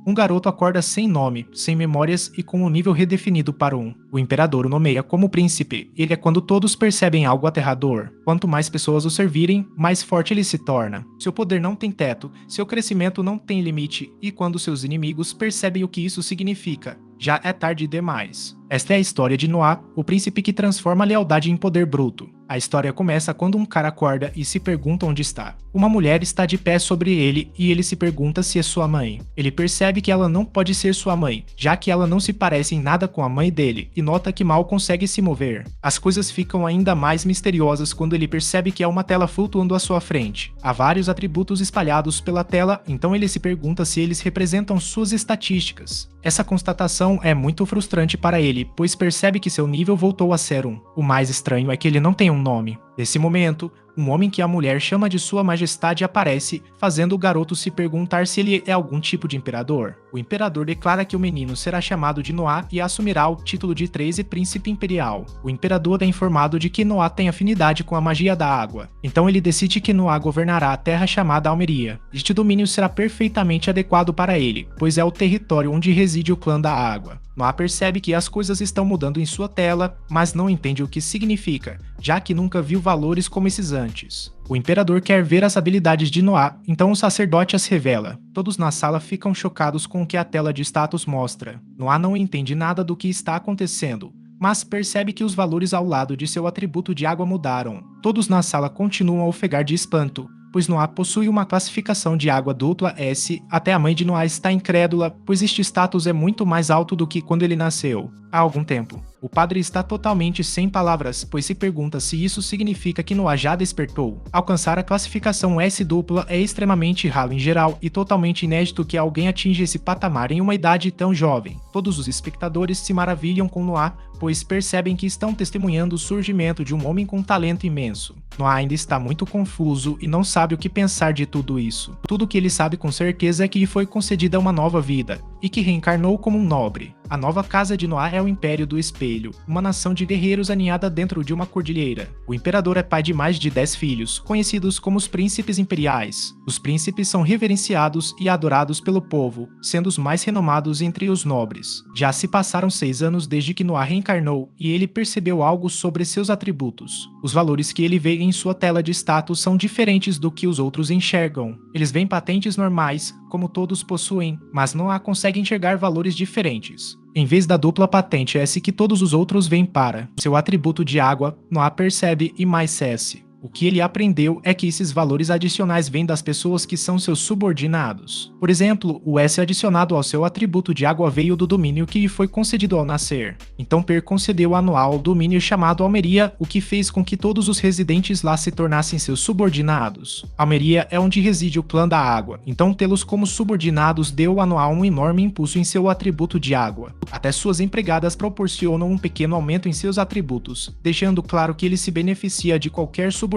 Um garoto acorda sem nome, sem memórias e com um nível redefinido para um. O imperador o nomeia como príncipe. Ele é quando todos percebem algo aterrador. Quanto mais pessoas o servirem, mais forte ele se torna. Seu poder não tem teto, seu crescimento não tem limite, e quando seus inimigos percebem o que isso significa, já é tarde demais. Esta é a história de Noah, o príncipe que transforma a lealdade em poder bruto. A história começa quando um cara acorda e se pergunta onde está. Uma mulher está de pé sobre ele e ele se pergunta se é sua mãe. Ele percebe que ela não pode ser sua mãe, já que ela não se parece em nada com a mãe dele, e nota que mal consegue se mover. As coisas ficam ainda mais misteriosas quando ele percebe que há uma tela flutuando à sua frente. Há vários atributos espalhados pela tela, então ele se pergunta se eles representam suas estatísticas. Essa constatação é muito frustrante para ele, pois percebe que seu nível voltou a ser 1. O mais estranho é que ele não tem um nome. Nesse momento, um homem que a mulher chama de Sua Majestade aparece, fazendo o garoto se perguntar se ele é algum tipo de imperador. O imperador declara que o menino será chamado de Noah e assumirá o título de 13 Príncipe Imperial. O imperador é informado de que Noah tem afinidade com a magia da água, então ele decide que Noah governará a terra chamada Almeria. Este domínio será perfeitamente adequado para ele, pois é o território onde reside o clã da água. Noah percebe que as coisas estão mudando em sua tela, mas não entende o que significa, já que nunca viu valores como esses antes. O imperador quer ver as habilidades de Noah, então o sacerdote as revela. Todos na sala ficam chocados com o que a tela de status mostra. Noah não entende nada do que está acontecendo, mas percebe que os valores ao lado de seu atributo de água mudaram. Todos na sala continuam a ofegar de espanto, pois Noah possui uma classificação de água dupla S, até a mãe de Noah está incrédula, pois este status é muito mais alto do que quando ele nasceu, há algum tempo. O padre está totalmente sem palavras, pois se pergunta se isso significa que Noah já despertou. Alcançar a classificação S dupla é extremamente raro em geral e totalmente inédito que alguém atinja esse patamar em uma idade tão jovem. Todos os espectadores se maravilham com Noah, pois percebem que estão testemunhando o surgimento de um homem com talento imenso. Noah ainda está muito confuso e não sabe o que pensar de tudo isso. Tudo que ele sabe com certeza é que lhe foi concedida uma nova vida, e que reencarnou como um nobre. A nova casa de Noah é o Império do Espelho, uma nação de guerreiros aninhada dentro de uma cordilheira. O imperador é pai de mais de 10 filhos, conhecidos como os príncipes imperiais. Os príncipes são reverenciados e adorados pelo povo, sendo os mais renomados entre os nobres. Já se passaram 6 anos desde que Noah reencarnou e ele percebeu algo sobre seus atributos. Os valores que ele vê em sua tela de status são diferentes do que os outros enxergam. Eles veem patentes normais, como todos possuem, mas Noah consegue enxergar valores diferentes. Em vez da dupla patente S que todos os outros veem para seu atributo de água, Noah percebe e mais S. O que ele aprendeu é que esses valores adicionais vêm das pessoas que são seus subordinados. Por exemplo, o S adicionado ao seu atributo de água veio do domínio que lhe foi concedido ao nascer. Então Per concedeu a Noah o domínio chamado Almeria, o que fez com que todos os residentes lá se tornassem seus subordinados. Almeria é onde reside o clã da água, então tê-los como subordinados deu a Noah um enorme impulso em seu atributo de água. Até suas empregadas proporcionam um pequeno aumento em seus atributos, deixando claro que ele se beneficia de qualquer subordinado,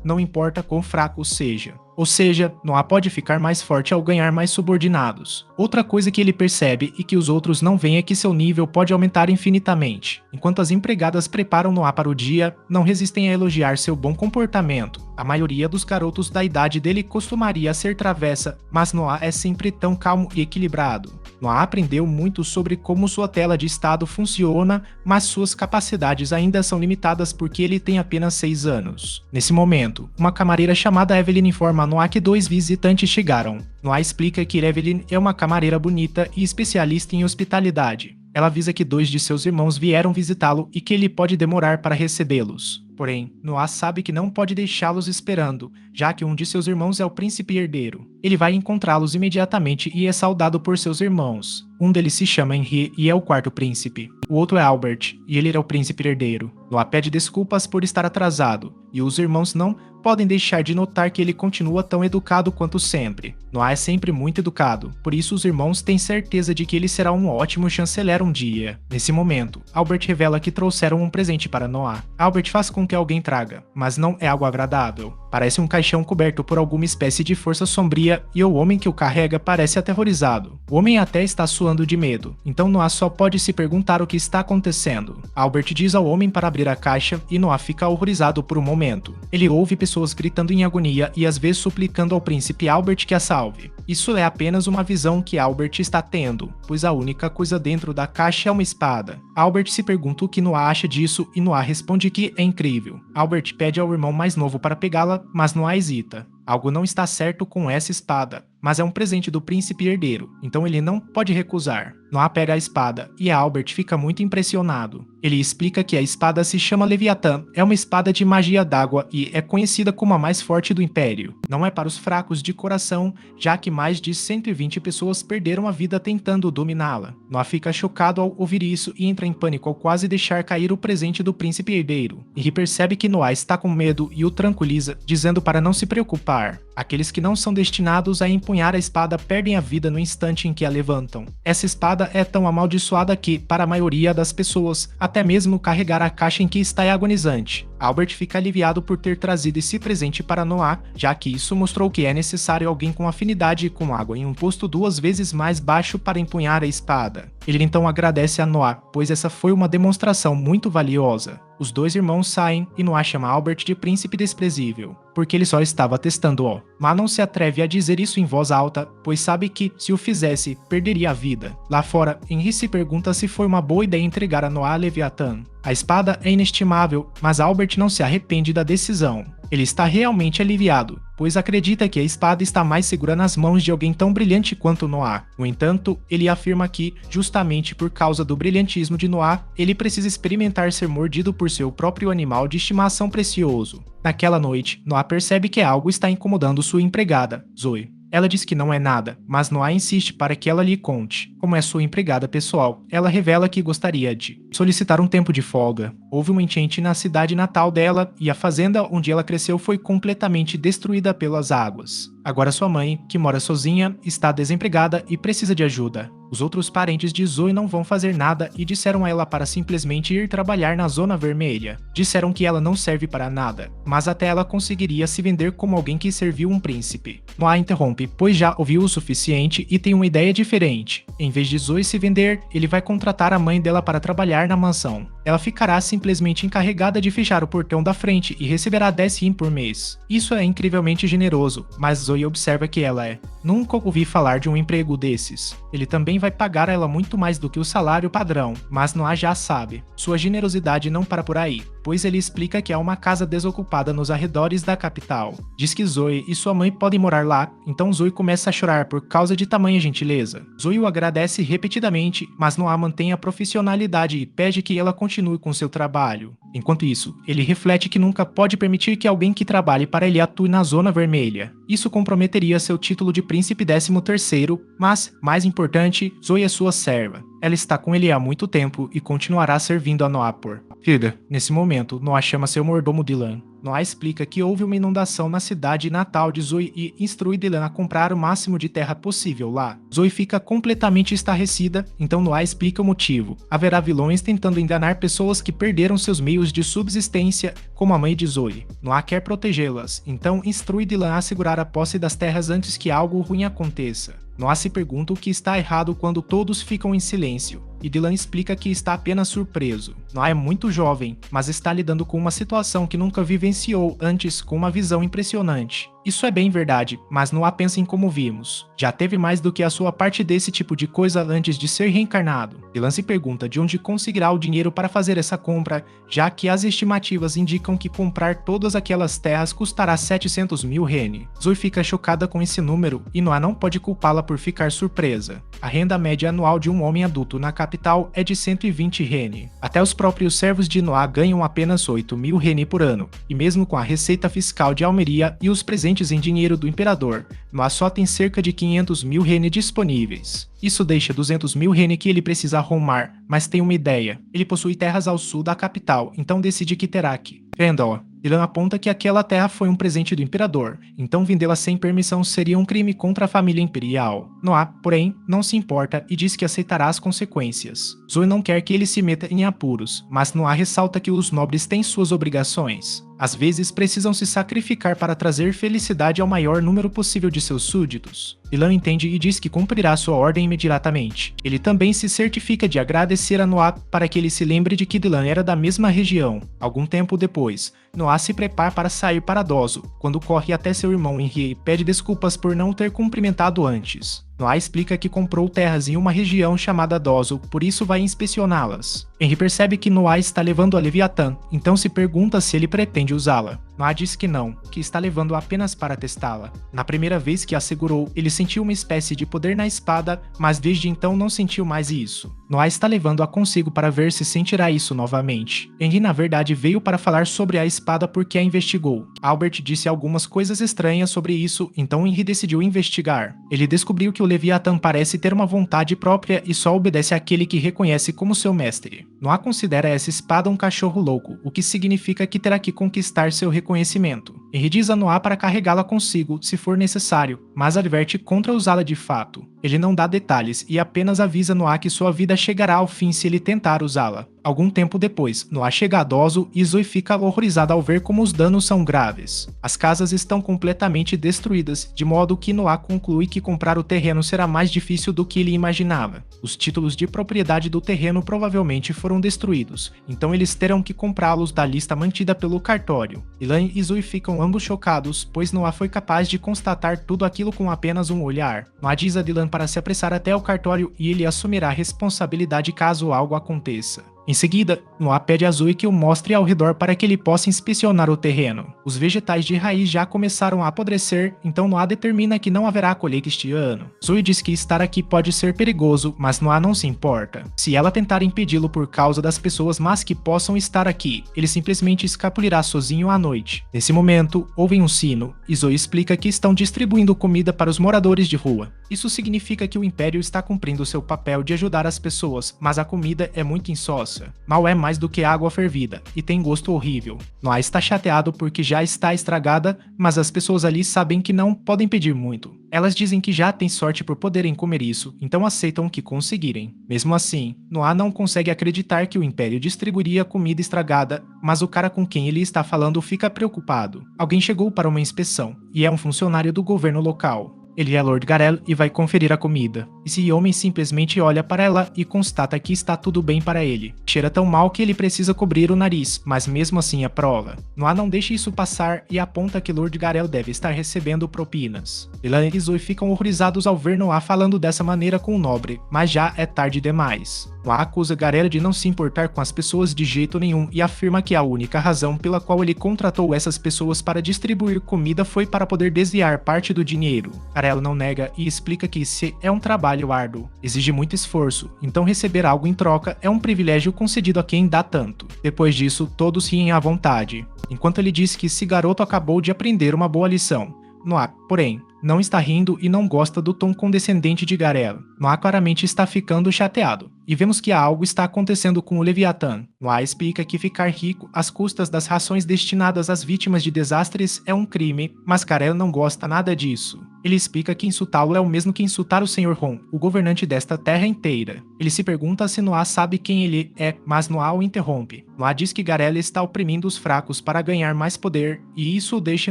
não importa quão fraco seja. Ou seja, Noah pode ficar mais forte ao ganhar mais subordinados. Outra coisa que ele percebe e que os outros não veem é que seu nível pode aumentar infinitamente. Enquanto as empregadas preparam Noah para o dia, não resistem a elogiar seu bom comportamento. A maioria dos garotos da idade dele costumaria ser travessa, mas Noah é sempre tão calmo e equilibrado. Noah aprendeu muito sobre como sua tela de estado funciona, mas suas capacidades ainda são limitadas porque ele tem apenas 6 anos. Nesse momento, uma camareira chamada Evelyn informa a Noah que 2 visitantes chegaram. Noah explica que Evelyn é uma camareira bonita e especialista em hospitalidade. Ela avisa que 2 de seus irmãos vieram visitá-lo e que ele pode demorar para recebê-los. Porém, Noah sabe que não pode deixá-los esperando, já que um de seus irmãos é o príncipe herdeiro. Ele vai encontrá-los imediatamente e é saudado por seus irmãos. Um deles se chama Henry e é o 4º príncipe. O outro é Albert, e ele é o príncipe herdeiro. Noah pede desculpas por estar atrasado, e os irmãos não podem deixar de notar que ele continua tão educado quanto sempre. Noah é sempre muito educado, por isso os irmãos têm certeza de que ele será um ótimo chanceler um dia. Nesse momento, Albert revela que trouxeram um presente para Noah. Albert faz com que alguém traga, mas não é algo agradável. Parece um caixão coberto por alguma espécie de força sombria e o homem que o carrega parece aterrorizado. O homem até está suando de medo, então Noah só pode se perguntar o que está acontecendo. Albert diz ao homem para abrir a caixa e Noah fica horrorizado por um momento. Ele ouve pessoas pessoas gritando em agonia e às vezes suplicando ao príncipe Albert que a salve. Isso é apenas uma visão que Albert está tendo, pois a única coisa dentro da caixa é uma espada. Albert se pergunta o que Noah acha disso e Noah responde que é incrível. Albert pede ao irmão mais novo para pegá-la, mas Noah hesita. Algo não está certo com essa espada, mas é um presente do príncipe herdeiro, então ele não pode recusar. Noah pega a espada e Albert fica muito impressionado. Ele explica que a espada se chama Leviatã, é uma espada de magia d'água e é conhecida como a mais forte do Império. Não é para os fracos de coração, já que mais de 120 pessoas perderam a vida tentando dominá-la. Noah fica chocado ao ouvir isso e entra em pânico ao quase deixar cair o presente do príncipe herdeiro. E percebe que Noah está com medo e o tranquiliza, dizendo para não se preocupar. Aqueles que não são destinados a empunhar a espada perdem a vida no instante em que a levantam. Essa espada é tão amaldiçoada que, para a maioria das pessoas, até mesmo carregar a caixa em que está é agonizante. Albert fica aliviado por ter trazido esse presente para Noah, já que isso mostrou que é necessário alguém com afinidade com água em um posto 2 vezes mais baixo para empunhar a espada. Ele então agradece a Noah, pois essa foi uma demonstração muito valiosa. Os dois irmãos saem e Noah chama Albert de príncipe desprezível, porque ele só estava testando-o. Mas não se atreve a dizer isso em voz alta, pois sabe que, se o fizesse, perderia a vida. Lá fora, Henry se pergunta se foi uma boa ideia entregar a Noah a Leviatã. A espada é inestimável, mas Albert não se arrepende da decisão. Ele está realmente aliviado, pois acredita que a espada está mais segura nas mãos de alguém tão brilhante quanto Noah. No entanto, ele afirma que, justamente por causa do brilhantismo de Noah, ele precisa experimentar ser mordido por seu próprio animal de estimação precioso. Naquela noite, Noah percebe que algo está incomodando sua empregada, Zoe. Ela diz que não é nada, mas Noah insiste para que ela lhe conte. Como é sua empregada pessoal, ela revela que gostaria de solicitar um tempo de folga. Houve uma enchente na cidade natal dela e a fazenda onde ela cresceu foi completamente destruída pelas águas. Agora sua mãe, que mora sozinha, está desempregada e precisa de ajuda. Os outros parentes de Zoe não vão fazer nada e disseram a ela para simplesmente ir trabalhar na Zona Vermelha. Disseram que ela não serve para nada, mas até ela conseguiria se vender como alguém que serviu um príncipe. Noah interrompe, pois já ouviu o suficiente e tem uma ideia diferente. Em vez de Zoe se vender, ele vai contratar a mãe dela para trabalhar na mansão. Ela ficará simplesmente encarregada de fechar o portão da frente e receberá 10 rim por mês. Isso é incrivelmente generoso, mas Zoe observa que ela é. Nunca ouvi falar de um emprego desses. Ele também vai pagar a ela muito mais do que o salário padrão, mas Noah já sabe. Sua generosidade não para por aí, pois ele explica que há uma casa desocupada nos arredores da capital. Diz que Zoe e sua mãe podem morar lá, então Zoe começa a chorar por causa de tamanha gentileza. Zoe o agradece repetidamente, mas Noah mantém a profissionalidade e pede que ela continue com seu trabalho. Enquanto isso, ele reflete que nunca pode permitir que alguém que trabalhe para ele atue na Zona Vermelha. Isso comprometeria seu título de príncipe 13º, mas, mais importante, Zoe é sua serva. Ela está com ele há muito tempo e continuará servindo a Noah por vida. Nesse momento, Noah chama seu mordomo Dylan. Noah explica que houve uma inundação na cidade natal de Zoe e instrui Dylan a comprar o máximo de terra possível lá. Zoe fica completamente estarrecida, então Noah explica o motivo. Haverá vilões tentando enganar pessoas que perderam seus meios de subsistência, como a mãe de Zoe. Noah quer protegê-las, então instrui Dylan a segurar a posse das terras antes que algo ruim aconteça. Noah se pergunta o que está errado quando todos ficam em silêncio, e Dylan explica que está apenas surpreso. Noah é muito jovem, mas está lidando com uma situação que nunca vivenciou antes com uma visão impressionante. Isso é bem verdade, mas Noah pensa em como vimos. Já teve mais do que a sua parte desse tipo de coisa antes de ser reencarnado. Dylan se pergunta de onde conseguirá o dinheiro para fazer essa compra, já que as estimativas indicam que comprar todas aquelas terras custará 700 mil rene. Zoe fica chocada com esse número e Noah não pode culpá-la por ficar surpresa. A renda média anual de um homem adulto na capital é de 120 rene. Até os próprios servos de Noah ganham apenas 8 mil rene por ano, e mesmo com a receita fiscal de Almeria e os presentes em dinheiro do imperador, Noah só tem cerca de 500 mil rene disponíveis. Isso deixa 200 mil rene que ele precisa arrumar, mas tem uma ideia. Ele possui terras ao sul da capital, então decide que terá que. Venda-ó. Dylan aponta que aquela terra foi um presente do imperador, então vendê-la sem permissão seria um crime contra a família imperial. Noah, porém, não se importa e diz que aceitará as consequências. Zoe não quer que ele se meta em apuros, mas Noah ressalta que os nobres têm suas obrigações. Às vezes precisam se sacrificar para trazer felicidade ao maior número possível de seus súditos. Dylan entende e diz que cumprirá sua ordem imediatamente. Ele também se certifica de agradecer a Noah para que ele se lembre de que Dylan era da mesma região. Algum tempo depois, Noah se prepara para sair para Dozo, quando corre até seu irmão Henry e pede desculpas por não ter cumprimentado antes. Noah explica que comprou terras em uma região chamada Dozo, por isso vai inspecioná-las. Henry percebe que Noah está levando a Leviatã, então se pergunta se ele pretende usá-la. Noah diz que não, que está levando apenas para testá-la. Na primeira vez que a segurou, ele sentiu uma espécie de poder na espada, mas desde então não sentiu mais isso. Noah está levando-a consigo para ver se sentirá isso novamente. Henry na verdade veio para falar sobre a espada porque a investigou. Albert disse algumas coisas estranhas sobre isso, então Henry decidiu investigar. Ele descobriu que o Leviatã parece ter uma vontade própria e só obedece àquele que reconhece como seu mestre. Noah considera essa espada um cachorro louco, o que significa que terá que conquistar seu reconhecimento. Henry diz a Noah para carregá-la consigo, se for necessário, mas adverte contra usá-la de fato. Ele não dá detalhes e apenas avisa Noah que sua vida chegará ao fim se ele tentar usá-la. Algum tempo depois, Noah chega a Dozo e Zoe fica horrorizada ao ver como os danos são graves. As casas estão completamente destruídas, de modo que Noah conclui que comprar o terreno será mais difícil do que ele imaginava. Os títulos de propriedade do terreno provavelmente foram destruídos, então eles terão que comprá-los da lista mantida pelo cartório. Dylan e Zoe ficam ambos chocados, pois Noah foi capaz de constatar tudo aquilo com apenas um olhar. Noah diz a Dylan para se apressar até o cartório e ele assumirá a responsabilidade caso algo aconteça. Em seguida, Noah pede a Zoe que o mostre ao redor para que ele possa inspecionar o terreno. Os vegetais de raiz já começaram a apodrecer, então Noah determina que não haverá colheita este ano. Zoe diz que estar aqui pode ser perigoso, mas Noah não se importa. Se ela tentar impedi-lo por causa das pessoas más que possam estar aqui, ele simplesmente escapulirá sozinho à noite. Nesse momento, ouvem um sino, e Zoe explica que estão distribuindo comida para os moradores de rua. Isso significa que o Império está cumprindo seu papel de ajudar as pessoas, mas a comida é muito insossa. Mal é mais do que água fervida, e tem gosto horrível. Noah está chateado porque já está estragada, mas as pessoas ali sabem que não podem pedir muito. Elas dizem que já têm sorte por poderem comer isso, então aceitam o que conseguirem. Mesmo assim, Noah não consegue acreditar que o Império distribuiria comida estragada, mas o cara com quem ele está falando fica preocupado. Alguém chegou para uma inspeção, e é um funcionário do governo local. Ele é Lord Garel e vai conferir a comida. Esse homem simplesmente olha para ela e constata que está tudo bem para ele. Cheira tão mal que ele precisa cobrir o nariz, mas mesmo assim aprova. Noah não deixa isso passar e aponta que Lord Garel deve estar recebendo propinas. Dylan e Zoe ficam horrorizados ao ver Noah falando dessa maneira com o nobre, mas já é tarde demais. Noah acusa Garel de não se importar com as pessoas de jeito nenhum e afirma que a única razão pela qual ele contratou essas pessoas para distribuir comida foi para poder desviar parte do dinheiro. Garel não nega e explica que esse é um trabalho árduo, exige muito esforço, então receber algo em troca é um privilégio concedido a quem dá tanto. Depois disso, todos riem à vontade, enquanto ele diz que esse garoto acabou de aprender uma boa lição. Noah, porém, não está rindo e não gosta do tom condescendente de Garel. Noah claramente está ficando chateado, e vemos que algo está acontecendo com o Leviatã. Noah explica que ficar rico às custas das rações destinadas às vítimas de desastres é um crime, mas Garel não gosta nada disso. Ele explica que insultá-lo é o mesmo que insultar o Sr. Ron, o governante desta terra inteira. Ele se pergunta se Noah sabe quem ele é, mas Noah o interrompe. Noah diz que Garel está oprimindo os fracos para ganhar mais poder, e isso o deixa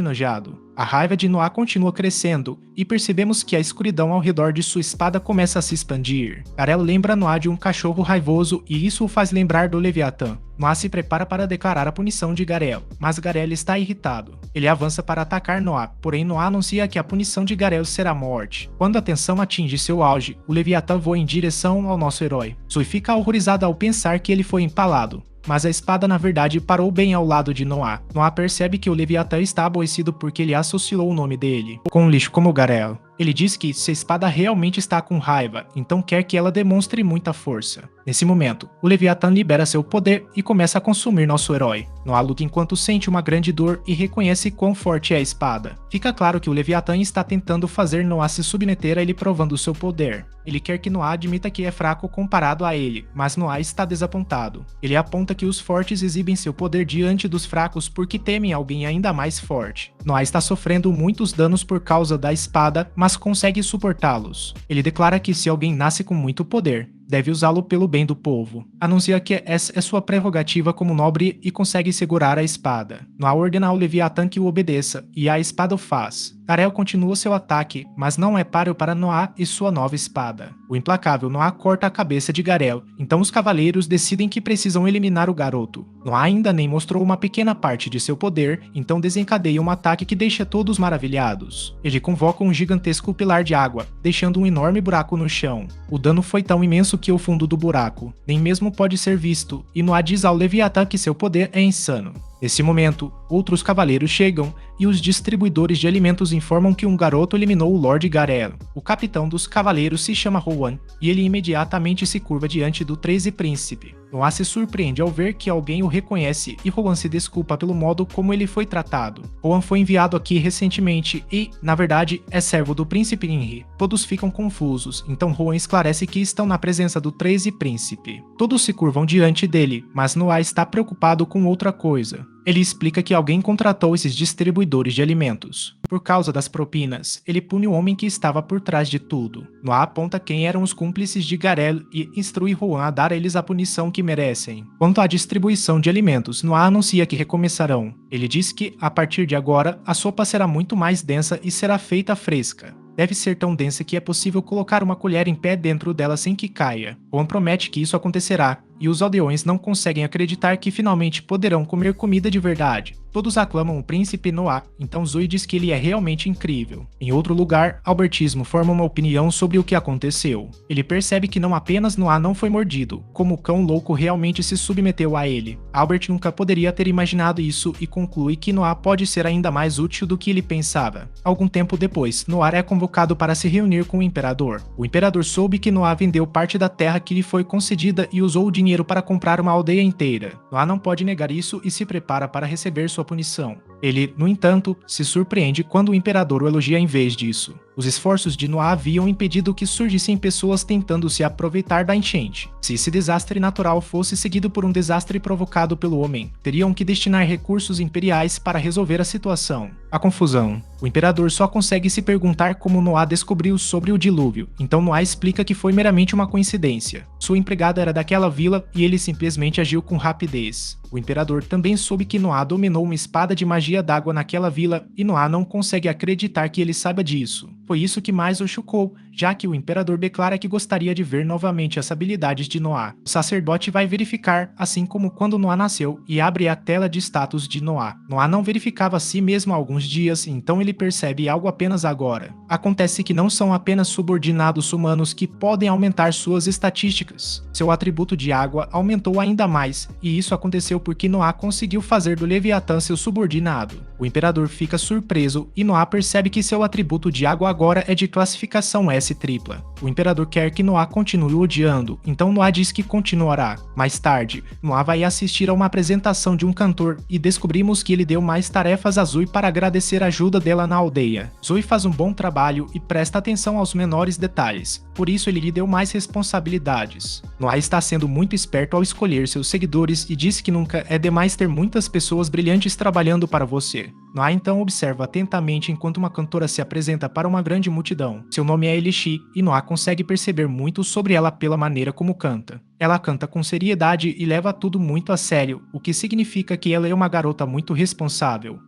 enojado. A raiva de Noah continua crescendo, e percebemos que a escuridão ao redor de sua espada começa a se expandir. Garel lembra Noah de um cachorro raivoso e isso o faz lembrar do Leviatã. Noah se prepara para declarar a punição de Garel, mas Garel está irritado. Ele avança para atacar Noah, porém Noah anuncia que a punição de Garel será a morte. Quando a tensão atinge seu auge, o Leviatã voa em direção ao nosso herói. Zoe fica horrorizada ao pensar que ele foi empalado, mas a espada na verdade parou bem ao lado de Noah. Noah percebe que o Leviatã está aborrecido porque ele associou o nome dele com um lixo como Garel. Ele diz que sua espada realmente está com raiva, então quer que ela demonstre muita força. Nesse momento, o Leviatã libera seu poder e começa a consumir nosso herói. Noah luta enquanto sente uma grande dor e reconhece quão forte é a espada. Fica claro que o Leviatã está tentando fazer Noah se submeter a ele provando seu poder. Ele quer que Noah admita que é fraco comparado a ele, mas Noah está desapontado. Ele aponta que os fortes exibem seu poder diante dos fracos porque temem alguém ainda mais forte. Noah está sofrendo muitos danos por causa da espada, mas consegue suportá-los. Ele declara que se alguém nasce com muito poder, deve usá-lo pelo bem do povo. Anuncia que essa é sua prerrogativa como nobre e consegue segurar a espada. Noah ordena ao Leviatã que o obedeça, e a espada o faz. Garel continua seu ataque, mas não é páreo para Noah e sua nova espada. O implacável Noah corta a cabeça de Garel, então os cavaleiros decidem que precisam eliminar o garoto. Noah ainda nem mostrou uma pequena parte de seu poder, então desencadeia um ataque que deixa todos maravilhados. Ele convoca um gigantesco pilar de água, deixando um enorme buraco no chão. O dano foi tão imenso que o fundo do buraco nem mesmo pode ser visto, e Noah diz ao Leviatã que seu poder é insano. Nesse momento, outros cavaleiros chegam e os distribuidores de alimentos informam que um garoto eliminou o Lord Garel. O capitão dos cavaleiros se chama Rohan e ele imediatamente se curva diante do 13 príncipe. Noah se surpreende ao ver que alguém o reconhece e Rohan se desculpa pelo modo como ele foi tratado. Rohan foi enviado aqui recentemente e, na verdade, é servo do príncipe Henry. Todos ficam confusos, então Rohan esclarece que estão na presença do 13 príncipe. Todos se curvam diante dele, mas Noah está preocupado com outra coisa. Ele explica que alguém contratou esses distribuidores de alimentos. Por causa das propinas, ele pune o homem que estava por trás de tudo. Noah aponta quem eram os cúmplices de Garel e instrui Rohan a dar a eles a punição que merecem. Quanto à distribuição de alimentos, Noah anuncia que recomeçarão. Ele diz que, a partir de agora, a sopa será muito mais densa e será feita fresca. Deve ser tão densa que é possível colocar uma colher em pé dentro dela sem que caia. Rohan promete que isso acontecerá, e os aldeões não conseguem acreditar que finalmente poderão comer comida de verdade. Todos aclamam o príncipe Noah, então Zoe diz que ele é realmente incrível. Em outro lugar, Albertismo forma uma opinião sobre o que aconteceu. Ele percebe que não apenas Noah não foi mordido, como o cão louco realmente se submeteu a ele. Albert nunca poderia ter imaginado isso e conclui que Noah pode ser ainda mais útil do que ele pensava. Algum tempo depois, Noah é convocado para se reunir com o imperador. O imperador soube que Noah vendeu parte da terra que lhe foi concedida e usou o dinheiro para comprar uma aldeia inteira. Noah não pode negar isso e se prepara para receber sua punição. Ele, no entanto, se surpreende quando o imperador o elogia em vez disso. Os esforços de Noah haviam impedido que surgissem pessoas tentando se aproveitar da enchente. Se esse desastre natural fosse seguido por um desastre provocado pelo homem, teriam que destinar recursos imperiais para resolver a situação. A confusão. O imperador só consegue se perguntar como Noah descobriu sobre o dilúvio, então Noah explica que foi meramente uma coincidência. Sua empregada era daquela vila e ele simplesmente agiu com rapidez. O imperador também soube que Noah dominou uma espada de magia d'água naquela vila e Noah não consegue acreditar que ele saiba disso. Foi isso que mais o chocou, já que o imperador declara que gostaria de ver novamente as habilidades de Noah. O sacerdote vai verificar, assim como quando Noah nasceu, e abre a tela de status de Noah. Noah não verificava a si mesmo há alguns dias, então ele percebe algo apenas agora. Acontece que não são apenas subordinados humanos que podem aumentar suas estatísticas. Seu atributo de água aumentou ainda mais, e isso aconteceu porque Noah conseguiu fazer do Leviatã seu subordinado. O imperador fica surpreso e Noah percebe que seu atributo de água agora é de classificação S tripla. O imperador quer que Noah continue odiando, então Noah diz que continuará. Mais tarde, Noah vai assistir a uma apresentação de um cantor e descobrimos que ele deu mais tarefas a Zoe para agradecer a ajuda dela na aldeia. Zoe faz um bom trabalho e presta atenção aos menores detalhes, por isso ele lhe deu mais responsabilidades. Noah está sendo muito esperto ao escolher seus seguidores e diz que nunca é demais ter muitas pessoas brilhantes trabalhando para você. Noah então observa atentamente enquanto uma cantora se apresenta para uma grande multidão. Seu nome é Elishi e Noah consegue perceber muito sobre ela pela maneira como canta. Ela canta com seriedade e leva tudo muito a sério, o que significa que ela é uma garota muito responsável.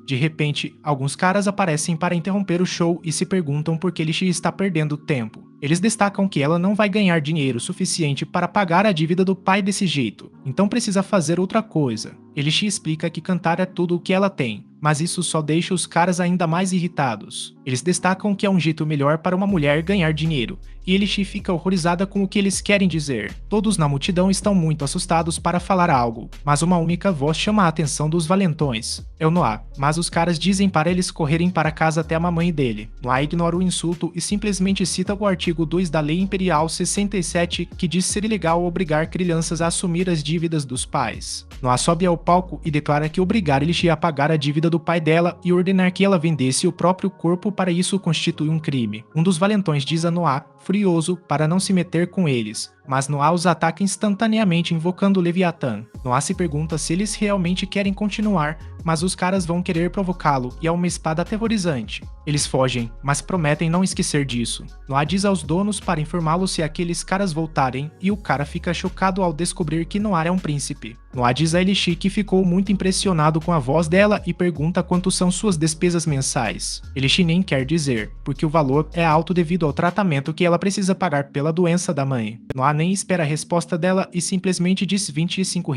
De repente, alguns caras aparecem para interromper o show e se perguntam por que Elishi está perdendo tempo. Eles destacam que ela não vai ganhar dinheiro suficiente para pagar a dívida do pai desse jeito, então precisa fazer outra coisa. Elishi explica que cantar é tudo o que ela tem, mas isso só deixa os caras ainda mais irritados. Eles destacam que é um jeito melhor para uma mulher ganhar dinheiro, e Elishi fica horrorizada com o que eles querem dizer. Todos na multidão estão muito assustados para falar algo, mas uma única voz chama a atenção dos valentões. É o Noah, mas os caras dizem para eles correrem para casa até a mamãe dele. Noah ignora o insulto e simplesmente cita o artigo 2 da Lei Imperial 67, que diz ser ilegal obrigar crianças a assumir as dívidas dos pais. Noah sobe ao palco e declara que obrigar Elishi a pagar a dívida do pai dela e ordenar que ela vendesse o próprio corpo para isso constitui um crime. Um dos valentões diz a Noah furioso para não se meter com eles, mas Noah os ataca instantaneamente invocando o Leviatã. Noah se pergunta se eles realmente querem continuar, mas os caras vão querer provocá-lo e é uma espada aterrorizante. Eles fogem, mas prometem não esquecer disso. Noah diz aos donos para informá-lo se aqueles caras voltarem e o cara fica chocado ao descobrir que Noah é um príncipe. Noah diz a Elixir que ficou muito impressionado com a voz dela e pergunta quanto são suas despesas mensais. Elixir nem quer dizer, porque o valor é alto devido ao tratamento que ela precisa pagar pela doença da mãe. Noah nem espera a resposta dela e simplesmente diz R$ 25.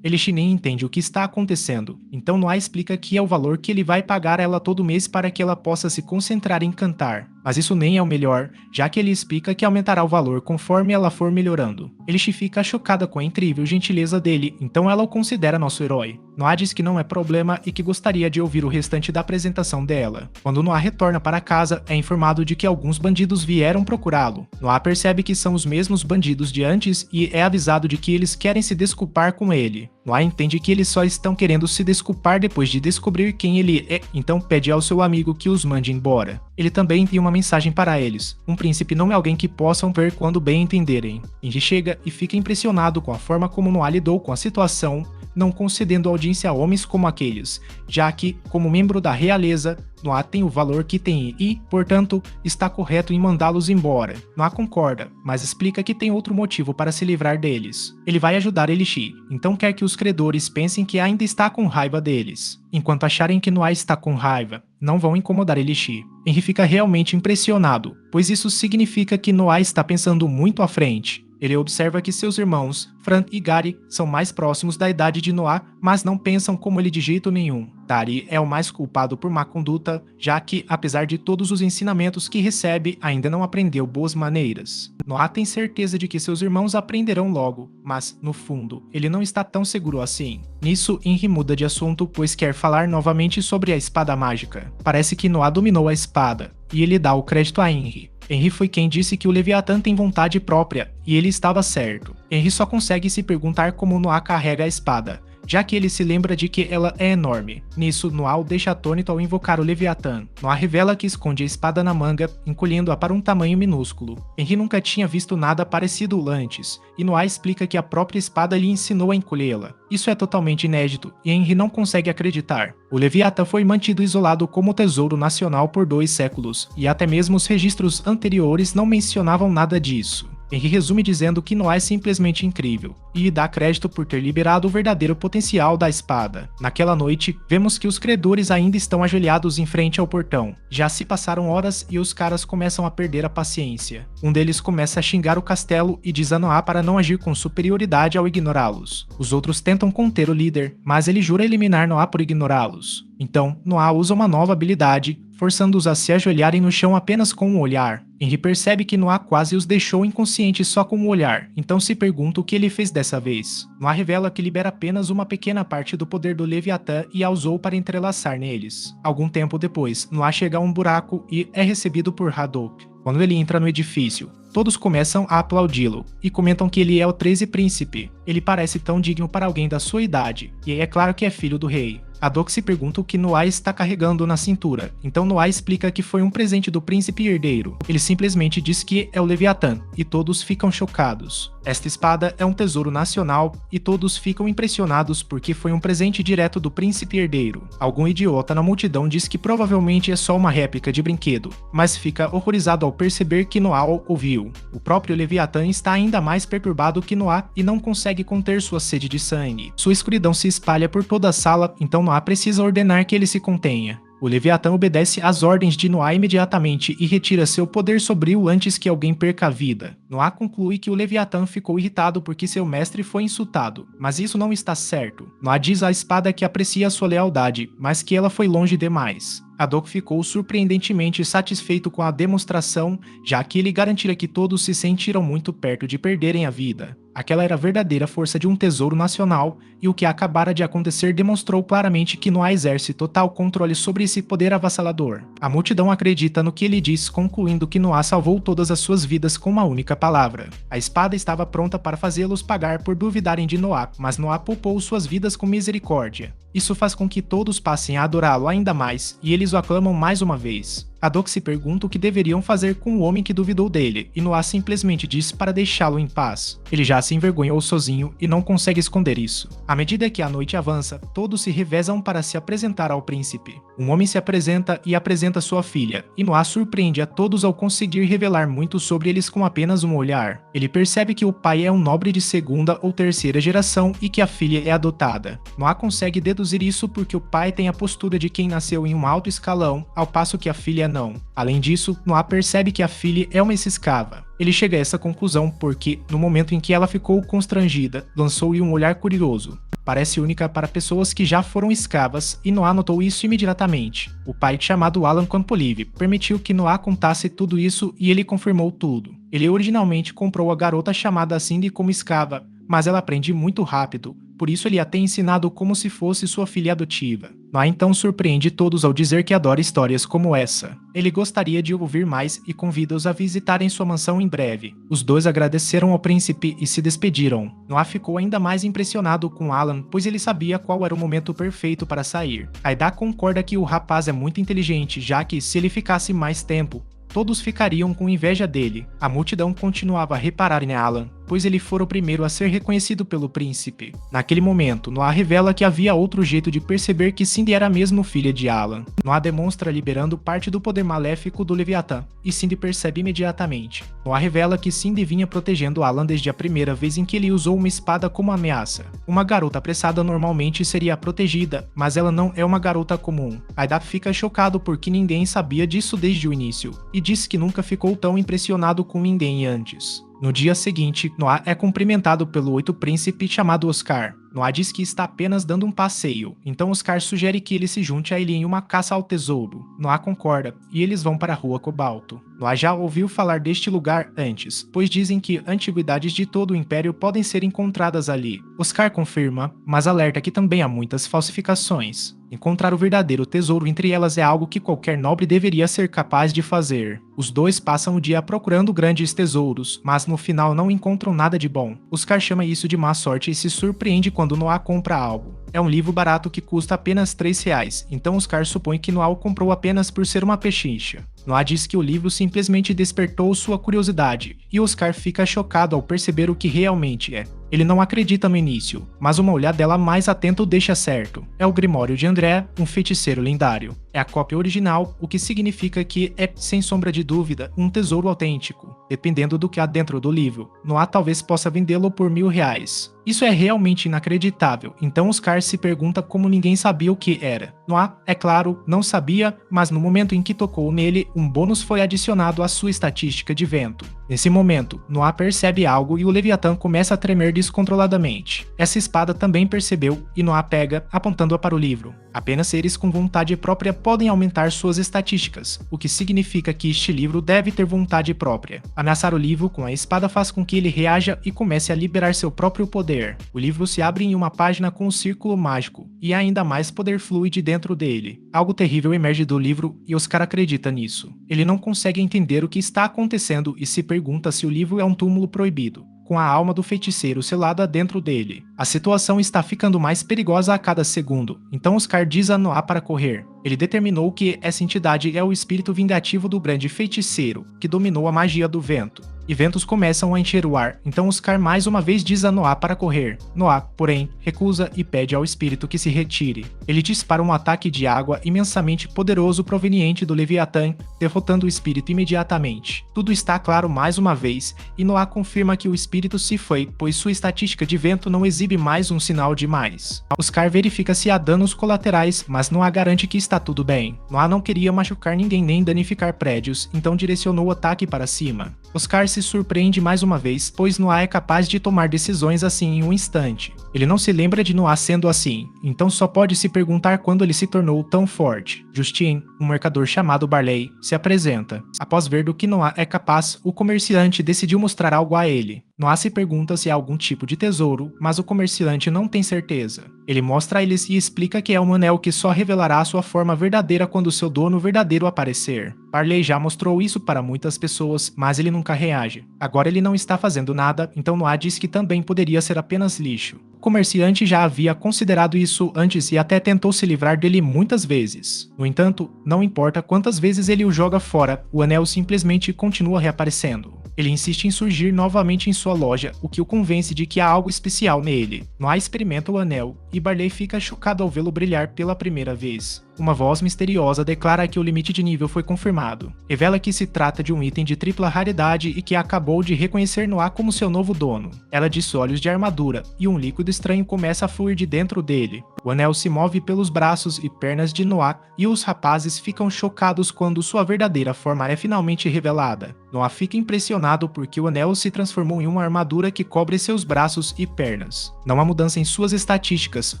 Elixir nem entende o que está acontecendo, então Noah explica que é o valor que ele vai pagar a ela todo mês para que ela possa se concentrar em cantar. Mas isso nem é o melhor, já que ele explica que aumentará o valor conforme ela for melhorando. Elixir fica chocada com a incrível gentileza dele, então ela o considera nosso herói. Noah diz que não é problema e que gostaria de ouvir o restante da apresentação dela. Quando Noah retorna para casa, é informado de que alguns bandidos vieram procurá-lo. Noah percebe que são os mesmos bandidos de antes e é avisado de que eles querem se desculpar com ele. Noah entende que eles só estão querendo se desculpar depois de descobrir quem ele é, então pede ao seu amigo que os mande embora. Ele também envia uma mensagem para eles. Um príncipe não é alguém que possam ver quando bem entenderem. Indy chega e fica impressionado com a forma como Noah lidou com a situação, não concedendo audiência a homens como aqueles, já que, como membro da realeza, Noah tem o valor que tem e, portanto, está correto em mandá-los embora. Noah concorda, mas explica que tem outro motivo para se livrar deles. Ele vai ajudar Elixir, então quer que os credores pensem que ainda está com raiva deles. Enquanto acharem que Noah está com raiva, não vão incomodar Elixir. Henry fica realmente impressionado, pois isso significa que Noah está pensando muito à frente. Ele observa que seus irmãos, Fran e Gary, são mais próximos da idade de Noah, mas não pensam como ele de jeito nenhum. Dari é o mais culpado por má conduta, já que, apesar de todos os ensinamentos que recebe, ainda não aprendeu boas maneiras. Noah tem certeza de que seus irmãos aprenderão logo, mas, no fundo, ele não está tão seguro assim. Nisso, Henry muda de assunto, pois quer falar novamente sobre a espada mágica. Parece que Noah dominou a espada, e ele dá o crédito a Henry. Henry foi quem disse que o Leviatã tem vontade própria, e ele estava certo. Henry só consegue se perguntar como Noah carrega a espada, já que ele se lembra de que ela é enorme. Nisso, Noah o deixa atônito ao invocar o Leviatã. Noah revela que esconde a espada na manga, encolhendo-a para um tamanho minúsculo. Henry nunca tinha visto nada parecido antes, e Noah explica que a própria espada lhe ensinou a encolhê-la. Isso é totalmente inédito, e Henry não consegue acreditar. O Leviatã foi mantido isolado como tesouro nacional por 2 séculos, e até mesmo os registros anteriores não mencionavam nada disso. Henry resume dizendo que Noah é simplesmente incrível, e dá crédito por ter liberado o verdadeiro potencial da espada. Naquela noite, vemos que os credores ainda estão ajoelhados em frente ao portão. Já se passaram horas e os caras começam a perder a paciência. Um deles começa a xingar o castelo e diz a Noah para não agir com superioridade ao ignorá-los. Os outros tentam conter o líder, mas ele jura eliminar Noah por ignorá-los. Então, Noah usa uma nova habilidade, forçando-os a se ajoelharem no chão apenas com um olhar. Henry percebe que Noah quase os deixou inconscientes só com o olhar, então se pergunta o que ele fez dessa vez. Noah revela que libera apenas uma pequena parte do poder do Leviatã e a usou para entrelaçar neles. Algum tempo depois, Noah chega a um buraco e é recebido por Haddock. Quando ele entra no edifício, todos começam a aplaudi-lo e comentam que ele é o 13º príncipe. Ele parece tão digno para alguém da sua idade, e é claro que é filho do rei. Haddock se pergunta o que Noah está carregando na cintura, então Noah explica que foi um presente do príncipe herdeiro. Ele simplesmente diz que é o Leviatã, e todos ficam chocados. Esta espada é um tesouro nacional, e todos ficam impressionados porque foi um presente direto do príncipe herdeiro. Algum idiota na multidão diz que provavelmente é só uma réplica de brinquedo, mas fica horrorizado ao perceber que Noah ouviu. O próprio Leviatã está ainda mais perturbado que Noah e não consegue conter sua sede de sangue. Sua escuridão se espalha por toda a sala, então Noah precisa ordenar que ele se contenha. O Leviatã obedece às ordens de Noah imediatamente e retira seu poder sombrio antes que alguém perca a vida. Noah conclui que o Leviatã ficou irritado porque seu mestre foi insultado, mas isso não está certo. Noah diz à espada que aprecia sua lealdade, mas que ela foi longe demais. Haddock ficou surpreendentemente satisfeito com a demonstração, já que ele garantira que todos se sentiram muito perto de perderem a vida. Aquela era a verdadeira força de um tesouro nacional, e o que acabara de acontecer demonstrou claramente que Noah exerce total controle sobre esse poder avassalador. A multidão acredita no que ele diz, concluindo que Noah salvou todas as suas vidas com uma única palavra. A espada estava pronta para fazê-los pagar por duvidarem de Noah, mas Noah poupou suas vidas com misericórdia. Isso faz com que todos passem a adorá-lo ainda mais, e eles o aclamam mais uma vez. A Doc se pergunta o que deveriam fazer com o homem que duvidou dele, e Noah simplesmente diz para deixá-lo em paz. Ele já se envergonhou sozinho e não consegue esconder isso. À medida que a noite avança, todos se revezam para se apresentar ao príncipe. Um homem se apresenta e apresenta sua filha, e Noah surpreende a todos ao conseguir revelar muito sobre eles com apenas um olhar. Ele percebe que o pai é um nobre de segunda ou terceira geração e que a filha é adotada. Noah consegue deduzir isso porque o pai tem a postura de quem nasceu em um alto escalão, ao passo que a filha não. Além disso, Noah percebe que a filha é uma escrava. Ele chega a essa conclusão porque, no momento em que ela ficou constrangida, lançou-lhe um olhar curioso. Parece única para pessoas que já foram escravas, e Noah notou isso imediatamente. O pai, chamado Alan Campolive, permitiu que Noah contasse tudo isso e ele confirmou tudo. Ele originalmente comprou a garota chamada Cindy como escrava, mas ela aprende muito rápido, por isso ele a tem ensinado como se fosse sua filha adotiva. Noah então surpreende todos ao dizer que adora histórias como essa. Ele gostaria de ouvir mais e convida-os a visitarem sua mansão em breve. Os dois agradeceram ao príncipe e se despediram. Noah ficou ainda mais impressionado com Alan, pois ele sabia qual era o momento perfeito para sair. Aida concorda que o rapaz é muito inteligente, já que, se ele ficasse mais tempo, todos ficariam com inveja dele. A multidão continuava a reparar em Alan, pois ele fora o primeiro a ser reconhecido pelo príncipe. Naquele momento, Noah revela que havia outro jeito de perceber que Cindy era mesmo filha de Alan. Noah demonstra liberando parte do poder maléfico do Leviatã, e Cindy percebe imediatamente. Noah revela que Cindy vinha protegendo Alan desde a primeira vez em que ele usou uma espada como ameaça. Uma garota apressada normalmente seria protegida, mas ela não é uma garota comum. Aida fica chocado porque ninguém sabia disso desde o início, e diz que nunca ficou tão impressionado com ninguém antes. No dia seguinte, Noah é cumprimentado pelo oito príncipe chamado Oscar. Noah diz que está apenas dando um passeio, então Oscar sugere que ele se junte a ele em uma caça ao tesouro. Noah concorda, e eles vão para a Rua Cobalto. Noah já ouviu falar deste lugar antes, pois dizem que antiguidades de todo o Império podem ser encontradas ali. Oscar confirma, mas alerta que também há muitas falsificações. Encontrar o verdadeiro tesouro entre elas é algo que qualquer nobre deveria ser capaz de fazer. Os dois passam o dia procurando grandes tesouros, mas no final não encontram nada de bom. Oscar chama isso de má sorte e se surpreende quando Noah compra algo. É um livro barato que custa apenas R$3, então Oscar supõe que Noah o comprou apenas por ser uma pechincha. Noah diz que o livro simplesmente despertou sua curiosidade, e Oscar fica chocado ao perceber o que realmente é. Ele não acredita no início, mas uma olhadela mais atenta o deixa certo. É o Grimório de André, um feiticeiro lendário. É a cópia original, o que significa que é, sem sombra de dúvida, um tesouro autêntico. Dependendo do que há dentro do livro, Noah talvez possa vendê-lo por R$1.000. Isso é realmente inacreditável, então Oscar se pergunta como ninguém sabia o que era. Noah, é claro, não sabia, mas no momento em que tocou nele, um bônus foi adicionado à sua estatística de vento. Nesse momento, Noah percebe algo e o Leviatã começa a tremer descontroladamente. Essa espada também percebeu e Noah pega, apontando-a para o livro. Apenas seres com vontade própria podem aumentar suas estatísticas, o que significa que este livro deve ter vontade própria. Ameaçar o livro com a espada faz com que ele reaja e comece a liberar seu próprio poder. O livro se abre em uma página com um círculo mágico, e ainda mais poder flui de dentro dele. Algo terrível emerge do livro e Oscar acredita nisso. Ele não consegue entender o que está acontecendo e se pergunta se o livro é um túmulo proibido, com a alma do feiticeiro selada dentro dele. A situação está ficando mais perigosa a cada segundo, então Oscar diz a Noah para correr. Ele determinou que essa entidade é o espírito vingativo do grande feiticeiro, que dominou a magia do vento. E ventos começam a encher o ar, então Oscar mais uma vez diz a Noah para correr. Noah, porém, recusa e pede ao espírito que se retire. Ele dispara um ataque de água imensamente poderoso proveniente do Leviatã, derrotando o espírito imediatamente. Tudo está claro mais uma vez, e Noah confirma que o espírito se foi, pois sua estatística de vento não exibe mais um sinal de mais. Oscar verifica se há danos colaterais, mas Noah garante que está tudo bem. Noah não queria machucar ninguém nem danificar prédios, então direcionou o ataque para cima. Oscar se surpreende mais uma vez, pois Noah é capaz de tomar decisões assim em um instante. Ele não se lembra de Noah sendo assim, então só pode se perguntar quando ele se tornou tão forte. Justin, um mercador chamado Barley, se apresenta. Após ver do que Noah é capaz, o comerciante decidiu mostrar algo a ele. Noah se pergunta se há algum tipo de tesouro, mas o comerciante não tem certeza. Ele mostra a eles e explica que é um anel que só revelará sua forma verdadeira quando seu dono verdadeiro aparecer. Barley já mostrou isso para muitas pessoas, mas ele nunca reage. Agora ele não está fazendo nada, então Noah diz que também poderia ser apenas lixo. comerciante já havia considerado isso antes e até tentou se livrar dele muitas vezes. No entanto, não importa quantas vezes ele o joga fora, o anel simplesmente continua reaparecendo. Ele insiste em surgir novamente em sua loja, o que o convence de que há algo especial nele. Noah experimenta o anel, e Barley fica chocado ao vê-lo brilhar pela primeira vez. Uma voz misteriosa declara que o limite de nível foi confirmado. Revela que se trata de um item de tripla raridade e que acabou de reconhecer Noah como seu novo dono. Ela diz olhos de armadura, e um líquido estranho começa a fluir de dentro dele. O anel se move pelos braços e pernas de Noah, e os rapazes ficam chocados quando sua verdadeira forma é finalmente revelada. Noah fica impressionado porque o anel se transformou em uma armadura que cobre seus braços e pernas. Não há mudança em suas estatísticas,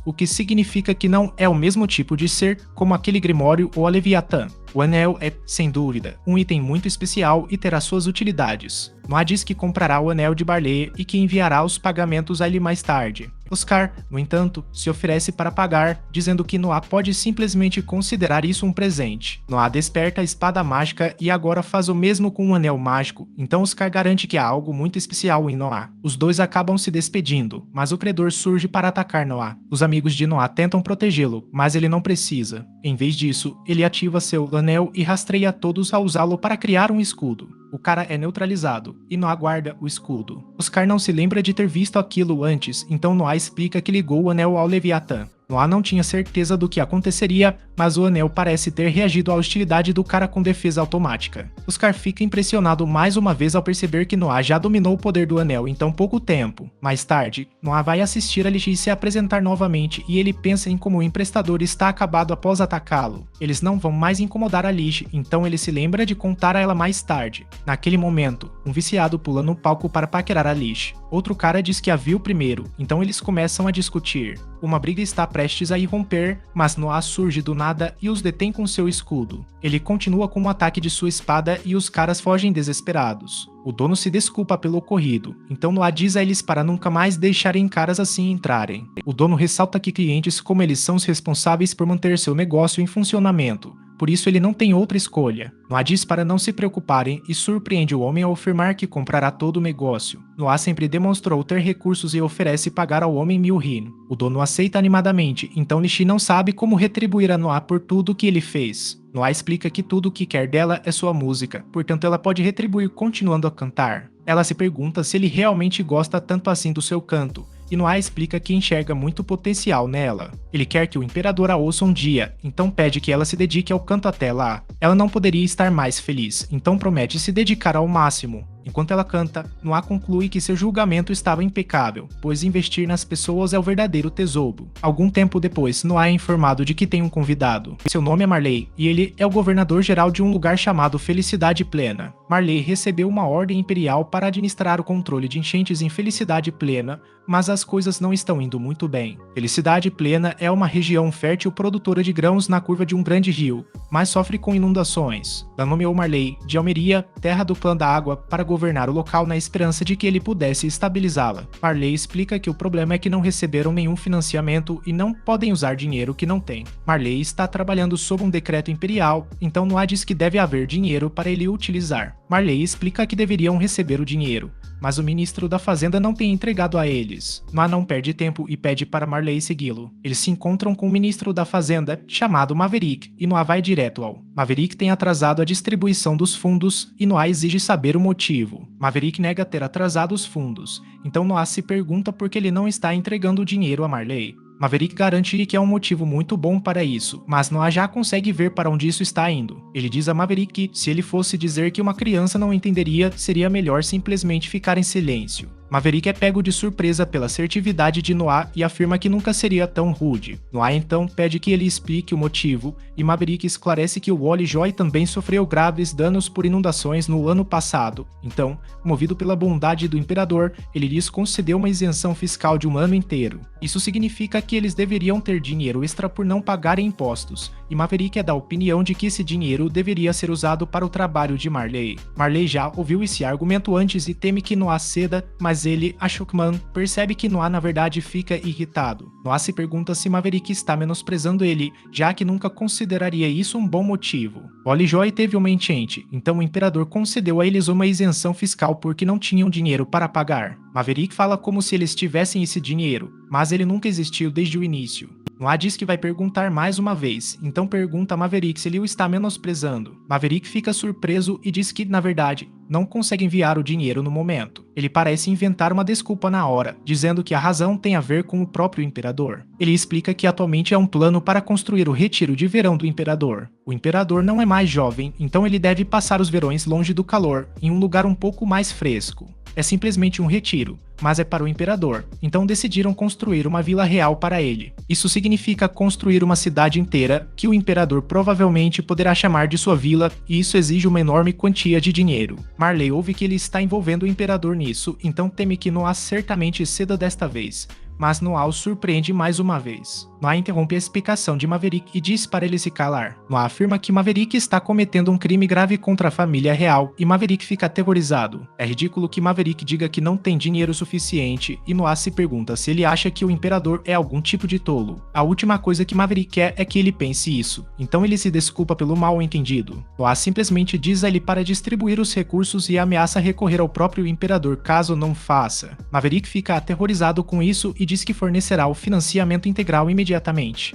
o que significa que não é o mesmo tipo de ser como aquele Grimório ou a Leviatã. O anel é, sem dúvida, um item muito especial e terá suas utilidades. Noah diz que comprará o anel de Barley e que enviará os pagamentos a ele mais tarde. Oscar, no entanto, se oferece para pagar, dizendo que Noah pode simplesmente considerar isso um presente. Noah desperta a espada mágica e agora faz o mesmo com o anel mágico, então Oscar garante que há algo muito especial em Noah. Os dois acabam se despedindo, mas o credor surge para atacar Noah. Os amigos de Noah tentam protegê-lo, mas ele não precisa. Em vez disso, ele ativa seu anel e rastreia todos a usá-lo para criar um escudo. O cara é neutralizado, e Noah guarda o escudo. Oscar não se lembra de ter visto aquilo antes, então Noah explica que ligou o anel ao Leviatã. Noah não tinha certeza do que aconteceria, mas o anel parece ter reagido à hostilidade do cara com defesa automática. Oscar fica impressionado mais uma vez ao perceber que Noah já dominou o poder do anel em tão pouco tempo. Mais tarde, Noah vai assistir a Lish se apresentar novamente e ele pensa em como o emprestador está acabado após atacá-lo. Eles não vão mais incomodar a Lish, então ele se lembra de contar a ela mais tarde. Naquele momento, um viciado pula no palco para paquerar a Lish. Outro cara diz que a viu primeiro, então eles começam a discutir. Uma briga está prestes a irromper, mas Noah surge do nada e os detém com seu escudo. Ele continua com o ataque de sua espada e os caras fogem desesperados. O dono se desculpa pelo ocorrido, então Noah diz a eles para nunca mais deixarem caras assim entrarem. O dono ressalta que clientes como eles são os responsáveis por manter seu negócio em funcionamento. Por isso ele não tem outra escolha. Noah diz para não se preocuparem e surpreende o homem ao afirmar que comprará todo o negócio. Noah sempre demonstrou ter recursos e oferece pagar ao homem 1000 rin. O dono aceita animadamente, então Lish não sabe como retribuir a Noah por tudo o que ele fez. Noah explica que tudo o que quer dela é sua música, portanto ela pode retribuir continuando a cantar. Ela se pergunta se ele realmente gosta tanto assim do seu canto, e Noah explica que enxerga muito potencial nela. Ele quer que o imperador a ouça um dia, então pede que ela se dedique ao canto até lá. Ela não poderia estar mais feliz, então promete se dedicar ao máximo. Enquanto ela canta, Noah conclui que seu julgamento estava impecável, pois investir nas pessoas é o verdadeiro tesouro. Algum tempo depois, Noah é informado de que tem um convidado. Seu nome é Marley, e ele é o governador-geral de um lugar chamado Felicidade Plena. Marley recebeu uma ordem imperial para administrar o controle de enchentes em Felicidade Plena, mas as coisas não estão indo muito bem. Felicidade Plena é uma região fértil produtora de grãos na curva de um grande rio, mas sofre com inundações. Ela nomeou Marley de Almeria, terra do clã da água, para governar o local na esperança de que ele pudesse estabilizá-la. Marley explica que o problema é que não receberam nenhum financiamento e não podem usar dinheiro que não têm. Marley está trabalhando sob um decreto imperial, então Noah diz que deve haver dinheiro para ele utilizar. Marley explica que deveriam receber o dinheiro, mas o ministro da Fazenda não tem entregado a eles. Noah não perde tempo e pede para Marley segui-lo. Eles se encontram com o ministro da Fazenda, chamado Maverick, e Noah vai direto ao. Maverick tem atrasado a distribuição dos fundos e Noah exige saber o motivo. Maverick nega ter atrasado os fundos, então Noah se pergunta por que ele não está entregando o dinheiro a Marley. Maverick garante que é um motivo muito bom para isso, mas Noah já consegue ver para onde isso está indo. Ele diz a Maverick que, se ele fosse dizer que uma criança não entenderia, seria melhor simplesmente ficar em silêncio. Maverick é pego de surpresa pela assertividade de Noah e afirma que nunca seria tão rude. Noah então pede que ele explique o motivo, e Maverick esclarece que o Wally Joy também sofreu graves danos por inundações no ano passado. Então, movido pela bondade do imperador, ele lhes concedeu uma isenção fiscal de um ano inteiro. Isso significa que eles deveriam ter dinheiro extra por não pagarem impostos, e Maverick é da opinião de que esse dinheiro deveria ser usado para o trabalho de Marley. Marley já ouviu esse argumento antes e teme que Noah ceda, mas ele, Ashokman, percebe que Noah na verdade fica irritado. Noah se pergunta se Maverick está menosprezando ele, já que nunca consideraria isso um bom motivo. Polijoy teve uma enchente, então o imperador concedeu a eles uma isenção fiscal porque não tinham dinheiro para pagar. Maverick fala como se eles tivessem esse dinheiro, mas ele nunca existiu desde o início. Noah diz que vai perguntar mais uma vez, então pergunta a Maverick se ele o está menosprezando. Maverick fica surpreso e diz que, na verdade, não consegue enviar o dinheiro no momento. Ele parece inventar uma desculpa na hora, dizendo que a razão tem a ver com o próprio imperador. Ele explica que atualmente é um plano para construir o retiro de verão do imperador. O imperador não é mais jovem, então ele deve passar os verões longe do calor, em um lugar um pouco mais fresco. É simplesmente um retiro, mas é para o imperador, então decidiram construir uma vila real para ele. Isso significa construir uma cidade inteira, que o imperador provavelmente poderá chamar de sua vila, e isso exige uma enorme quantia de dinheiro. Marley ouve que ele está envolvendo o imperador nisso, então teme que Noah certamente ceda desta vez, mas Noah o surpreende mais uma vez. Noah interrompe a explicação de Maverick e diz para ele se calar. Noah afirma que Maverick está cometendo um crime grave contra a família real e Maverick fica aterrorizado. É ridículo que Maverick diga que não tem dinheiro suficiente e Noah se pergunta se ele acha que o imperador é algum tipo de tolo. A última coisa que Maverick quer é que ele pense isso, então ele se desculpa pelo mal entendido. Noah simplesmente diz a ele para distribuir os recursos e ameaça recorrer ao próprio imperador caso não faça. Maverick fica aterrorizado com isso e diz que fornecerá o financiamento integral imediatamente.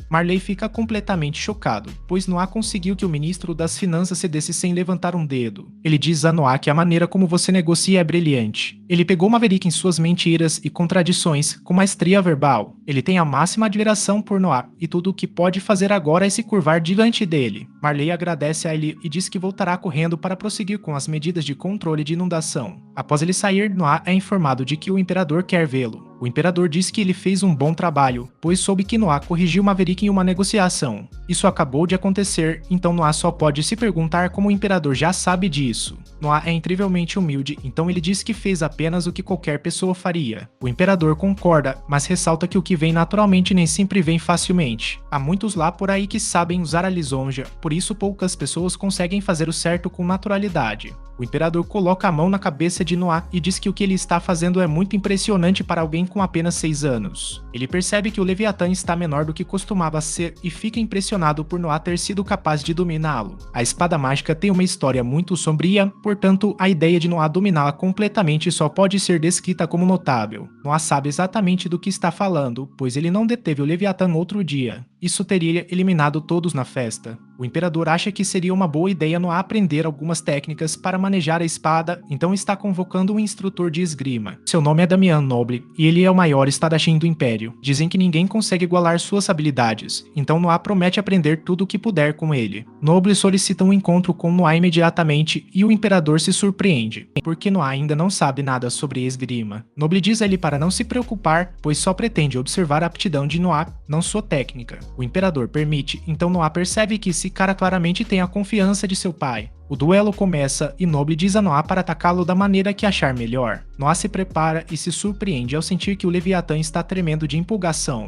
Marley fica completamente chocado, pois Noah conseguiu que o ministro das finanças cedesse sem levantar um dedo. Ele diz a Noah que a maneira como você negocia é brilhante. Ele pegou Maverick em suas mentiras e contradições com maestria verbal. Ele tem a máxima admiração por Noah e tudo o que pode fazer agora é se curvar diante dele. Marley agradece a ele e diz que voltará correndo para prosseguir com as medidas de controle de inundação. Após ele sair, Noah é informado de que o imperador quer vê-lo. O imperador diz que ele fez um bom trabalho, pois soube que Noah corrigiu Maverick em uma negociação. Isso acabou de acontecer, então Noah só pode se perguntar como o imperador já sabe disso. Noah é incrivelmente humilde, então ele diz que fez apenas o que qualquer pessoa faria. O imperador concorda, mas ressalta que o que vem naturalmente nem sempre vem facilmente. Há muitos lá por aí que sabem usar a lisonja, por isso poucas pessoas conseguem fazer o certo com naturalidade. O imperador coloca a mão na cabeça de Noah e diz que o que ele está fazendo é muito impressionante para alguém com apenas 6 anos. Ele percebe que o Leviatã está menor do que costumava ser e fica impressionado por Noah ter sido capaz de dominá-lo. A espada mágica tem uma história muito sombria, portanto, a ideia de Noah dominá-la completamente só pode ser descrita como notável. Noah sabe exatamente do que está falando, pois ele não deteve o Leviatã outro dia. Isso teria eliminado todos na festa. O imperador acha que seria uma boa ideia Noah aprender algumas técnicas para manejar a espada, então está convocando um instrutor de esgrima. Seu nome é Damian Noble, e ele é o maior espadachim do Império. Dizem que ninguém consegue igualar suas habilidades, então Noah promete aprender tudo o que puder com ele. Noble solicita um encontro com Noah imediatamente, e o imperador se surpreende, porque Noah ainda não sabe nada sobre esgrima. Noble diz a ele para não se preocupar, pois só pretende observar a aptidão de Noah, não sua técnica. O imperador permite, então Noah percebe que esse cara claramente tem a confiança de seu pai. O duelo começa e Noble diz a Noah para atacá-lo da maneira que achar melhor. Noah se prepara e se surpreende ao sentir que o Leviatã está tremendo de empolgação.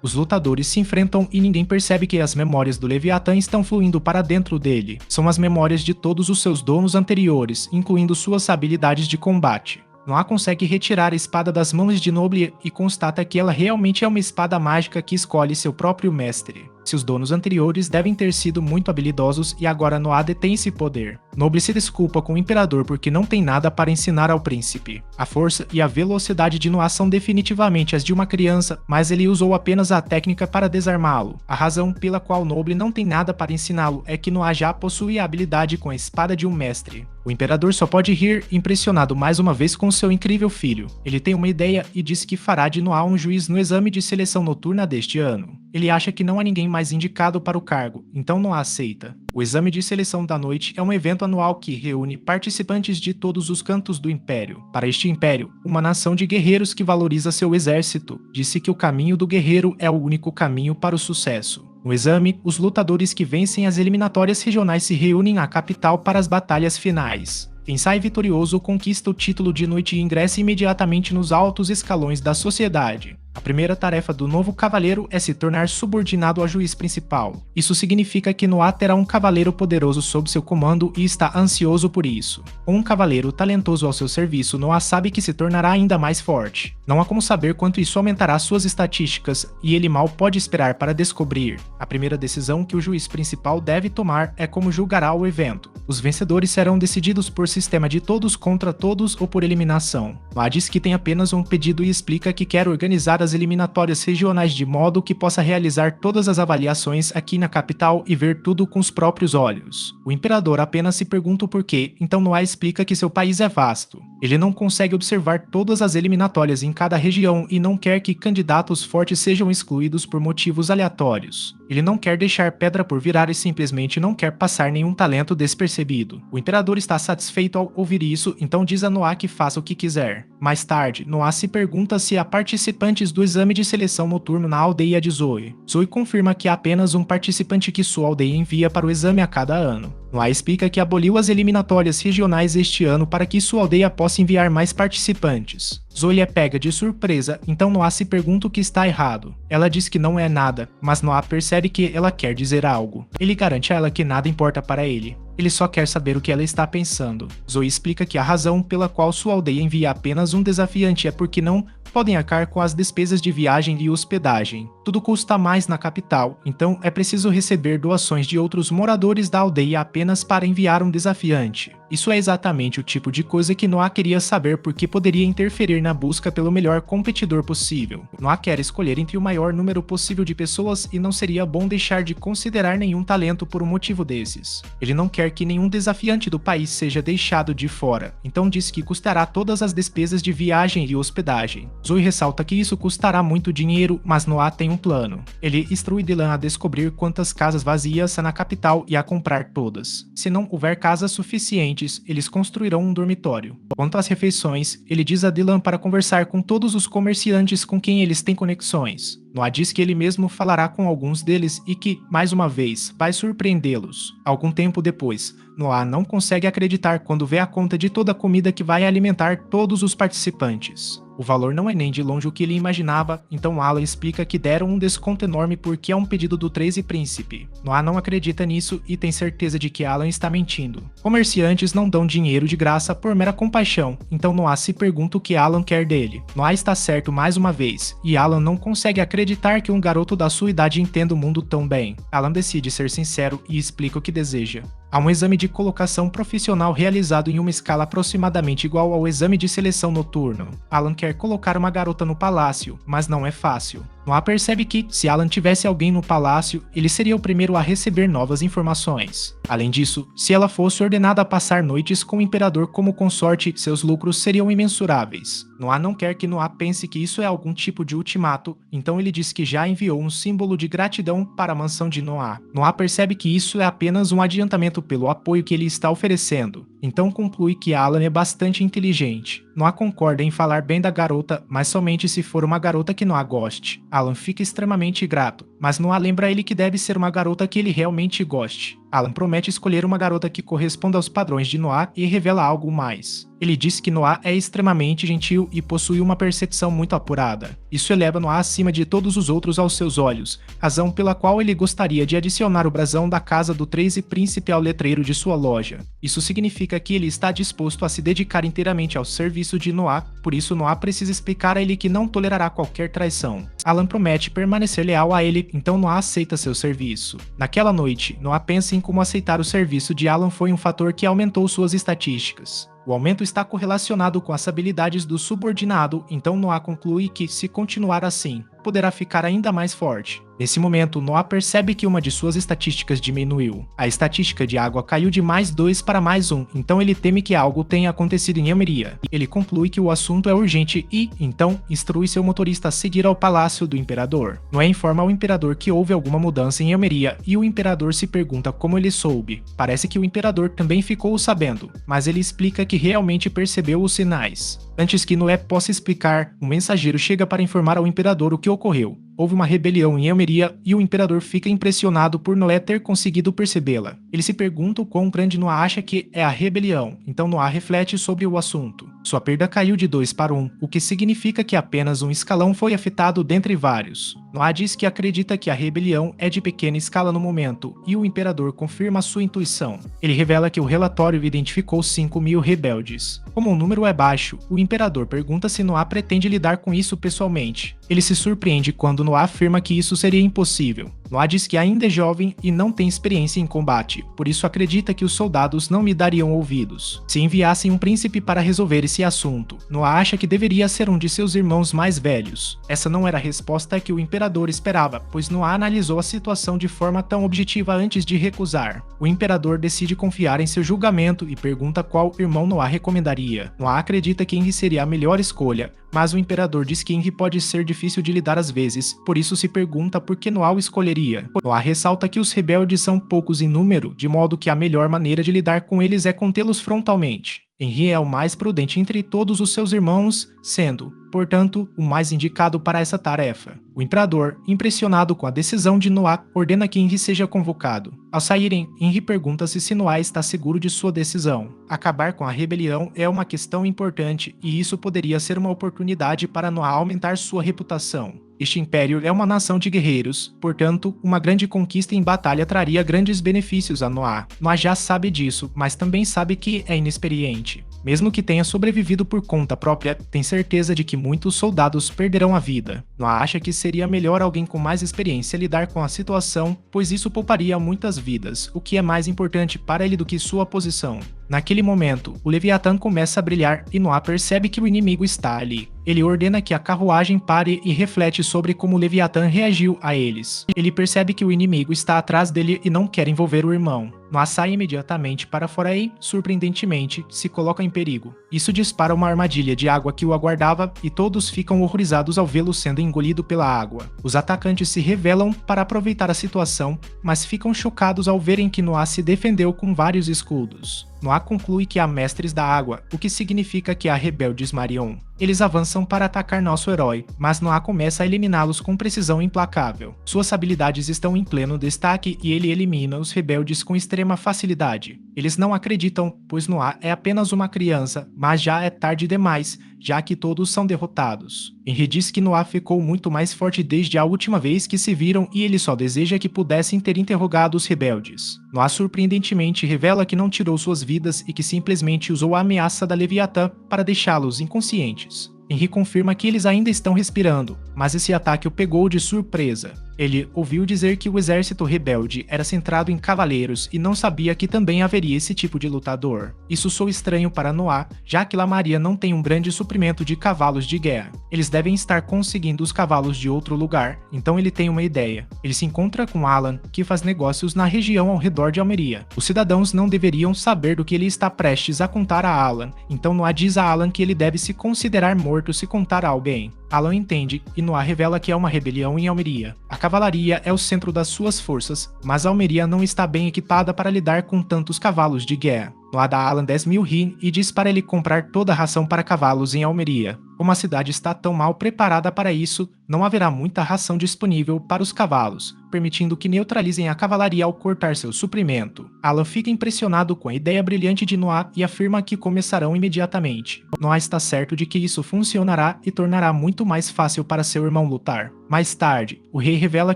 Os lutadores se enfrentam e ninguém percebe que as memórias do Leviatã estão fluindo para dentro dele. São as memórias de todos os seus donos anteriores, incluindo suas habilidades de combate. Noah consegue retirar a espada das mãos de Noble e constata que ela realmente é uma espada mágica que escolhe seu próprio mestre. Seus donos anteriores devem ter sido muito habilidosos e agora Noah detém esse poder. Noble se desculpa com o imperador porque não tem nada para ensinar ao príncipe. A força e a velocidade de Noah são definitivamente as de uma criança, mas ele usou apenas a técnica para desarmá-lo. A razão pela qual Noble não tem nada para ensiná-lo é que Noah já possui a habilidade com a espada de um mestre. O imperador só pode rir, impressionado mais uma vez com seu incrível filho. Ele tem uma ideia e diz que fará de Noah um juiz no exame de seleção noturna deste ano. Ele acha que não há ninguém mais indicado para o cargo, então Noah aceita. O exame de seleção da noite é um evento anual que reúne participantes de todos os cantos do Império. Para este Império, uma nação de guerreiros que valoriza seu exército, disse que o caminho do guerreiro é o único caminho para o sucesso. No exame, os lutadores que vencem as eliminatórias regionais se reúnem à capital para as batalhas finais. Quem sai vitorioso conquista o título de noite e ingressa imediatamente nos altos escalões da sociedade. A primeira tarefa do novo cavaleiro é se tornar subordinado ao juiz principal. Isso significa que Noah terá um cavaleiro poderoso sob seu comando e está ansioso por isso. Com um cavaleiro talentoso ao seu serviço, Noah sabe que se tornará ainda mais forte. Não há como saber quanto isso aumentará suas estatísticas, e ele mal pode esperar para descobrir. A primeira decisão que o juiz principal deve tomar é como julgará o evento. Os vencedores serão decididos por sistema de todos contra todos ou por eliminação. Noah diz que tem apenas um pedido e explica que quer organizar as eliminatórias regionais de modo que possa realizar todas as avaliações aqui na capital e ver tudo com os próprios olhos. O imperador apenas se pergunta o porquê, então Noah explica que seu país é vasto. Ele não consegue observar todas as eliminatórias em cada região e não quer que candidatos fortes sejam excluídos por motivos aleatórios. Ele não quer deixar pedra por virar e simplesmente não quer passar nenhum talento despercebido. O imperador está satisfeito ao ouvir isso, então diz a Noah que faça o que quiser. Mais tarde, Noah se pergunta se há participantes do exame de seleção noturno na aldeia de Zoe. Zoe confirma que há apenas um participante que sua aldeia envia para o exame a cada ano. Noah explica que aboliu as eliminatórias regionais este ano para que sua aldeia possa enviar mais participantes. Zoe é pega de surpresa, então Noah se pergunta o que está errado. Ela diz que não é nada, mas Noah percebe que ela quer dizer algo. Ele garante a ela que nada importa para ele. Ele só quer saber o que ela está pensando. Zoe explica que a razão pela qual sua aldeia envia apenas um desafiante é porque não podem arcar com as despesas de viagem e hospedagem. Tudo custa mais na capital, então é preciso receber doações de outros moradores da aldeia apenas para enviar um desafiante. Isso é exatamente o tipo de coisa que Noah queria saber porque poderia interferir na busca pelo melhor competidor possível. Noah quer escolher entre o maior número possível de pessoas e não seria bom deixar de considerar nenhum talento por um motivo desses. Ele não quer que nenhum desafiante do país seja deixado de fora, então diz que custará todas as despesas de viagem e hospedagem. Zoe ressalta que isso custará muito dinheiro, mas Noah tem um plano. Ele instrui Dylan a descobrir quantas casas vazias há na capital e a comprar todas. Se não houver casas suficientes, eles construirão um dormitório. Quanto às refeições, ele diz a Dylan para conversar com todos os comerciantes com quem eles têm conexões. Noah diz que ele mesmo falará com alguns deles e que, mais uma vez, vai surpreendê-los. Algum tempo depois, Noah não consegue acreditar quando vê a conta de toda a comida que vai alimentar todos os participantes. O valor não é nem de longe o que ele imaginava, então Alan explica que deram um desconto enorme porque é um pedido do 13 Príncipe. Noah não acredita nisso e tem certeza de que Alan está mentindo. Comerciantes não dão dinheiro de graça por mera compaixão, então Noah se pergunta o que Alan quer dele. Noah está certo mais uma vez, e Alan não consegue acreditar que um garoto da sua idade entenda o mundo tão bem. Alan decide ser sincero e explica o que deseja. Há um exame de colocação profissional realizado em uma escala aproximadamente igual ao exame de seleção noturno. Alan quer colocar uma garota no palácio, mas não é fácil. Noah percebe que, se Alan tivesse alguém no palácio, ele seria o primeiro a receber novas informações. Além disso, se ela fosse ordenada a passar noites com o imperador como consorte, seus lucros seriam imensuráveis. Noah não quer que Noah pense que isso é algum tipo de ultimato, então ele diz que já enviou um símbolo de gratidão para a mansão de Noah. Noah percebe que isso é apenas um adiantamento pelo apoio que ele está oferecendo, então conclui que Alan é bastante inteligente. Noah concorda em falar bem da garota, mas somente se for uma garota que Noah goste. Alan fica extremamente grato, mas Noah lembra ele que deve ser uma garota que ele realmente goste. Alan promete escolher uma garota que corresponda aos padrões de Noah e revela algo mais. Ele diz que Noah é extremamente gentil e possui uma percepção muito apurada. Isso eleva Noah acima de todos os outros aos seus olhos, razão pela qual ele gostaria de adicionar o brasão da casa do 13 Príncipe ao letreiro de sua loja. Isso significa que ele está disposto a se dedicar inteiramente ao serviço de Noah, por isso Noah precisa explicar a ele que não tolerará qualquer traição. Alan promete permanecer leal a ele, então Noah aceita seu serviço. Naquela noite, Noah pensa em como aceitar o serviço de Alan foi um fator que aumentou suas estatísticas. O aumento está correlacionado com as habilidades do subordinado, então Noah conclui que, se continuar assim, poderá ficar ainda mais forte. Nesse momento, Noah percebe que uma de suas estatísticas diminuiu. A estatística de água caiu de +2 para +1, então ele teme que algo tenha acontecido em Elmeria. Ele conclui que o assunto é urgente e, então, instrui seu motorista a seguir ao palácio do imperador. Noah informa ao imperador que houve alguma mudança em Elmeria e o imperador se pergunta como ele soube. Parece que o imperador também ficou sabendo, mas ele explica que realmente percebeu os sinais. Antes que Noé possa explicar, um mensageiro chega para informar ao imperador o que ocorreu. houve uma rebelião em Elmeria e o imperador fica impressionado por Noé ter conseguido percebê-la. Ele se pergunta o quão grande Noé acha que é a rebelião, então Noé reflete sobre o assunto. Sua perda caiu de 2 para 1, o que significa que apenas um escalão foi afetado dentre vários. Noé diz que acredita que a rebelião é de pequena escala no momento, e o imperador confirma sua intuição. Ele revela que o relatório identificou 5.000 rebeldes. Como o número é baixo, o imperador pergunta se Noé pretende lidar com isso pessoalmente. Ele se surpreende quando Noé afirma que isso seria impossível. Noé diz que ainda é jovem e não tem experiência em combate, por isso acredita que os soldados não me dariam ouvidos se enviassem um príncipe para resolver esse assunto. Noé acha que deveria ser um de seus irmãos mais velhos. Essa não era a resposta que o imperador esperava, pois Noé analisou a situação de forma tão objetiva antes de recusar. O imperador decide confiar em seu julgamento e pergunta qual irmão Noé recomendaria. Noé acredita que Henry seria a melhor escolha, mas o imperador diz que Henry pode ser difícil de lidar às vezes, por isso se pergunta por que Noé o escolheria. Noé ressalta que os rebeldes são poucos em número, de modo que a melhor maneira de lidar com eles é contê-los frontalmente. Henry é o mais prudente entre todos os seus irmãos, sendo, portanto, o mais indicado para essa tarefa. O imperador, impressionado com a decisão de Noé, ordena que Henry seja convocado. Ao saírem, Henry pergunta-se se Noé está seguro de sua decisão. Acabar com a rebelião é uma questão importante e isso poderia ser uma oportunidade para Noé aumentar sua reputação. Este império é uma nação de guerreiros, portanto, uma grande conquista em batalha traria grandes benefícios a Noé. Noé já sabe disso, mas também sabe que é inexperiente. Mesmo que tenha sobrevivido por conta própria, tem certeza de que muitos soldados perderão a vida. Noé acha que seria melhor alguém com mais experiência lidar com a situação, pois isso pouparia muitas vidas, o que é mais importante para ele do que sua posição. Naquele momento, o Leviatã começa a brilhar e Noé percebe que o inimigo está ali. Ele ordena que a carruagem pare e reflete sobre como o Leviatã reagiu a eles. Ele percebe que o inimigo está atrás dele e não quer envolver o irmão. Noé sai imediatamente para fora e, surpreendentemente, se coloca em perigo. Isso dispara uma armadilha de água que o aguardava e todos ficam horrorizados ao vê-lo sendo engolido pela água. Os atacantes se revelam para aproveitar a situação, mas ficam chocados ao verem que Noé se defendeu com vários escudos. Noé conclui que há mestres da água, o que significa que há rebeldes Marion. Eles avançam para atacar nosso herói, mas Noé começa a eliminá-los com precisão implacável. Suas habilidades estão em pleno destaque e ele elimina os rebeldes com extrema facilidade. Eles não acreditam, pois Noé é apenas uma criança, mas já é tarde demais, já que todos são derrotados. Henry diz que Noé ficou muito mais forte desde a última vez que se viram e ele só deseja que pudessem ter interrogado os rebeldes. Noé surpreendentemente revela que não tirou suas vidas e que simplesmente usou a ameaça da Leviatã para deixá-los inconscientes. Henry confirma que eles ainda estão respirando, mas esse ataque o pegou de surpresa. Ele ouviu dizer que o exército rebelde era centrado em cavaleiros e não sabia que também haveria esse tipo de lutador. Isso soou estranho para Noé, já que La Maria não tem um grande suprimento de cavalos de guerra. Eles devem estar conseguindo os cavalos de outro lugar, então ele tem uma ideia. Ele se encontra com Alan, que faz negócios na região ao redor de Almeria. Os cidadãos não deveriam saber do que ele está prestes a contar a Alan, então Noé diz a Alan que ele deve se considerar morto se contar a alguém. Alan entende e Noé revela que é uma rebelião em Almeria. A cavalaria é o centro das suas forças, mas Almeria não está bem equipada para lidar com tantos cavalos de guerra. Noé dá a Alan 10.000 ri e diz para ele comprar toda a ração para cavalos em Almeria. Como a cidade está tão mal preparada para isso, não haverá muita ração disponível para os cavalos, permitindo que neutralizem a cavalaria ao cortar seu suprimento. Alan fica impressionado com a ideia brilhante de Noé e afirma que começarão imediatamente. Noé está certo de que isso funcionará e tornará muito mais fácil para seu irmão lutar. Mais tarde, o rei revela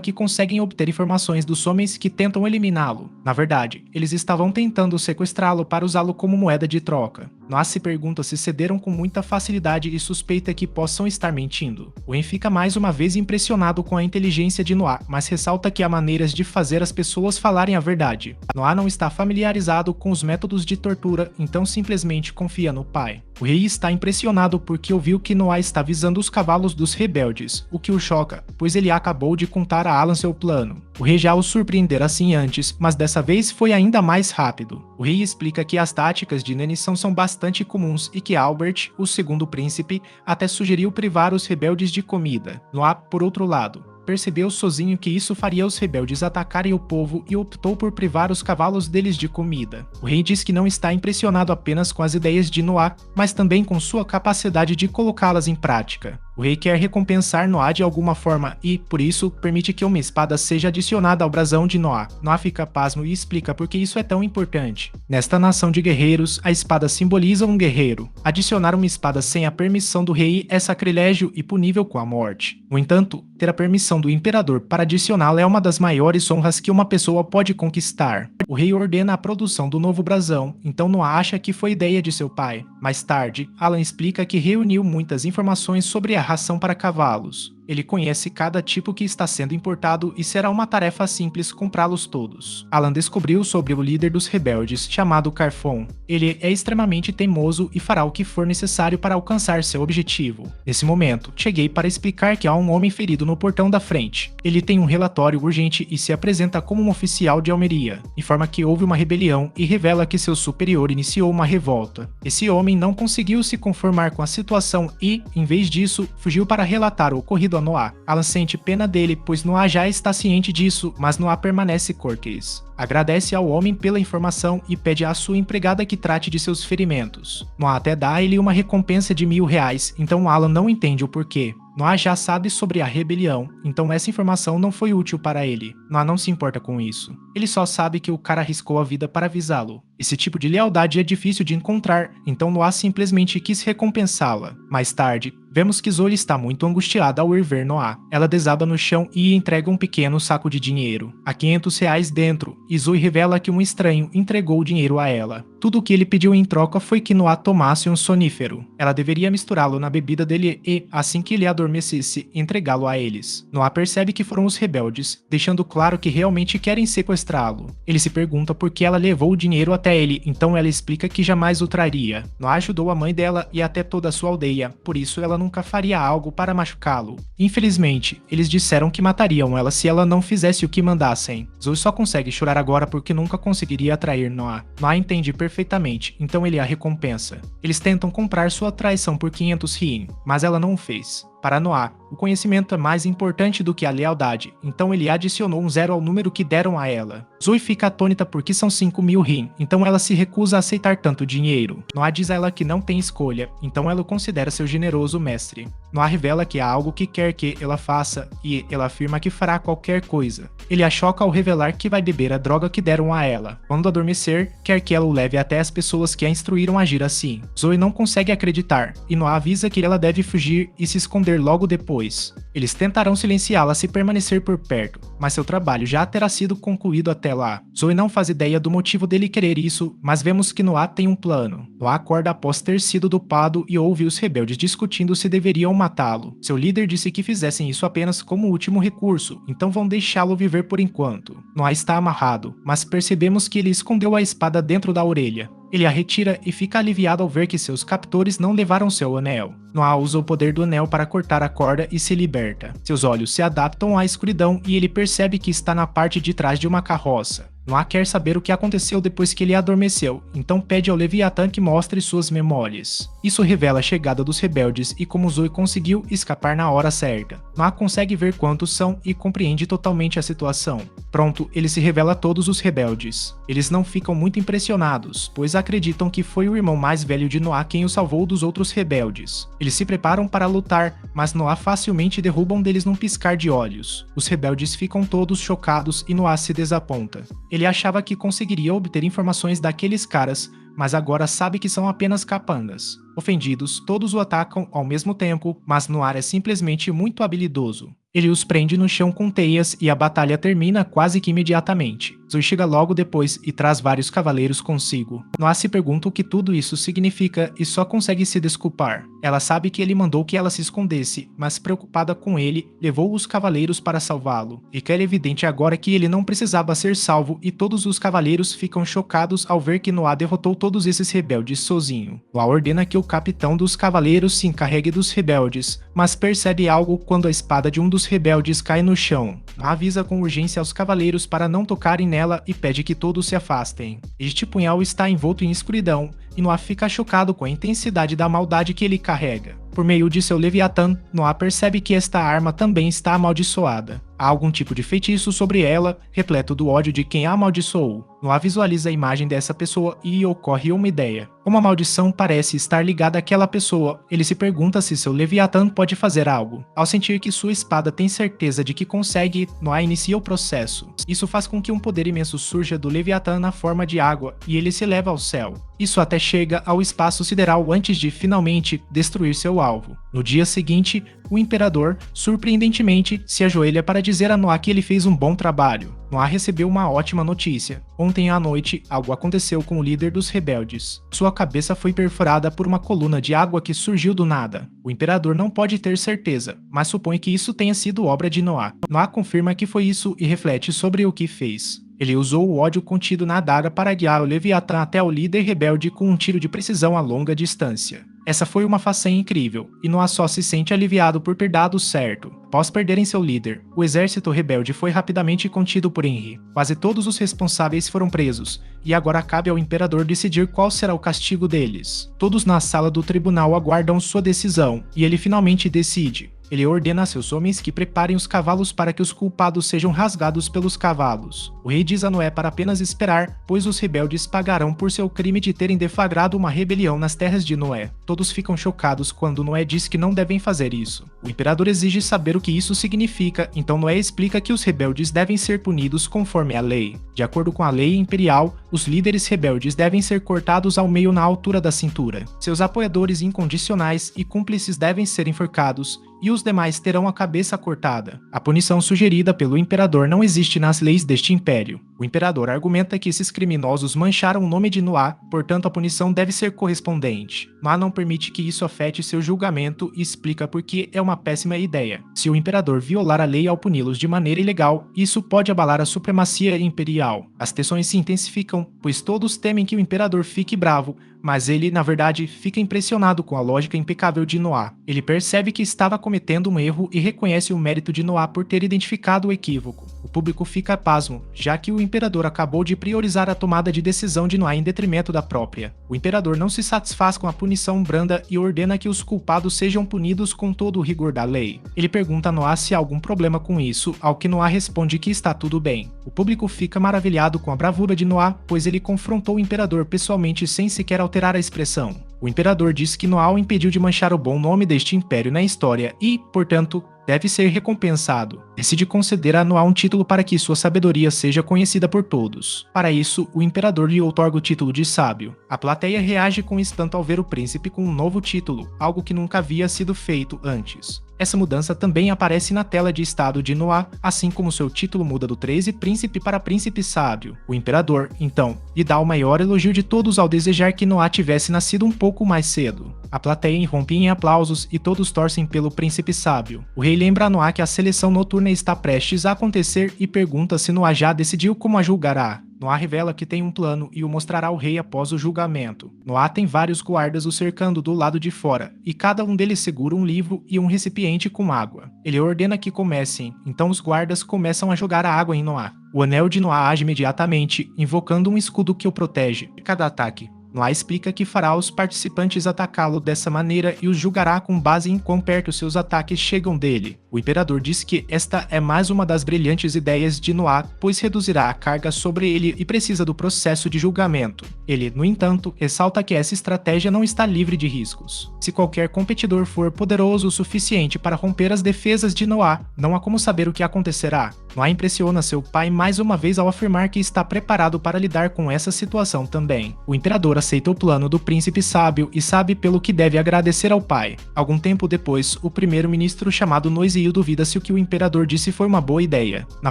que conseguem obter informações dos homens que tentam eliminá-lo. Na verdade, eles estavam tentando sequestrá-lo para usá-lo como moeda de troca. Noé se pergunta se cederam com muita facilidade e suspeita que possam estar mentindo. Wayne fica mais uma vez impressionado com a inteligência de Noé, mas ressalta que há maneiras de fazer as pessoas falarem a verdade. Noé não está familiarizado com os métodos de tortura, então simplesmente confia no pai. O rei está impressionado porque ouviu que Noé está visando os cavalos dos rebeldes, o que o choca, pois ele acabou de contar a Alan seu plano. O rei já o surpreendera assim antes, mas dessa vez foi ainda mais rápido. O rei explica que as táticas de inanição são bastante comuns e que Albert, o segundo príncipe, até sugeriu privar os rebeldes de comida. Noé, por outro lado, percebeu sozinho que isso faria os rebeldes atacarem o povo e optou por privar os cavalos deles de comida. O rei diz que não está impressionado apenas com as ideias de Noé, mas também com sua capacidade de colocá-las em prática. O O rei quer recompensar Noah de alguma forma e, por isso, permite que uma espada seja adicionada ao brasão de Noah. Noah fica pasmo e explica por que isso é tão importante. Nesta nação de guerreiros, a espada simboliza um guerreiro. Adicionar uma espada sem a permissão do rei é sacrilégio e punível com a morte. No entanto, ter a permissão do imperador para adicioná-la é uma das maiores honras que uma pessoa pode conquistar. O rei ordena a produção do novo brasão, então Noah acha que foi ideia de seu pai. Mais tarde, Alan explica que reuniu muitas informações sobre a ração para cavalos. Ele conhece cada tipo que está sendo importado e será uma tarefa simples comprá-los todos. Alan descobriu sobre o líder dos rebeldes, chamado Carfon. Ele é extremamente teimoso e fará o que for necessário para alcançar seu objetivo. Nesse momento, cheguei para explicar que há um homem ferido no portão da frente. Ele tem um relatório urgente e se apresenta como um oficial de Almeria. Informa que houve uma rebelião e revela que seu superior iniciou uma revolta. Esse homem não conseguiu se conformar com a situação e, em vez disso, fugiu para relatar o ocorrido a Noah. Alan sente pena dele, pois Noah já está ciente disso, mas Noah permanece cortês. Agradece ao homem pela informação e pede à sua empregada que trate de seus ferimentos. Noah até dá a ele uma recompensa de R$1000, então Alan não entende o porquê. Noah já sabe sobre a rebelião, então essa informação não foi útil para ele. Noah não se importa com isso. Ele só sabe que o cara arriscou a vida para avisá-lo. Esse tipo de lealdade é difícil de encontrar, então Noah simplesmente quis recompensá-la. Mais tarde, vemos que Zoe está muito angustiada ao ir ver Noah. Ela desaba no chão e entrega um pequeno saco de dinheiro. Há R$500 dentro, e Zoe revela que um estranho entregou o dinheiro a ela. Tudo o que ele pediu em troca foi que Noah tomasse um sonífero. Ela deveria misturá-lo na bebida dele e, assim que ele adormecesse, entregá-lo a eles. Noah percebe que foram os rebeldes, deixando claro que realmente querem sequestrá-lo. Ele se pergunta por que ela levou o dinheiro até ele, então ela explica que jamais o traria. Noah ajudou a mãe dela e até toda a sua aldeia, por isso ela nunca faria algo para machucá-lo. Infelizmente, eles disseram que matariam ela se ela não fizesse o que mandassem. Zoe só consegue chorar agora porque nunca conseguiria atrair Noah. Noah entende perfeitamente, então ele a recompensa. Eles tentam comprar sua traição por 500 rin, mas ela não o fez. Para Noah, o conhecimento é mais importante do que a lealdade, então ele adicionou um 0 ao número que deram a ela. Zoe fica atônita porque são 5.000 rin, então ela se recusa a aceitar tanto dinheiro. Noah diz a ela que não tem escolha, então ela o considera seu generoso mestre. Noah revela que há algo que quer que ela faça, e ela afirma que fará qualquer coisa. Ele a choca ao revelar que vai beber a droga que deram a ela. Quando adormecer, quer que ela o leve até as pessoas que a instruíram a agir assim. Zoe não consegue acreditar, e Noah avisa que ela deve fugir e se esconder logo depois. Eles tentarão silenciá-la se permanecer por perto, mas seu trabalho já terá sido concluído até lá. Zoe não faz ideia do motivo dele querer isso, mas vemos que Noah tem um plano. Noah acorda após ter sido dopado e ouve os rebeldes discutindo se deveriam matá-lo. Seu líder disse que fizessem isso apenas como último recurso, então vão deixá-lo viver por enquanto. Noah está amarrado, mas percebemos que ele escondeu a espada dentro da orelha. Ele a retira e fica aliviado ao ver que seus captores não levaram seu anel. Noah usa o poder do anel para cortar a corda e se liberta. Seus olhos se adaptam à escuridão e ele percebe que está na parte de trás de uma carroça. Noah quer saber o que aconteceu depois que ele adormeceu, então pede ao Leviatã que mostre suas memórias. Isso revela a chegada dos rebeldes e como Zoe conseguiu escapar na hora certa. Noah consegue ver quantos são e compreende totalmente a situação. Pronto, ele se revela a todos os rebeldes. Eles não ficam muito impressionados, pois acreditam que foi o irmão mais velho de Noah quem o salvou dos outros rebeldes. Eles se preparam para lutar, mas Noah facilmente derruba um deles num piscar de olhos. Os rebeldes ficam todos chocados e Noah se desaponta. Ele achava que conseguiria obter informações daqueles caras, mas agora sabe que são apenas capangas. Ofendidos, todos o atacam ao mesmo tempo, mas Noah é simplesmente muito habilidoso. Ele os prende no chão com teias e a batalha termina quase que imediatamente. Zoe chega logo depois e traz vários cavaleiros consigo. Noah se pergunta o que tudo isso significa e só consegue se desculpar. Ela sabe que ele mandou que ela se escondesse, mas preocupada com ele, levou os cavaleiros para salvá-lo. Fica evidente agora que ele não precisava ser salvo e todos os cavaleiros ficam chocados ao ver que Noah derrotou todos esses rebeldes sozinho. Noah ordena que o capitão dos cavaleiros se encarregue dos rebeldes, mas percebe algo quando a espada de um dos rebeldes cai no chão. Noah avisa com urgência aos cavaleiros para não tocarem nela e pede que todos se afastem. Este punhal está envolto em escuridão, e Noah fica chocado com a intensidade da maldade que ele carrega. Por meio de seu Leviatã, Noah percebe que esta arma também está amaldiçoada. Há algum tipo de feitiço sobre ela, repleto do ódio de quem a amaldiçoou. Noah visualiza a imagem dessa pessoa e ocorre uma ideia. Como a maldição parece estar ligada àquela pessoa, ele se pergunta se seu Leviatã pode fazer algo. Ao sentir que sua espada tem certeza de que consegue, Noah inicia o processo. Isso faz com que um poder imenso surja do Leviatã na forma de água e ele se eleva ao céu. Isso até chega ao espaço sideral antes de finalmente destruir seu alvo. No dia seguinte, o Imperador, surpreendentemente, se ajoelha para dizer a Noah que ele fez um bom trabalho. Noah recebeu uma ótima notícia. Ontem à noite, algo aconteceu com o líder dos rebeldes. Sua cabeça foi perfurada por uma coluna de água que surgiu do nada. O Imperador não pode ter certeza, mas supõe que isso tenha sido obra de Noah. Noah confirma que foi isso e reflete sobre o que fez. Ele usou o ódio contido na adaga para guiar o Leviatã até o líder rebelde com um tiro de precisão a longa distância. Essa foi uma façanha incrível, e Noah só se sente aliviado por ter dado certo. Após perderem seu líder, o exército rebelde foi rapidamente contido por Henry. Quase todos os responsáveis foram presos, e agora cabe ao Imperador decidir qual será o castigo deles. Todos na sala do tribunal aguardam sua decisão, e ele finalmente decide. Ele ordena a seus homens que preparem os cavalos para que os culpados sejam rasgados pelos cavalos. O rei diz a Noé para apenas esperar, pois os rebeldes pagarão por seu crime de terem deflagrado uma rebelião nas terras de Noé. Todos ficam chocados quando Noé diz que não devem fazer isso. O imperador exige saber o que isso significa, então Noé explica que os rebeldes devem ser punidos conforme a lei. De acordo com a lei imperial, os líderes rebeldes devem ser cortados ao meio na altura da cintura. Seus apoiadores incondicionais e cúmplices devem ser enforcados, e os demais terão a cabeça cortada. A punição sugerida pelo imperador não existe nas leis deste império. O imperador argumenta que esses criminosos mancharam o nome de Noah, portanto a punição deve ser correspondente. Noah não permite que isso afete seu julgamento e explica por que é uma péssima ideia. Se o imperador violar a lei ao puni-los de maneira ilegal, isso pode abalar a supremacia imperial. As tensões se intensificam, pois todos temem que o imperador fique bravo, mas ele, na verdade, fica impressionado com a lógica impecável de Noah. Ele percebe que estava cometendo um erro e reconhece o mérito de Noah por ter identificado o equívoco. O público fica pasmo, já que o imperador acabou de priorizar a tomada de decisão de Noah em detrimento da própria. O imperador não se satisfaz com a punição branda e ordena que os culpados sejam punidos com todo o rigor da lei. Ele pergunta a Noah se há algum problema com isso, ao que Noah responde que está tudo bem. O público fica maravilhado com a bravura de Noah, pois ele confrontou o imperador pessoalmente sem sequer alterar a expressão. O imperador diz que Noah o impediu de manchar o bom nome deste império na história e, portanto, deve ser recompensado. Decide conceder a Noah um título para que sua sabedoria seja conhecida por todos. Para isso, o imperador lhe outorga o título de sábio. A plateia reage com espanto ao ver o príncipe com um novo título, algo que nunca havia sido feito antes. Essa mudança também aparece na tela de estado de Noah, assim como seu título muda do 13 príncipe para príncipe sábio. O imperador, então, lhe dá o maior elogio de todos ao desejar que Noah tivesse nascido um pouco mais cedo. A plateia irrompe em aplausos e todos torcem pelo príncipe sábio. O rei lembra a Noah que a seleção noturna está prestes a acontecer e pergunta se Noah já decidiu como a julgará. Noah revela que tem um plano e o mostrará ao rei após o julgamento. Noah tem vários guardas o cercando do lado de fora, e cada um deles segura um livro e um recipiente com água. Ele ordena que comecem, então os guardas começam a jogar a água em Noah. O anel de Noah age imediatamente, invocando um escudo que o protege de cada ataque. Noah explica que fará os participantes atacá-lo dessa maneira e os julgará com base em quão perto seus ataques chegam dele. O imperador diz que esta é mais uma das brilhantes ideias de Noah, pois reduzirá a carga sobre ele e precisa do processo de julgamento. Ele, no entanto, ressalta que essa estratégia não está livre de riscos. Se qualquer competidor for poderoso o suficiente para romper as defesas de Noah, não há como saber o que acontecerá. Noah impressiona seu pai mais uma vez ao afirmar que está preparado para lidar com essa situação também. O imperador aceita o plano do príncipe sábio e sabe pelo que deve agradecer ao pai. Algum tempo depois, o primeiro-ministro chamado Noizio duvida se o que o imperador disse foi uma boa ideia. Na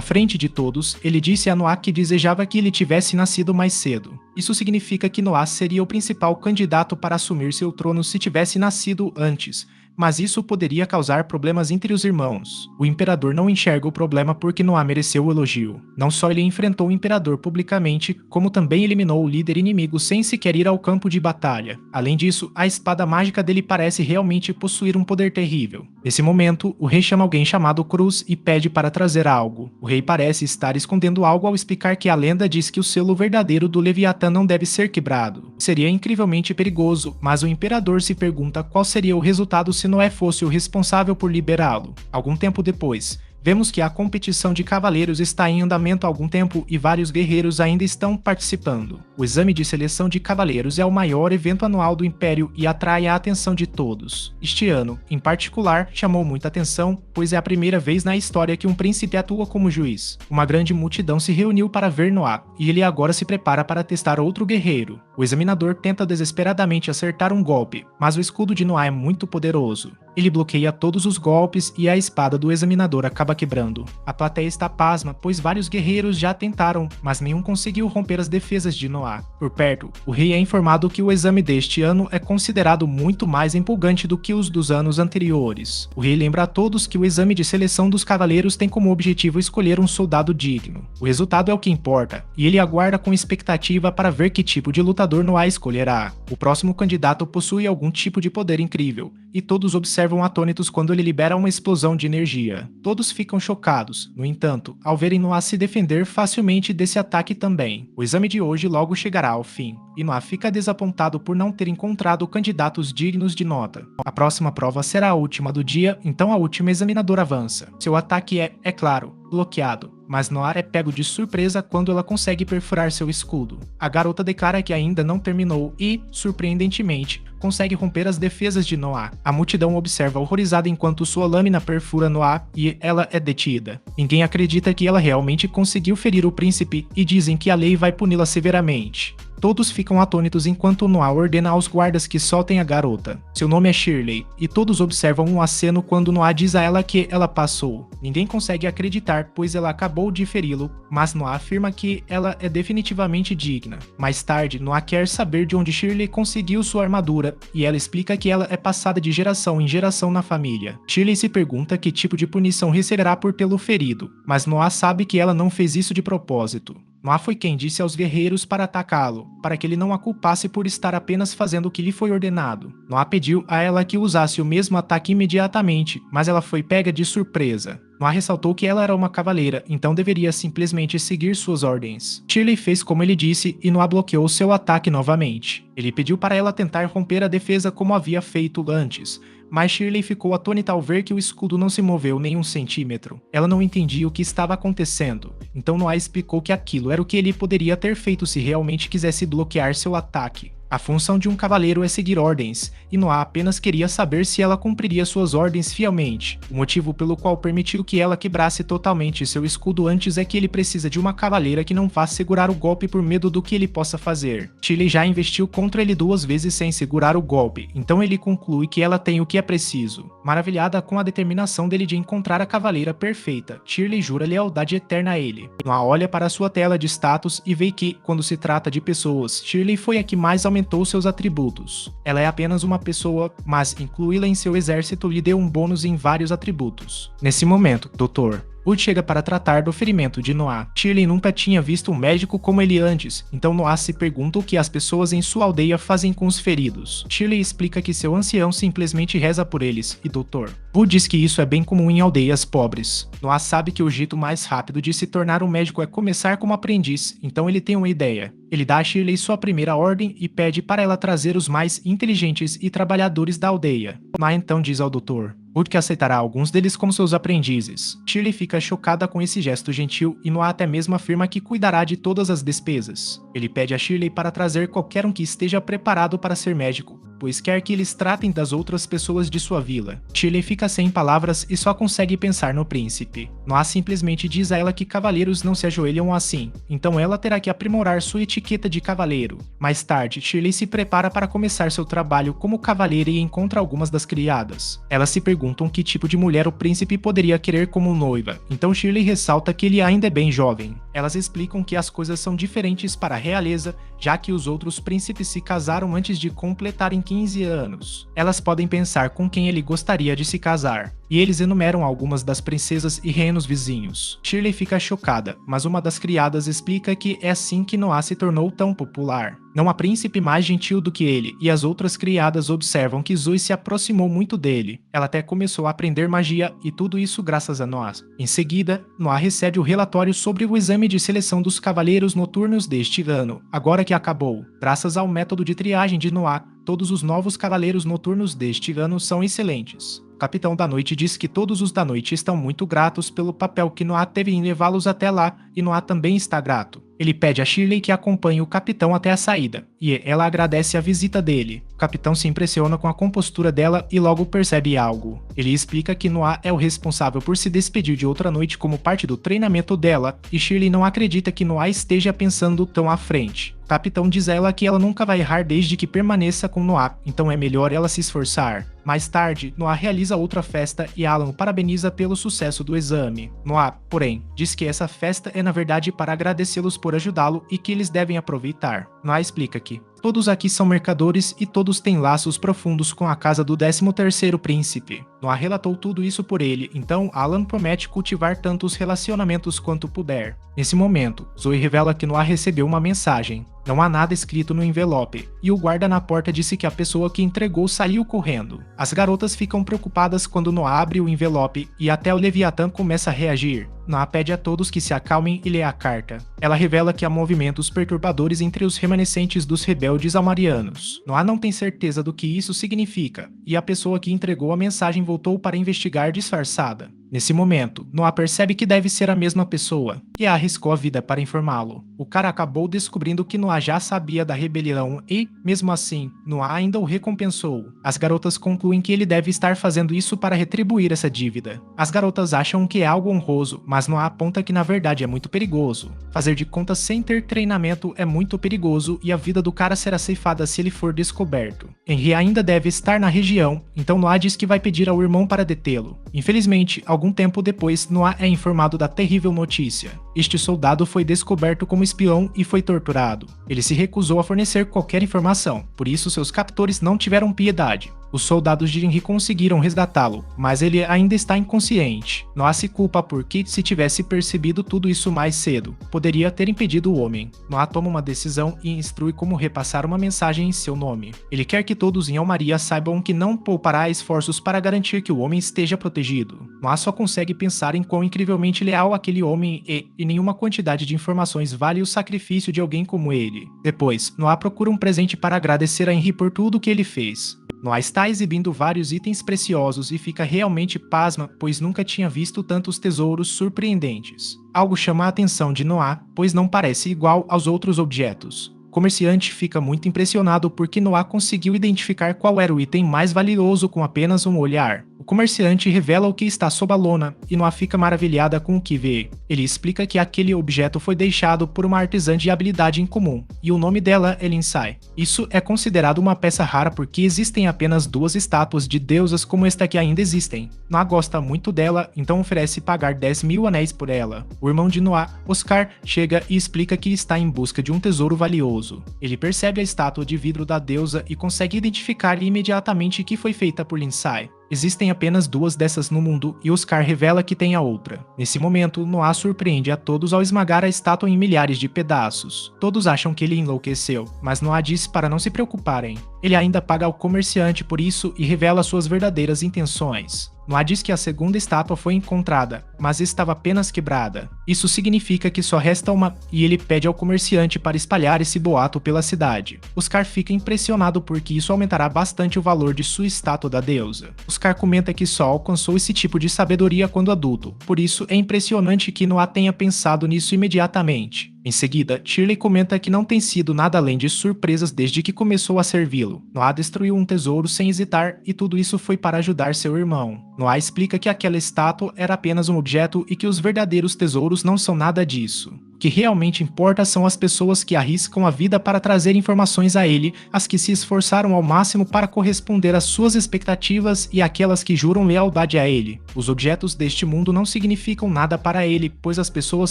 frente de todos, ele disse a Noah que desejava que ele tivesse nascido mais cedo. Isso significa que Noah seria o principal candidato para assumir seu trono se tivesse nascido antes, mas isso poderia causar problemas entre os irmãos. O imperador não enxerga o problema porque Noah mereceu o elogio. Não só ele enfrentou o imperador publicamente, como também eliminou o líder inimigo sem sequer ir ao campo de batalha. Além disso, a espada mágica dele parece realmente possuir um poder terrível. Nesse momento, o rei chama alguém chamado Cruz e pede para trazer algo. O rei parece estar escondendo algo ao explicar que a lenda diz que o selo verdadeiro do Leviatã não deve ser quebrado. Seria incrivelmente perigoso, mas o imperador se pergunta qual seria o resultado se Noé fosse o responsável por liberá-lo. Algum tempo depois, vemos que a competição de cavaleiros está em andamento há algum tempo e vários guerreiros ainda estão participando. O exame de seleção de cavaleiros é o maior evento anual do Império e atrai a atenção de todos. Este ano, em particular, chamou muita atenção, pois é a primeira vez na história que um príncipe atua como juiz. Uma grande multidão se reuniu para ver Noah, e ele agora se prepara para testar outro guerreiro. O examinador tenta desesperadamente acertar um golpe, mas o escudo de Noah é muito poderoso. Ele bloqueia todos os golpes e a espada do examinador acaba quebrando. A plateia está pasma, pois vários guerreiros já tentaram, mas nenhum conseguiu romper as defesas de Noah. Por perto, o rei é informado que o exame deste ano é considerado muito mais empolgante do que os dos anos anteriores. O rei lembra a todos que o exame de seleção dos cavaleiros tem como objetivo escolher um soldado digno. O resultado é o que importa, e ele aguarda com expectativa para ver que tipo de lutador Noah escolherá. O próximo candidato possui algum tipo de poder incrível, e todos observam atônitos quando ele libera uma explosão de energia. Todos ficam chocados, no entanto, ao verem Noah se defender facilmente desse ataque também. O exame de hoje logo chegará ao fim, e Noah fica desapontado por não ter encontrado candidatos dignos de nota. A próxima prova será a última do dia, então a última examinadora avança. Seu ataque é claro, bloqueado, mas Noah é pego de surpresa quando ela consegue perfurar seu escudo. A garota declara que ainda não terminou e, surpreendentemente, consegue romper as defesas de Noah. A multidão observa horrorizada enquanto sua lâmina perfura Noah e ela é detida. Ninguém acredita que ela realmente conseguiu ferir o príncipe e dizem que a lei vai puni-la severamente. Todos ficam atônitos enquanto Noah ordena aos guardas que soltem a garota. Seu nome é Shirley, e todos observam um aceno quando Noah diz a ela que ela passou. Ninguém consegue acreditar, pois ela acabou de feri-lo, mas Noah afirma que ela é definitivamente digna. Mais tarde, Noah quer saber de onde Shirley conseguiu sua armadura, e ela explica que ela é passada de geração em geração na família. Shirley se pergunta que tipo de punição receberá por tê-lo ferido, mas Noah sabe que ela não fez isso de propósito. Noah foi quem disse aos guerreiros para atacá-lo, para que ele não a culpasse por estar apenas fazendo o que lhe foi ordenado. Noah pediu a ela que usasse o mesmo ataque imediatamente, mas ela foi pega de surpresa. Noah ressaltou que ela era uma cavaleira, então deveria simplesmente seguir suas ordens. Shirley fez como ele disse e Noah bloqueou seu ataque novamente. Ele pediu para ela tentar romper a defesa como havia feito antes, mas Shirley ficou atônita ao ver que o escudo não se moveu nem um centímetro. Ela não entendia o que estava acontecendo, então Noah explicou que aquilo era o que ele poderia ter feito se realmente quisesse bloquear seu ataque. A função de um cavaleiro é seguir ordens, e Noah apenas queria saber se ela cumpriria suas ordens fielmente. O motivo pelo qual permitiu que ela quebrasse totalmente seu escudo antes é que ele precisa de uma cavaleira que não vá segurar o golpe por medo do que ele possa fazer. Shirley já investiu contra ele 2 vezes sem segurar o golpe, então ele conclui que ela tem o que é preciso. Maravilhada com a determinação dele de encontrar a cavaleira perfeita, Shirley jura lealdade eterna a ele. Noah olha para sua tela de status e vê que, quando se trata de pessoas, Shirley foi a que mais aumentou seus atributos. Ela é apenas uma pessoa, mas incluí-la em seu exército lhe deu um bônus em vários atributos. Nesse momento, Dr. Wood chega para tratar do ferimento de Noah. Shirley nunca tinha visto um médico como ele antes, então Noah se pergunta o que as pessoas em sua aldeia fazem com os feridos. Shirley explica que seu ancião simplesmente reza por eles, e Dr. Wood diz que isso é bem comum em aldeias pobres. Noah sabe que o jeito mais rápido de se tornar um médico é começar como aprendiz, então ele tem uma ideia. Ele dá a Shirley sua primeira ordem e pede para ela trazer os mais inteligentes e trabalhadores da aldeia. Noah então diz ao Dr. Wood que aceitará alguns deles como seus aprendizes. Shirley fica chocada com esse gesto gentil e Noah até mesmo afirma que cuidará de todas as despesas. Ele pede a Shirley para trazer qualquer um que esteja preparado para ser médico, pois quer que eles tratem das outras pessoas de sua vila. Shirley fica sem palavras e só consegue pensar no príncipe. Noah simplesmente diz a ela que cavaleiros não se ajoelham assim, então ela terá que aprimorar sua etiqueta de cavaleiro. Mais tarde, Shirley se prepara para começar seu trabalho como cavaleira e encontra algumas das criadas. Elas se perguntam que tipo de mulher o príncipe poderia querer como noiva, então Shirley ressalta que ele ainda é bem jovem. Elas explicam que as coisas são diferentes para realeza, já que os outros príncipes se casaram antes de completarem 15 anos. Elas podem pensar com quem ele gostaria de se casar, e eles enumeram algumas das princesas e reinos vizinhos. Shirley fica chocada, mas uma das criadas explica que é assim que Noah se tornou tão popular. Não há príncipe mais gentil do que ele, e as outras criadas observam que Zoe se aproximou muito dele. Ela até começou a aprender magia, e tudo isso graças a Noah. Em seguida, Noah recebe o relatório sobre o exame de seleção dos cavaleiros noturnos deste ano, agora que acabou. Graças ao método de triagem de Noah, todos os novos cavaleiros noturnos deste ano são excelentes. O Capitão da Noite diz que todos os da Noite estão muito gratos pelo papel que Noah teve em levá-los até lá, e Noah também está grato. Ele pede a Shirley que acompanhe o capitão até a saída, e ela agradece a visita dele. O capitão se impressiona com a compostura dela e logo percebe algo. Ele explica que Noah é o responsável por se despedir de outra noite como parte do treinamento dela, e Shirley não acredita que Noah esteja pensando tão à frente. O capitão diz a ela que ela nunca vai errar desde que permaneça com Noah, então é melhor ela se esforçar. Mais tarde, Noah realiza outra festa e Alan o parabeniza pelo sucesso do exame. Noah, porém, diz que essa festa é na verdade para agradecê-los por ajudá-lo e que eles devem aproveitar. Noah explica que todos aqui são mercadores e todos têm laços profundos com a casa do 13º príncipe. Noah relatou tudo isso por ele, então Alan promete cultivar tantos relacionamentos quanto puder. Nesse momento, Zoe revela que Noah recebeu uma mensagem. Não há nada escrito no envelope, e o guarda na porta disse que a pessoa que entregou saiu correndo. As garotas ficam preocupadas quando Noah abre o envelope e até o Leviatã começa a reagir. Noah pede a todos que se acalmem e lê a carta. Ela revela que há movimentos perturbadores entre os remanescentes dos rebeldes almarianos. Noah não tem certeza do que isso significa, e a pessoa que entregou a mensagem voltou para investigar disfarçada. Nesse momento, Noah percebe que deve ser a mesma pessoa, e arriscou a vida para informá-lo. O cara acabou descobrindo que Noah já sabia da rebelião e, mesmo assim, Noah ainda o recompensou. As garotas concluem que ele deve estar fazendo isso para retribuir essa dívida. As garotas acham que é algo honroso, mas Noah aponta que na verdade é muito perigoso. Fazer de conta sem ter treinamento é muito perigoso e a vida do cara será ceifada se ele for descoberto. Henry ainda deve estar na região, então Noah diz que vai pedir ao irmão para detê-lo. Infelizmente, algum tempo depois, Noah é informado da terrível notícia. Este soldado foi descoberto como espião e foi torturado. Ele se recusou a fornecer qualquer informação, por isso seus captores não tiveram piedade. Os soldados de Henry conseguiram resgatá-lo, mas ele ainda está inconsciente. Noah se culpa porque, se tivesse percebido tudo isso mais cedo, poderia ter impedido o homem. Noah toma uma decisão e instrui como repassar uma mensagem em seu nome. Ele quer que todos em Almaria saibam que não poupará esforços para garantir que o homem esteja protegido. Noah só consegue pensar em quão incrivelmente leal aquele homem e nenhuma quantidade de informações vale o sacrifício de alguém como ele. Depois, Noah procura um presente para agradecer a Henry por tudo que ele fez. Noah está exibindo vários itens preciosos e fica realmente pasma, pois nunca tinha visto tantos tesouros surpreendentes. Algo chama a atenção de Noah, pois não parece igual aos outros objetos. O comerciante fica muito impressionado porque Noah conseguiu identificar qual era o item mais valioso com apenas um olhar. O comerciante revela o que está sob a lona e Noah fica maravilhada com o que vê. Ele explica que aquele objeto foi deixado por uma artesã de habilidade incomum, e o nome dela é Lindsay. Isso é considerado uma peça rara porque existem apenas 2 estátuas de deusas como esta que ainda existem. Noah gosta muito dela, então oferece pagar 10.000 anéis por ela. O irmão de Noah, Oscar, chega e explica que está em busca de um tesouro valioso. Ele percebe a estátua de vidro da deusa e consegue identificar imediatamente que foi feita por Lindsay. Existem apenas 2 dessas no mundo e Oscar revela que tem a outra. Nesse momento, Noah surpreende a todos ao esmagar a estátua em milhares de pedaços. Todos acham que ele enlouqueceu, mas Noah diz para não se preocuparem. Ele ainda paga ao comerciante por isso e revela suas verdadeiras intenções. Noah diz que a segunda estátua foi encontrada, mas estava apenas quebrada. Isso significa que só resta uma, e ele pede ao comerciante para espalhar esse boato pela cidade. Oscar fica impressionado porque isso aumentará bastante o valor de sua estátua da deusa. Oscar comenta que só alcançou esse tipo de sabedoria quando adulto, por isso é impressionante que Noah tenha pensado nisso imediatamente. Em seguida, Shirley comenta que não tem sido nada além de surpresas desde que começou a servi-lo. Noah destruiu um tesouro sem hesitar e tudo isso foi para ajudar seu irmão. Noah explica que aquela estátua era apenas um objeto e que os verdadeiros tesouros não são nada disso. O que realmente importa são as pessoas que arriscam a vida para trazer informações a ele, as que se esforçaram ao máximo para corresponder às suas expectativas e aquelas que juram lealdade a ele. Os objetos deste mundo não significam nada para ele, pois as pessoas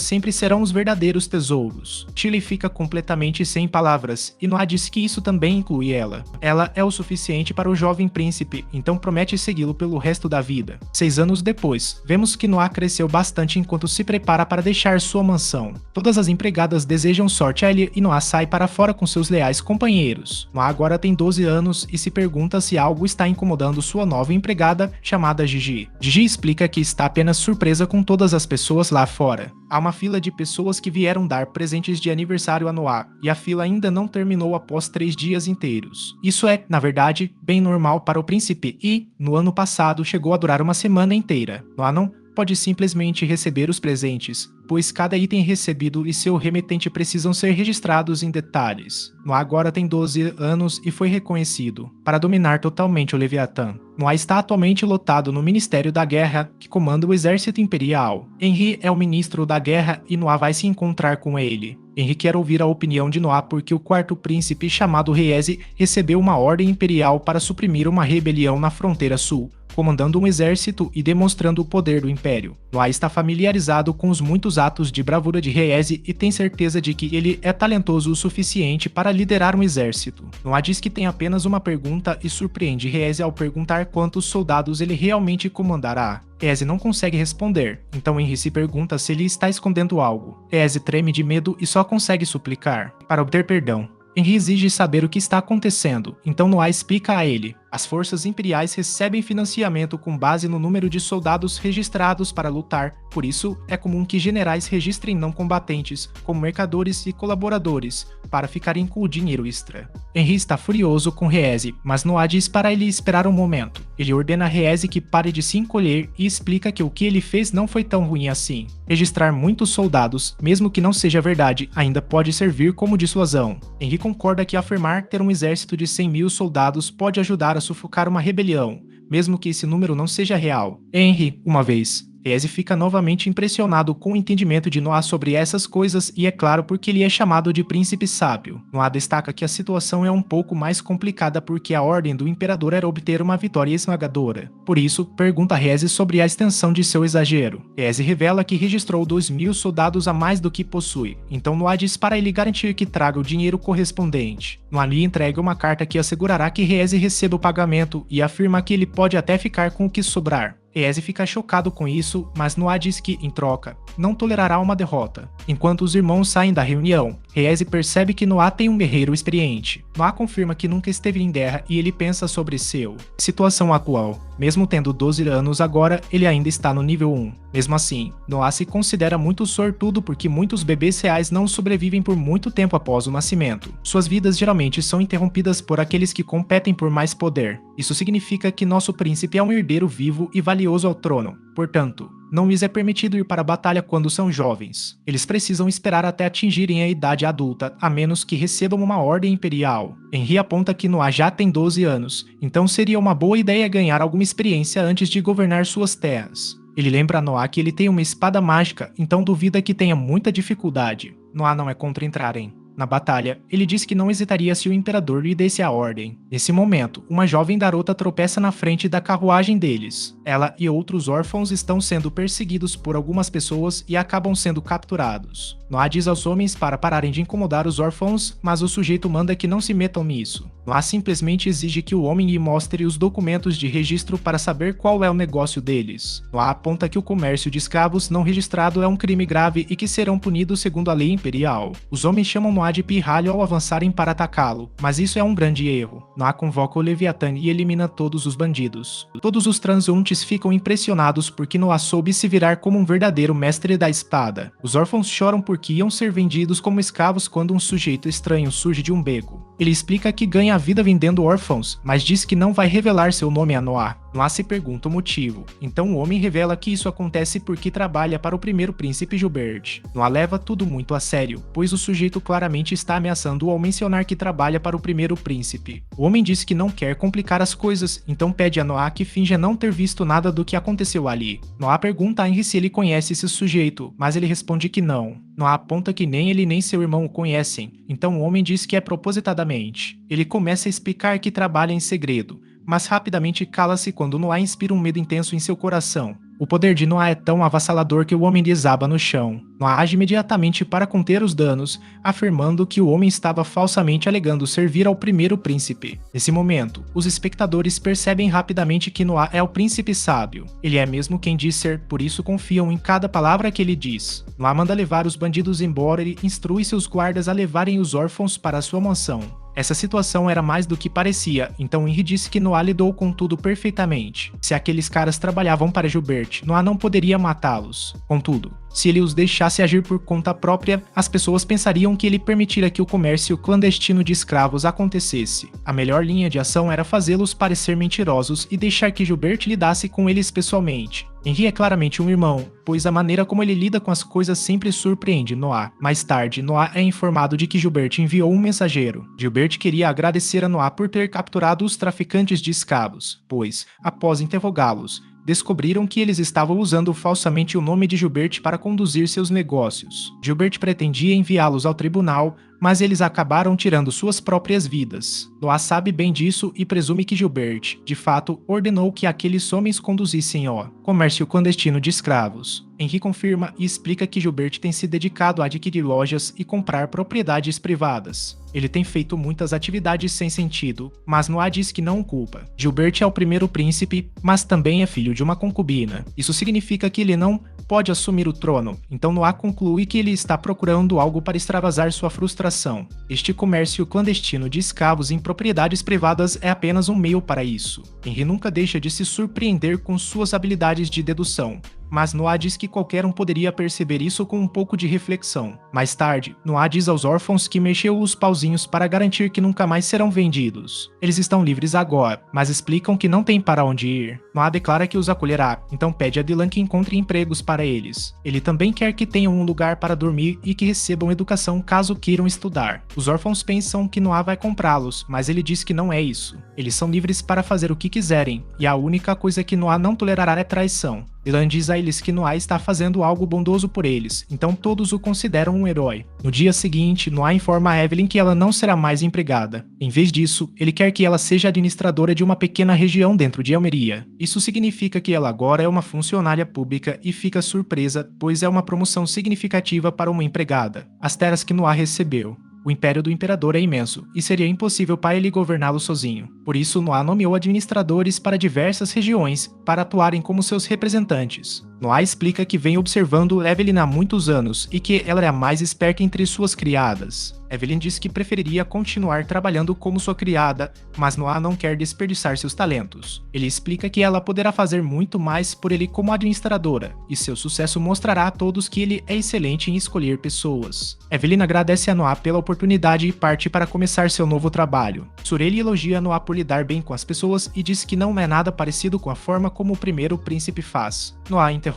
sempre serão os verdadeiros tesouros. Chile fica completamente sem palavras, e Noah diz que isso também inclui ela. Ela é o suficiente para o jovem príncipe, então promete segui-lo pelo resto da vida. 6 anos depois, vemos que Noah cresceu bastante enquanto se prepara para deixar sua mansão. Todas as empregadas desejam sorte a ele e Noah sai para fora com seus leais companheiros. Noah agora tem 12 anos e se pergunta se algo está incomodando sua nova empregada, chamada Gigi. Gigi explica que está apenas surpresa com todas as pessoas lá fora. Há uma fila de pessoas que vieram dar presentes de aniversário a Noah, e a fila ainda não terminou após 3 dias inteiros. Isso é, na verdade, bem normal para o príncipe e, no ano passado, chegou a durar uma semana inteira. Noah não pode simplesmente receber os presentes, pois cada item recebido e seu remetente precisam ser registrados em detalhes. Noah agora tem 12 anos e foi reconhecido para dominar totalmente o Leviatã. Noah está atualmente lotado no Ministério da Guerra, que comanda o Exército Imperial. Henry é o ministro da Guerra e Noah vai se encontrar com ele. Henry quer ouvir a opinião de Noah porque o quarto príncipe, chamado Rhys, recebeu uma ordem imperial para suprimir uma rebelião na fronteira sul, comandando um exército e demonstrando o poder do Império. Noah está familiarizado com os muitos atos de bravura de Rhys e tem certeza de que ele é talentoso o suficiente para liderar um exército. Noah diz que tem apenas uma pergunta e surpreende Rhys ao perguntar quantos soldados ele realmente comandará. Rhys não consegue responder, então Henry se pergunta se ele está escondendo algo. Rhys treme de medo e só consegue suplicar para obter perdão. Henry exige saber o que está acontecendo, então Noah explica a ele. As forças imperiais recebem financiamento com base no número de soldados registrados para lutar, por isso é comum que generais registrem não combatentes, como mercadores e colaboradores, para ficarem com o dinheiro extra. Henry está furioso com Rhys, mas Noah diz para ele esperar um momento. Ele ordena a Rhys que pare de se encolher e explica que o que ele fez não foi tão ruim assim. Registrar muitos soldados, mesmo que não seja verdade, ainda pode servir como dissuasão. Henry concorda que afirmar ter um exército de 100.000 soldados pode ajudar a sufocar uma rebelião, mesmo que esse número não seja real. Henry, uma vez. Rhys fica novamente impressionado com o entendimento de Noah sobre essas coisas e é claro porque ele é chamado de príncipe sábio. Noah destaca que a situação é um pouco mais complicada porque a ordem do imperador era obter uma vitória esmagadora. Por isso, pergunta a Rhys sobre a extensão de seu exagero. Rhys revela que registrou 2.000 soldados a mais do que possui, então Noah diz para ele garantir que traga o dinheiro correspondente. Noah lhe entrega uma carta que assegurará que Rhys receba o pagamento e afirma que ele pode até ficar com o que sobrar. Rhys fica chocado com isso, mas Noah diz que, em troca, não tolerará uma derrota. Enquanto os irmãos saem da reunião, Rhys percebe que Noah tem um guerreiro experiente. Noah confirma que nunca esteve em guerra e ele pensa sobre seu situação atual. Mesmo tendo 12 anos agora, ele ainda está no nível 1. Mesmo assim, Noah se considera muito sortudo porque muitos bebês reais não sobrevivem por muito tempo após o nascimento. Suas vidas geralmente são interrompidas por aqueles que competem por mais poder. Isso significa que nosso príncipe é um herdeiro vivo e valioso ao trono. Portanto, não lhes é permitido ir para a batalha quando são jovens. Eles precisam esperar até atingirem a idade adulta, a menos que recebam uma ordem imperial. Henry aponta que Noah já tem 12 anos, então seria uma boa ideia ganhar alguma experiência antes de governar suas terras. Ele lembra a Noah que ele tem uma espada mágica, então duvida que tenha muita dificuldade. Noah não é contra entrarem na batalha. Ele diz que não hesitaria se o imperador lhe desse a ordem. Nesse momento, uma jovem garota tropeça na frente da carruagem deles. Ela e outros órfãos estão sendo perseguidos por algumas pessoas e acabam sendo capturados. Noah diz aos homens para pararem de incomodar os órfãos, mas o sujeito manda que não se metam nisso. Noah simplesmente exige que o homem lhe mostre os documentos de registro para saber qual é o negócio deles. Noah aponta que o comércio de escravos não registrado é um crime grave e que serão punidos segundo a lei imperial. Os homens chamam Noah de pirralho ao avançarem para atacá-lo, mas isso é um grande erro. Noah convoca o Leviatã e elimina todos os bandidos. Todos os transeuntes ficam impressionados porque Noah soube se virar como um verdadeiro mestre da espada. Os órfãos choram porque iam ser vendidos como escravos quando um sujeito estranho surge de um beco. Ele explica que ganha a vida vendendo órfãos, mas diz que não vai revelar seu nome a Noah. Noah se pergunta o motivo, então o homem revela que isso acontece porque trabalha para o primeiro príncipe Gilbert. Noah leva tudo muito a sério, pois o sujeito claramente claramente está ameaçando-o ao mencionar que trabalha para o primeiro príncipe. O homem diz que não quer complicar as coisas, então pede a Noah que finja não ter visto nada do que aconteceu ali. Noah pergunta a Henry se ele conhece esse sujeito, mas ele responde que não. Noah aponta que nem ele nem seu irmão o conhecem, então o homem diz que é propositadamente. Ele começa a explicar que trabalha em segredo, mas rapidamente cala-se quando Noah inspira um medo intenso em seu coração. O poder de Noah é tão avassalador que o homem desaba no chão. Noah age imediatamente para conter os danos, afirmando que o homem estava falsamente alegando servir ao primeiro príncipe. Nesse momento, os espectadores percebem rapidamente que Noah é o príncipe sábio. Ele é mesmo quem diz ser, por isso confiam em cada palavra que ele diz. Noah manda levar os bandidos embora e instrui seus guardas a levarem os órfãos para sua mansão. Essa situação era mais do que parecia, então Henry disse que Noah lidou com tudo perfeitamente. Se aqueles caras trabalhavam para Gilbert, Noah não poderia matá-los. Contudo, se ele os deixasse agir por conta própria, as pessoas pensariam que ele permitira que o comércio clandestino de escravos acontecesse. A melhor linha de ação era fazê-los parecer mentirosos e deixar que Gilbert lidasse com eles pessoalmente. Henry é claramente um irmão, pois a maneira como ele lida com as coisas sempre surpreende Noah. Mais tarde, Noah é informado de que Gilbert enviou um mensageiro. Gilbert queria agradecer a Noah por ter capturado os traficantes de escravos, pois, após interrogá-los, descobriram que eles estavam usando falsamente o nome de Gilbert para conduzir seus negócios. Gilbert pretendia enviá-los ao tribunal, mas eles acabaram tirando suas próprias vidas. Noah sabe bem disso e presume que Gilbert, de fato, ordenou que aqueles homens conduzissem o comércio clandestino de escravos. Henry confirma e explica que Gilbert tem se dedicado a adquirir lojas e comprar propriedades privadas. Ele tem feito muitas atividades sem sentido, mas Noah diz que não o culpa. Gilbert é o primeiro príncipe, mas também é filho de uma concubina. Isso significa que ele não pode assumir o trono, então Noah conclui que ele está procurando algo para extravasar sua frustração. Este comércio clandestino de escravos em propriedades privadas é apenas um meio para isso. Henry nunca deixa de se surpreender com suas habilidades de dedução, mas Noah diz que qualquer um poderia perceber isso com um pouco de reflexão. Mais tarde, Noah diz aos órfãos que mexeu os pauzinhos para garantir que nunca mais serão vendidos. Eles estão livres agora, mas explicam que não têm para onde ir. Noah declara que os acolherá, então pede a Dylan que encontre empregos para eles. Ele também quer que tenham um lugar para dormir e que recebam educação caso queiram estudar. Os órfãos pensam que Noah vai comprá-los, mas ele diz que não é isso. Eles são livres para fazer o que quiserem, e a única coisa que Noah não tolerará é traição. Dylan diz a eles que Noah está fazendo algo bondoso por eles, então todos o consideram um herói. No dia seguinte, Noah informa a Evelyn que ela não será mais empregada. Em vez disso, ele quer que ela seja administradora de uma pequena região dentro de Almeria. Isso significa que ela agora é uma funcionária pública e fica surpresa, pois é uma promoção significativa para uma empregada. As terras que Noah recebeu. O império do imperador é imenso, e seria impossível para ele governá-lo sozinho. Por isso, Noah nomeou administradores para diversas regiões para atuarem como seus representantes. Noah explica que vem observando Evelyn há muitos anos e que ela é a mais esperta entre suas criadas. Evelyn diz que preferiria continuar trabalhando como sua criada, mas Noah não quer desperdiçar seus talentos. Ele explica que ela poderá fazer muito mais por ele como administradora, e seu sucesso mostrará a todos que ele é excelente em escolher pessoas. Evelyn agradece a Noah pela oportunidade e parte para começar seu novo trabalho. Sureli elogia Noah por lidar bem com as pessoas e diz que não é nada parecido com a forma como o primeiro príncipe faz. Noah interrompe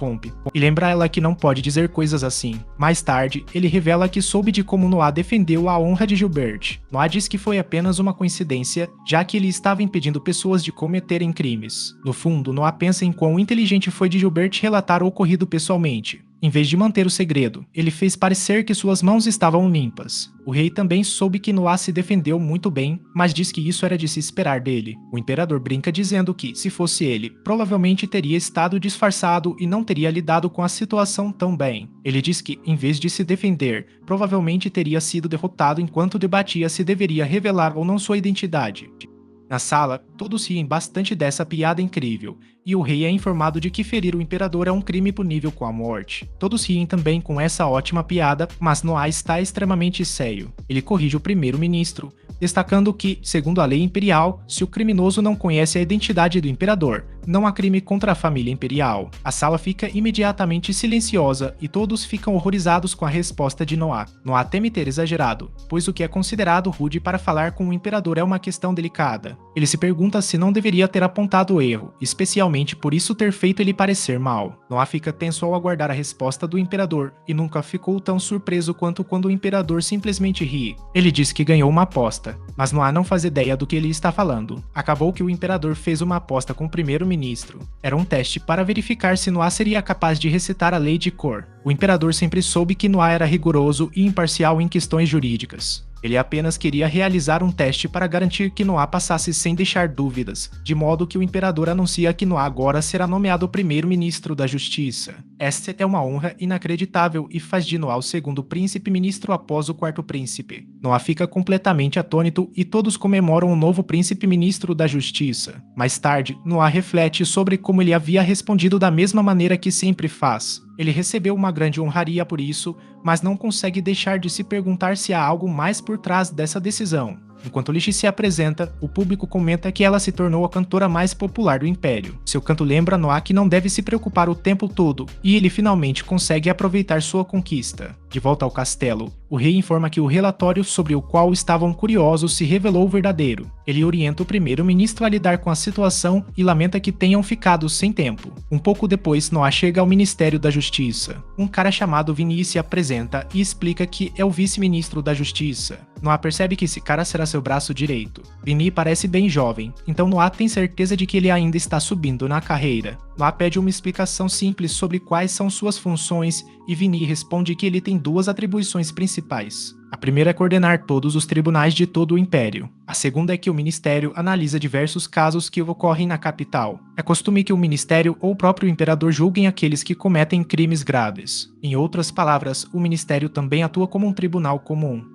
e lembra ela que não pode dizer coisas assim. Mais tarde, ele revela que soube de como Noah defendeu a honra de Gilbert. Noah diz que foi apenas uma coincidência, já que ele estava impedindo pessoas de cometerem crimes. No fundo, Noah pensa em quão inteligente foi de Gilbert relatar o ocorrido pessoalmente. Em vez de manter o segredo, ele fez parecer que suas mãos estavam limpas. O rei também soube que Noah se defendeu muito bem, mas diz que isso era de se esperar dele. O imperador brinca dizendo que, se fosse ele, provavelmente teria estado disfarçado e não teria lidado com a situação tão bem. Ele diz que, em vez de se defender, provavelmente teria sido derrotado enquanto debatia se deveria revelar ou não sua identidade. Na sala, todos riem bastante dessa piada incrível, e o rei é informado de que ferir o imperador é um crime punível com a morte. Todos riem também com essa ótima piada, mas Noah está extremamente sério. Ele corrige o primeiro-ministro, destacando que, segundo a lei imperial, se o criminoso não conhece a identidade do imperador, não há crime contra a família imperial. A sala fica imediatamente silenciosa e todos ficam horrorizados com a resposta de Noah. Noah teme ter exagerado, pois o que é considerado rude para falar com o imperador é uma questão delicada. Ele se pergunta se não deveria ter apontado o erro, especialmente por isso ter feito ele parecer mal. Noah fica tenso ao aguardar a resposta do imperador e nunca ficou tão surpreso quanto quando o imperador simplesmente ri. Ele diz que ganhou uma aposta, mas Noah não faz ideia do que ele está falando. Acabou que o imperador fez uma aposta com o primeiro-ministro. Era um teste para verificar se Noah seria capaz de recitar a lei de cor. O imperador sempre soube que Noah era rigoroso e imparcial em questões jurídicas. Ele apenas queria realizar um teste para garantir que Noah passasse sem deixar dúvidas, de modo que o imperador anuncia que Noah agora será nomeado primeiro-ministro da Justiça. Esta é uma honra inacreditável e faz de Noah o segundo príncipe-ministro após o quarto príncipe. Noah fica completamente atônito e todos comemoram o novo príncipe-ministro da Justiça. Mais tarde, Noah reflete sobre como ele havia respondido da mesma maneira que sempre faz. Ele recebeu uma grande honraria por isso, mas não consegue deixar de se perguntar se há algo mais por trás dessa decisão. Enquanto Lish se apresenta, o público comenta que ela se tornou a cantora mais popular do Império. Seu canto lembra Noah que não deve se preocupar o tempo todo, e ele finalmente consegue aproveitar sua conquista. De volta ao castelo, o rei informa que o relatório sobre o qual estavam curiosos se revelou verdadeiro. Ele orienta o primeiro-ministro a lidar com a situação e lamenta que tenham ficado sem tempo. Um pouco depois, Noah chega ao Ministério da Justiça. Um cara chamado Vinny se apresenta e explica que é o vice-ministro da Justiça. Noah percebe que esse cara será seu braço direito. Vinny parece bem jovem, então Noah tem certeza de que ele ainda está subindo na carreira. Noah pede uma explicação simples sobre quais são suas funções e Vinny responde que ele tem duas atribuições principais. A primeira é coordenar todos os tribunais de todo o Império. A segunda é que o Ministério analisa diversos casos que ocorrem na capital. É costume que o Ministério ou o próprio Imperador julguem aqueles que cometem crimes graves. Em outras palavras, o Ministério também atua como um tribunal comum.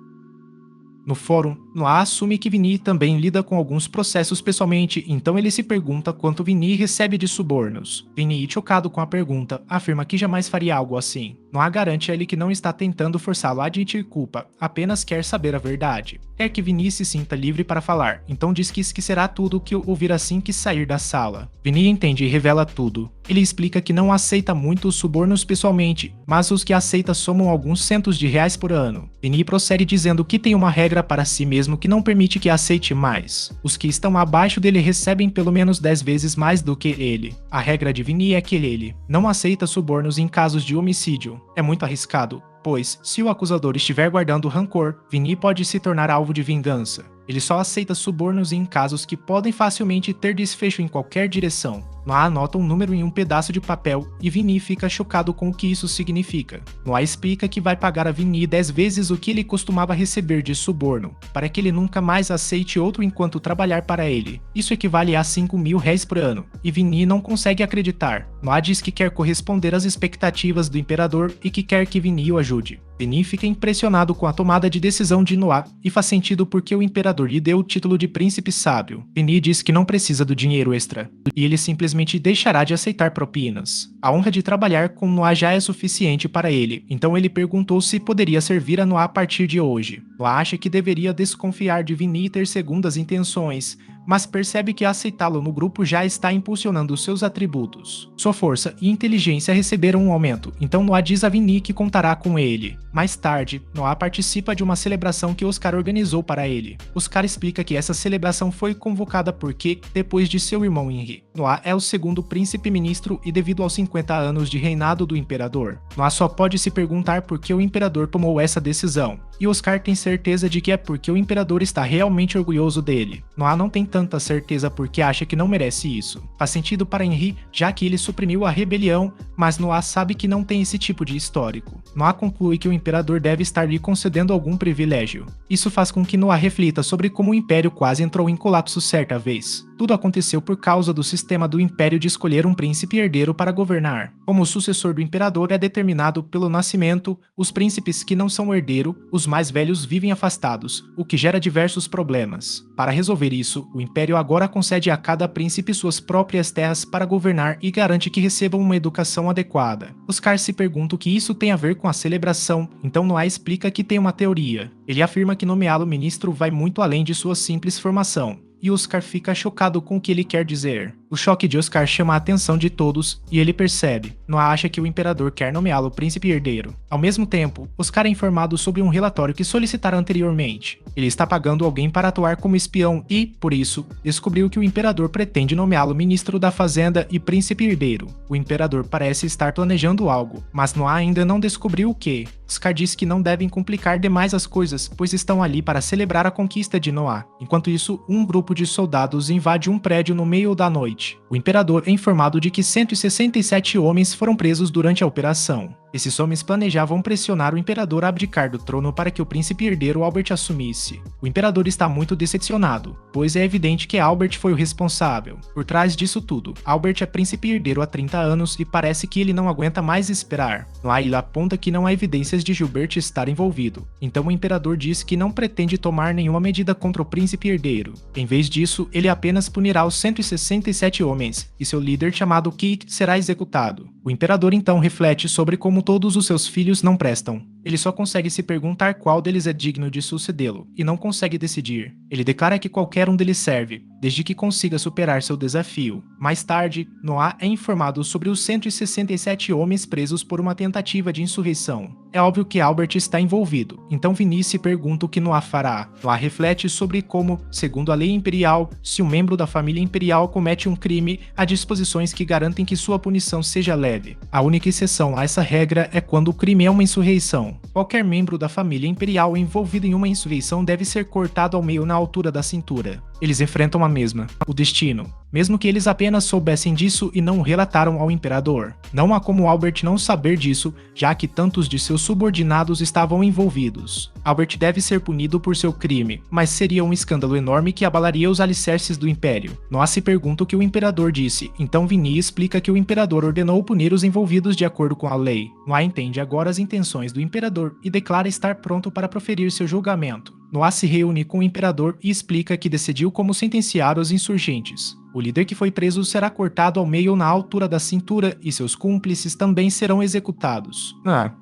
No fórum, Noah assume que Vinny também lida com alguns processos pessoalmente, então ele se pergunta quanto Vinny recebe de subornos. Vinny, chocado com a pergunta, afirma que jamais faria algo assim. Noah garante a ele que não está tentando forçá-lo a admitir culpa, apenas quer saber a verdade. Quer que Vinny se sinta livre para falar, então diz que esquecerá tudo o que ouvir assim que sair da sala. Vinny entende e revela tudo. Ele explica que não aceita muitos subornos pessoalmente, mas os que aceita somam alguns centos de reais por ano. Vinny prossegue dizendo que tem uma regra para si mesmo que não permite que aceite mais. Os que estão abaixo dele recebem pelo menos 10 vezes mais do que ele. A regra de Vinny é que ele não aceita subornos em casos de homicídio. É muito arriscado, pois, se o acusador estiver guardando rancor, Vinny pode se tornar alvo de vingança. Ele só aceita subornos em casos que podem facilmente ter desfecho em qualquer direção. Noah anota um número em um pedaço de papel e Vinny fica chocado com o que isso significa. Noah explica que vai pagar a Vinny 10 vezes o que ele costumava receber de suborno, para que ele nunca mais aceite outro enquanto trabalhar para ele. Isso equivale a 5.000 réis por ano, e Vinny não consegue acreditar. Noah diz que quer corresponder às expectativas do imperador e que quer que Vinny o ajude. Vinny fica impressionado com a tomada de decisão de Noah e faz sentido porque o imperador lhe deu o título de príncipe sábio. Vinny diz que não precisa do dinheiro extra, e ele simplesmente deixará de aceitar propinas. A honra de trabalhar com Noah já é suficiente para ele, então ele perguntou se poderia servir a Noah a partir de hoje. Noah acha que deveria desconfiar de Vinny e ter segundas intenções, mas percebe que aceitá-lo no grupo já está impulsionando seus atributos. Sua força e inteligência receberam um aumento, então Noah diz a Vinny que contará com ele. Mais tarde, Noah participa de uma celebração que Oscar organizou para ele. Oscar explica que essa celebração foi convocada porque, depois de seu irmão Henry, Noah é o segundo príncipe-ministro e devido aos 50 anos de reinado do imperador. Noah só pode se perguntar por que o imperador tomou essa decisão, e Oscar tem certeza de que é porque o imperador está realmente orgulhoso dele. Noah não tem tanta certeza porque acha que não merece isso. Faz sentido para Henry, já que ele suprimiu a rebelião, mas Noah sabe que não tem esse tipo de histórico. Noah conclui que o imperador deve estar lhe concedendo algum privilégio. Isso faz com que Noah reflita sobre como o império quase entrou em colapso certa vez. Tudo aconteceu por causa do sistema do império de escolher um príncipe herdeiro para governar. Como o sucessor do imperador é determinado pelo nascimento, os príncipes que não são herdeiro, os mais velhos vivem afastados, o que gera diversos problemas. Para resolver isso, o império agora concede a cada príncipe suas próprias terras para governar e garante que recebam uma educação adequada. Oscar se pergunta o que isso tem a ver com a celebração, então Noah explica que tem uma teoria. Ele afirma que nomeá-lo ministro vai muito além de sua simples formação. E Oscar fica chocado com o que ele quer dizer. O choque de Oscar chama a atenção de todos e ele percebe. Noah acha que o imperador quer nomeá-lo príncipe herdeiro. Ao mesmo tempo, Oscar é informado sobre um relatório que solicitara anteriormente. Ele está pagando alguém para atuar como espião e, por isso, descobriu que o imperador pretende nomeá-lo ministro da fazenda e príncipe herdeiro. O imperador parece estar planejando algo, mas Noah ainda não descobriu o que. Oscar diz que não devem complicar demais as coisas, pois estão ali para celebrar a conquista de Noah. Enquanto isso, um grupo de soldados invade um prédio no meio da noite. O imperador é informado de que 167 homens foram presos durante a operação. Esses homens planejavam pressionar o imperador a abdicar do trono para que o príncipe herdeiro Albert assumisse. O imperador está muito decepcionado, pois é evidente que Albert foi o responsável. Por trás disso tudo, Albert é príncipe herdeiro há 30 anos e parece que ele não aguenta mais esperar. Lá ele aponta que não há evidências de Gilbert estar envolvido, então o imperador diz que não pretende tomar nenhuma medida contra o príncipe herdeiro. Em vez disso, ele apenas punirá os 167 homens, e seu líder chamado Keith será executado. O imperador então reflete sobre como todos os seus filhos não prestam. Ele só consegue se perguntar qual deles é digno de sucedê-lo, e não consegue decidir. Ele declara que qualquer um deles serve, desde que consiga superar seu desafio. Mais tarde, Noah é informado sobre os 167 homens presos por uma tentativa de insurreição. É óbvio que Albert está envolvido, então Vinny pergunta o que Noah fará. Noah reflete sobre como, segundo a lei imperial, se um membro da família imperial comete um crime, há disposições que garantem que sua punição seja leve. A única exceção a essa regra é quando o crime é uma insurreição. Qualquer membro da família imperial envolvido em uma insurreição deve ser cortado ao meio na altura da cintura. Eles enfrentam a mesma, o destino, mesmo que eles apenas soubessem disso e não o relataram ao imperador. Não há como Albert não saber disso, já que tantos de seus subordinados estavam envolvidos. Albert deve ser punido por seu crime, mas seria um escândalo enorme que abalaria os alicerces do império. Noah se pergunta o que o imperador disse, então Vinny explica que o imperador ordenou punir os envolvidos de acordo com a lei. Noah entende agora as intenções do imperador e declara estar pronto para proferir seu julgamento. Noah se reúne com o imperador e explica que decidiu como sentenciar os insurgentes. O líder que foi preso será cortado ao meio na altura da cintura e seus cúmplices também serão executados.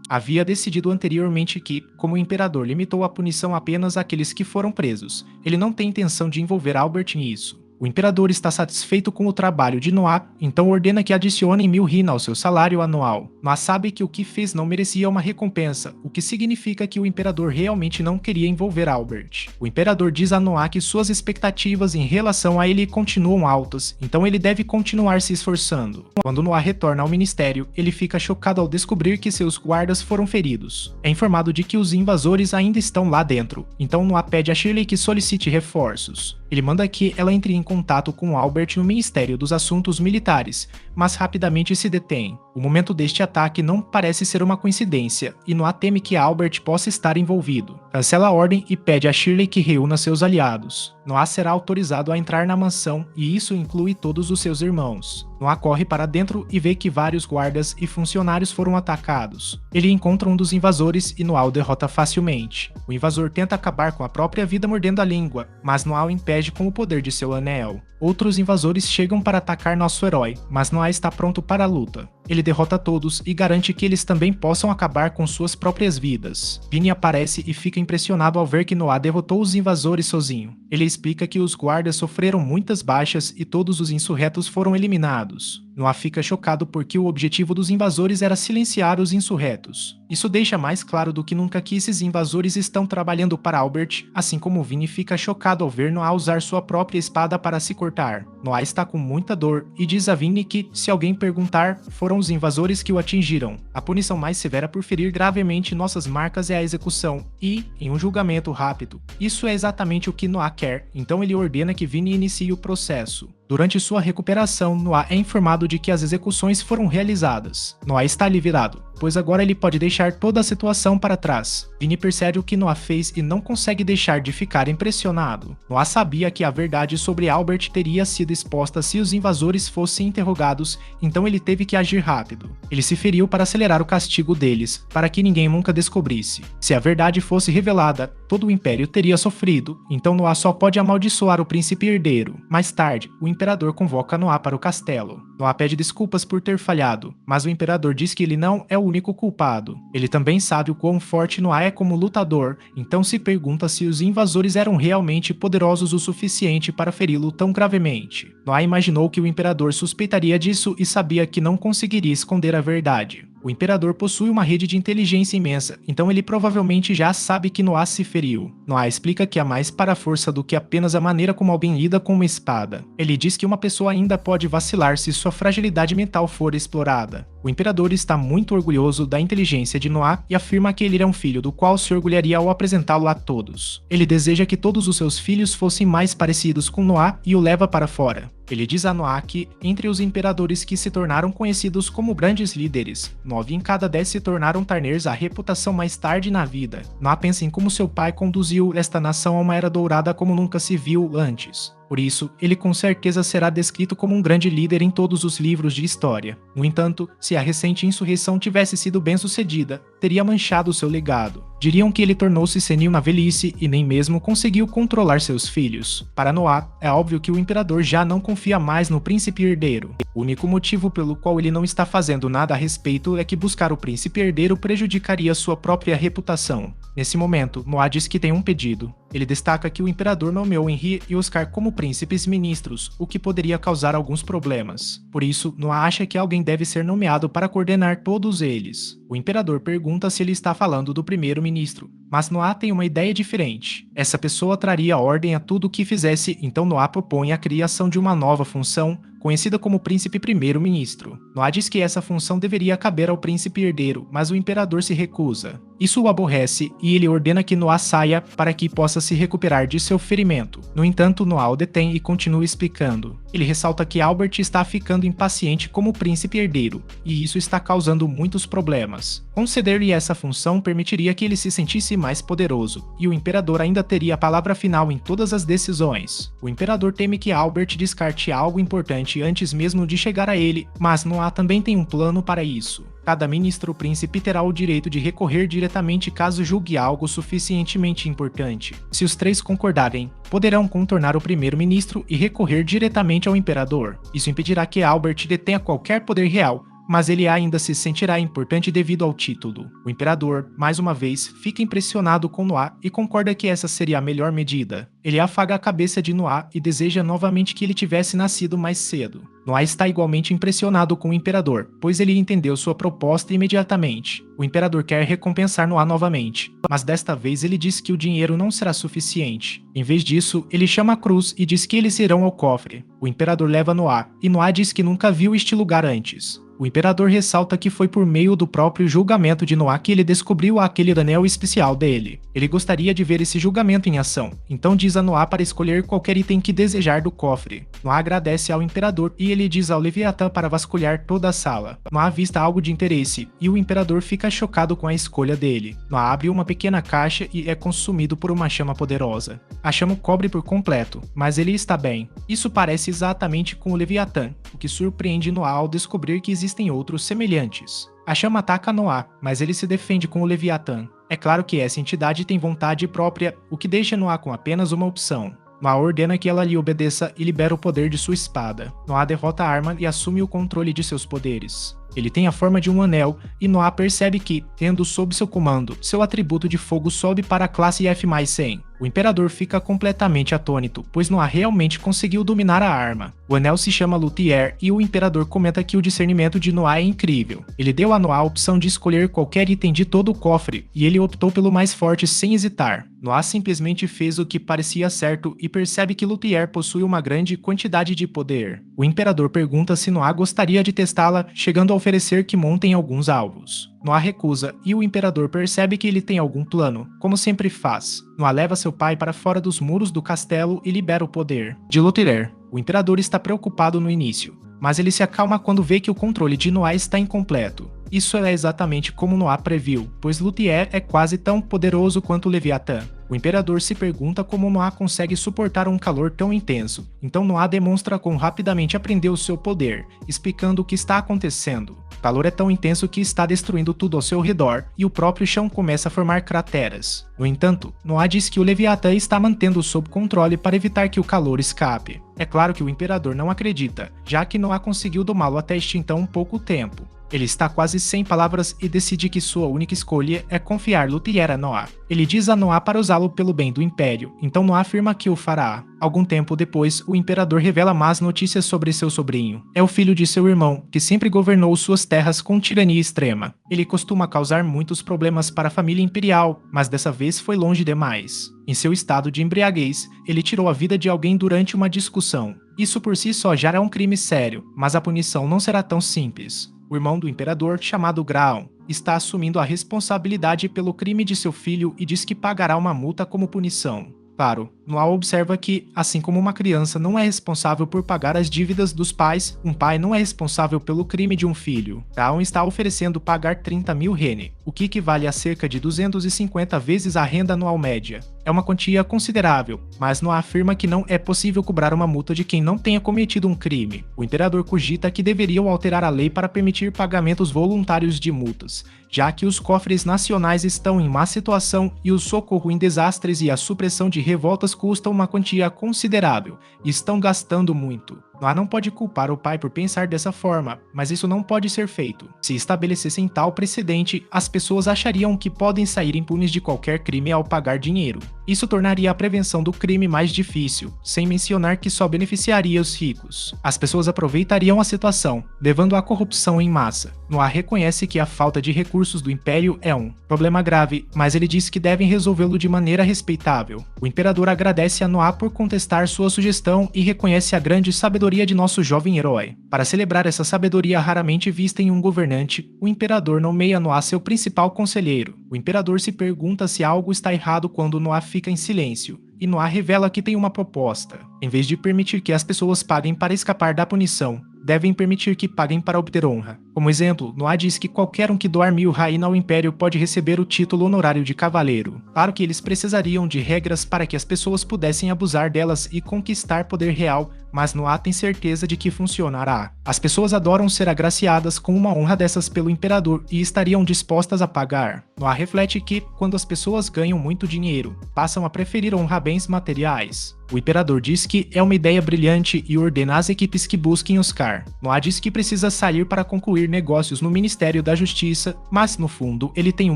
Havia decidido anteriormente que, como o imperador limitou a punição apenas àqueles que foram presos, ele não tem intenção de envolver Albert nisso. O imperador está satisfeito com o trabalho de Noah, então ordena que adicionem 1000 rina ao seu salário anual. Noah sabe que o que fez não merecia uma recompensa, o que significa que o imperador realmente não queria envolver Albert. O imperador diz a Noah que suas expectativas em relação a ele continuam altas, então ele deve continuar se esforçando. Quando Noah retorna ao ministério, ele fica chocado ao descobrir que seus guardas foram feridos. É informado de que os invasores ainda estão lá dentro, então Noah pede a Shirley que solicite reforços. Ele manda que ela entre em contato com Albert no Ministério dos Assuntos Militares, mas rapidamente se detém. O momento deste ataque não parece ser uma coincidência, e Noah teme que Albert possa estar envolvido. Cancela a ordem e pede a Shirley que reúna seus aliados. Noah será autorizado a entrar na mansão, e isso inclui todos os seus irmãos. Noah corre para dentro e vê que vários guardas e funcionários foram atacados. Ele encontra um dos invasores e Noah o derrota facilmente. O invasor tenta acabar com a própria vida mordendo a língua, mas Noah o impede com o poder de seu anel. Outros invasores chegam para atacar nosso herói, mas Noah está pronto para a luta. Ele derrota todos e garante que eles também possam acabar com suas próprias vidas. Vinny aparece e fica impressionado ao ver que Noah derrotou os invasores sozinho. Ele explica que os guardas sofreram muitas baixas e todos os insurretos foram eliminados. Noah fica chocado porque o objetivo dos invasores era silenciar os insurretos. Isso deixa mais claro do que nunca que esses invasores estão trabalhando para Albert, assim como Vinny fica chocado ao ver Noah usar sua própria espada para se cortar. Noah está com muita dor e diz a Vinny que, se alguém perguntar, foram os invasores que o atingiram. A punição mais severa por ferir gravemente nossas marcas é a execução e, em um julgamento rápido. Isso é exatamente o que Noah quer, então ele ordena que Vinny inicie o processo. Durante sua recuperação, Noah é informado de que as execuções foram realizadas. Noah está aliviado, pois agora ele pode deixar toda a situação para trás. Vinny percebe o que Noah fez e não consegue deixar de ficar impressionado. Noah sabia que a verdade sobre Albert teria sido exposta se os invasores fossem interrogados, então ele teve que agir rápido. Ele se feriu para acelerar o castigo deles, para que ninguém nunca descobrisse. Se a verdade fosse revelada, todo o império teria sofrido, então Noah só pode amaldiçoar o príncipe herdeiro. Mais tarde, o imperador convoca Noah para o castelo. Noah pede desculpas por ter falhado, mas o imperador diz que ele não é o único culpado. Ele também sabe o quão forte Noah é como lutador, então se pergunta se os invasores eram realmente poderosos o suficiente para feri-lo tão gravemente. Noah imaginou que o imperador suspeitaria disso e sabia que não conseguiria esconder a verdade. O imperador possui uma rede de inteligência imensa, então ele provavelmente já sabe que Noah se feriu. Noah explica que há mais para a força do que apenas a maneira como alguém lida com uma espada. Ele diz que uma pessoa ainda pode vacilar se sua fragilidade mental for explorada. O imperador está muito orgulhoso da inteligência de Noah e afirma que ele é um filho do qual se orgulharia ao apresentá-lo a todos. Ele deseja que todos os seus filhos fossem mais parecidos com Noah e o leva para fora. Ele diz a Noah que, entre os imperadores que se tornaram conhecidos como grandes líderes, 9 em cada 10 se tornaram Tarners a reputação mais tarde na vida. Noah pensa em como seu pai conduziu esta nação a uma era dourada como nunca se viu antes. Por isso, ele com certeza será descrito como um grande líder em todos os livros de história. No entanto, se a recente insurreição tivesse sido bem-sucedida, teria manchado seu legado. Diriam que ele tornou-se senil na velhice e nem mesmo conseguiu controlar seus filhos. Para Noah, é óbvio que o imperador já não confia mais no príncipe herdeiro. O único motivo pelo qual ele não está fazendo nada a respeito é que buscar o príncipe herdeiro prejudicaria sua própria reputação. Nesse momento, Noah diz que tem um pedido. Ele destaca que o imperador nomeou Henri e Oscar como príncipes ministros, o que poderia causar alguns problemas. Por isso, Noah acha que alguém deve ser nomeado para coordenar todos eles. O imperador pergunta se ele está falando do primeiro-ministro, mas Noah tem uma ideia diferente. Essa pessoa traria ordem a tudo o que fizesse, então Noah propõe a criação de uma nova função, conhecida como príncipe primeiro-ministro. Noah diz que essa função deveria caber ao príncipe herdeiro, mas o imperador se recusa. Isso o aborrece e ele ordena que Noah saia para que possa se recuperar de seu ferimento. No entanto, Noah o detém e continua explicando. Ele ressalta que Albert está ficando impaciente como príncipe herdeiro, e isso está causando muitos problemas. Conceder-lhe essa função permitiria que ele se sentisse mais poderoso, e o imperador ainda teria a palavra final em todas as decisões. O imperador teme que Albert descarte algo importante antes mesmo de chegar a ele, mas Noah também tem um plano para isso. Cada ministro-príncipe terá o direito de recorrer diretamente caso julgue algo suficientemente importante. Se os 3 concordarem, poderão contornar o primeiro-ministro e recorrer diretamente ao imperador. Isso impedirá que Albert detenha qualquer poder real, mas ele ainda se sentirá importante devido ao título. O imperador, mais uma vez, fica impressionado com Noah e concorda que essa seria a melhor medida. Ele afaga a cabeça de Noah e deseja novamente que ele tivesse nascido mais cedo. Noah está igualmente impressionado com o imperador, pois ele entendeu sua proposta imediatamente. O imperador quer recompensar Noah novamente, mas desta vez ele diz que o dinheiro não será suficiente. Em vez disso, ele chama a cruz e diz que eles irão ao cofre. O imperador leva Noah, e Noah diz que nunca viu este lugar antes. O imperador ressalta que foi por meio do próprio julgamento de Noah que ele descobriu aquele anel especial dele. Ele gostaria de ver esse julgamento em ação, então diz a Noah para escolher qualquer item que desejar do cofre. Noah agradece ao imperador e ele diz ao Leviatã para vasculhar toda a sala. Noah avista algo de interesse e o imperador fica chocado com a escolha dele. Noah abre uma pequena caixa e é consumido por uma chama poderosa. A chama o cobre por completo, mas ele está bem. Isso parece exatamente com o Leviatã, o que surpreende Noah ao descobrir que existem outros semelhantes. A chama ataca Noah, mas ele se defende com o Leviatã. É claro que essa entidade tem vontade própria, o que deixa Noah com apenas uma opção. Noah ordena que ela lhe obedeça e libera o poder de sua espada. Noah derrota a arma e assume o controle de seus poderes. Ele tem a forma de um anel, e Noah percebe que, tendo sob seu comando, seu atributo de fogo sobe para a classe F mais 100. O imperador fica completamente atônito, pois Noah realmente conseguiu dominar a arma. O anel se chama Luthier e o imperador comenta que o discernimento de Noah é incrível. Ele deu a Noah a opção de escolher qualquer item de todo o cofre, e ele optou pelo mais forte sem hesitar. Noah simplesmente fez o que parecia certo e percebe que Luthier possui uma grande quantidade de poder. O imperador pergunta se Noah gostaria de testá-la, chegando a oferecer que montem alguns alvos. Noah recusa e o imperador percebe que ele tem algum plano, como sempre faz. Noah leva seu pai para fora dos muros do castelo e libera o poder de Luthier. O imperador está preocupado no início, mas ele se acalma quando vê que o controle de Noah está incompleto. Isso é exatamente como Noah previu, pois Luthier é quase tão poderoso quanto Leviatã. O imperador se pergunta como Noah consegue suportar um calor tão intenso, então Noah demonstra como rapidamente aprendeu o seu poder, explicando o que está acontecendo. O calor é tão intenso que está destruindo tudo ao seu redor, e o próprio chão começa a formar crateras. No entanto, Noah diz que o Leviatã está mantendo sob controle para evitar que o calor escape. É claro que o imperador não acredita, já que Noah conseguiu domá-lo até este então pouco tempo. Ele está quase sem palavras e decide que sua única escolha é confiar Luthier a Noah. Ele diz a Noah para usá-lo pelo bem do Império, então Noah afirma que o fará. Algum tempo depois, o imperador revela más notícias sobre seu sobrinho. É o filho de seu irmão, que sempre governou suas terras com tirania extrema. Ele costuma causar muitos problemas para a família imperial, mas dessa vez foi longe demais. Em seu estado de embriaguez, ele tirou a vida de alguém durante uma discussão. Isso por si só já é um crime sério, mas a punição não será tão simples. O irmão do imperador, chamado Graon, está assumindo a responsabilidade pelo crime de seu filho e diz que pagará uma multa como punição. Claro, Noah observa que, assim como uma criança não é responsável por pagar as dívidas dos pais, um pai não é responsável pelo crime de um filho. Graon está oferecendo pagar 30.000 rene, o que equivale a cerca de 250 vezes a renda anual média. É uma quantia considerável, mas Noah afirma que não é possível cobrar uma multa de quem não tenha cometido um crime. O imperador cogita que deveriam alterar a lei para permitir pagamentos voluntários de multas, já que os cofres nacionais estão em má situação e o socorro em desastres e a supressão de revoltas custam uma quantia considerável e estão gastando muito. Noah não pode culpar o pai por pensar dessa forma, mas isso não pode ser feito. Se estabelecessem tal precedente, as pessoas achariam que podem sair impunes de qualquer crime ao pagar dinheiro. Isso tornaria a prevenção do crime mais difícil, sem mencionar que só beneficiaria os ricos. As pessoas aproveitariam a situação, levando à corrupção em massa. Noah reconhece que a falta de recursos do Império é um problema grave, mas ele diz que devem resolvê-lo de maneira respeitável. O imperador agradece a Noah por contestar sua sugestão e reconhece a grande sabedoria de nosso jovem herói. Para celebrar essa sabedoria raramente vista em um governante, o imperador nomeia Noah seu principal conselheiro. O imperador se pergunta se algo está errado quando Noah fica em silêncio, e Noah revela que tem uma proposta. Em vez de permitir que as pessoas paguem para escapar da punição, devem permitir que paguem para obter honra. Como exemplo, Noah diz que qualquer um que doar 1000 raína ao Império pode receber o título honorário de cavaleiro. Claro que eles precisariam de regras para que as pessoas pudessem abusar delas e conquistar poder real, mas Noah tem certeza de que funcionará. As pessoas adoram ser agraciadas com uma honra dessas pelo imperador e estariam dispostas a pagar. Noah reflete que, quando as pessoas ganham muito dinheiro, passam a preferir honrar bens materiais. O imperador diz que é uma ideia brilhante e ordena às equipes que busquem Oscar. Noah diz que precisa sair para concluir negócios no Ministério da Justiça, mas no fundo ele tem um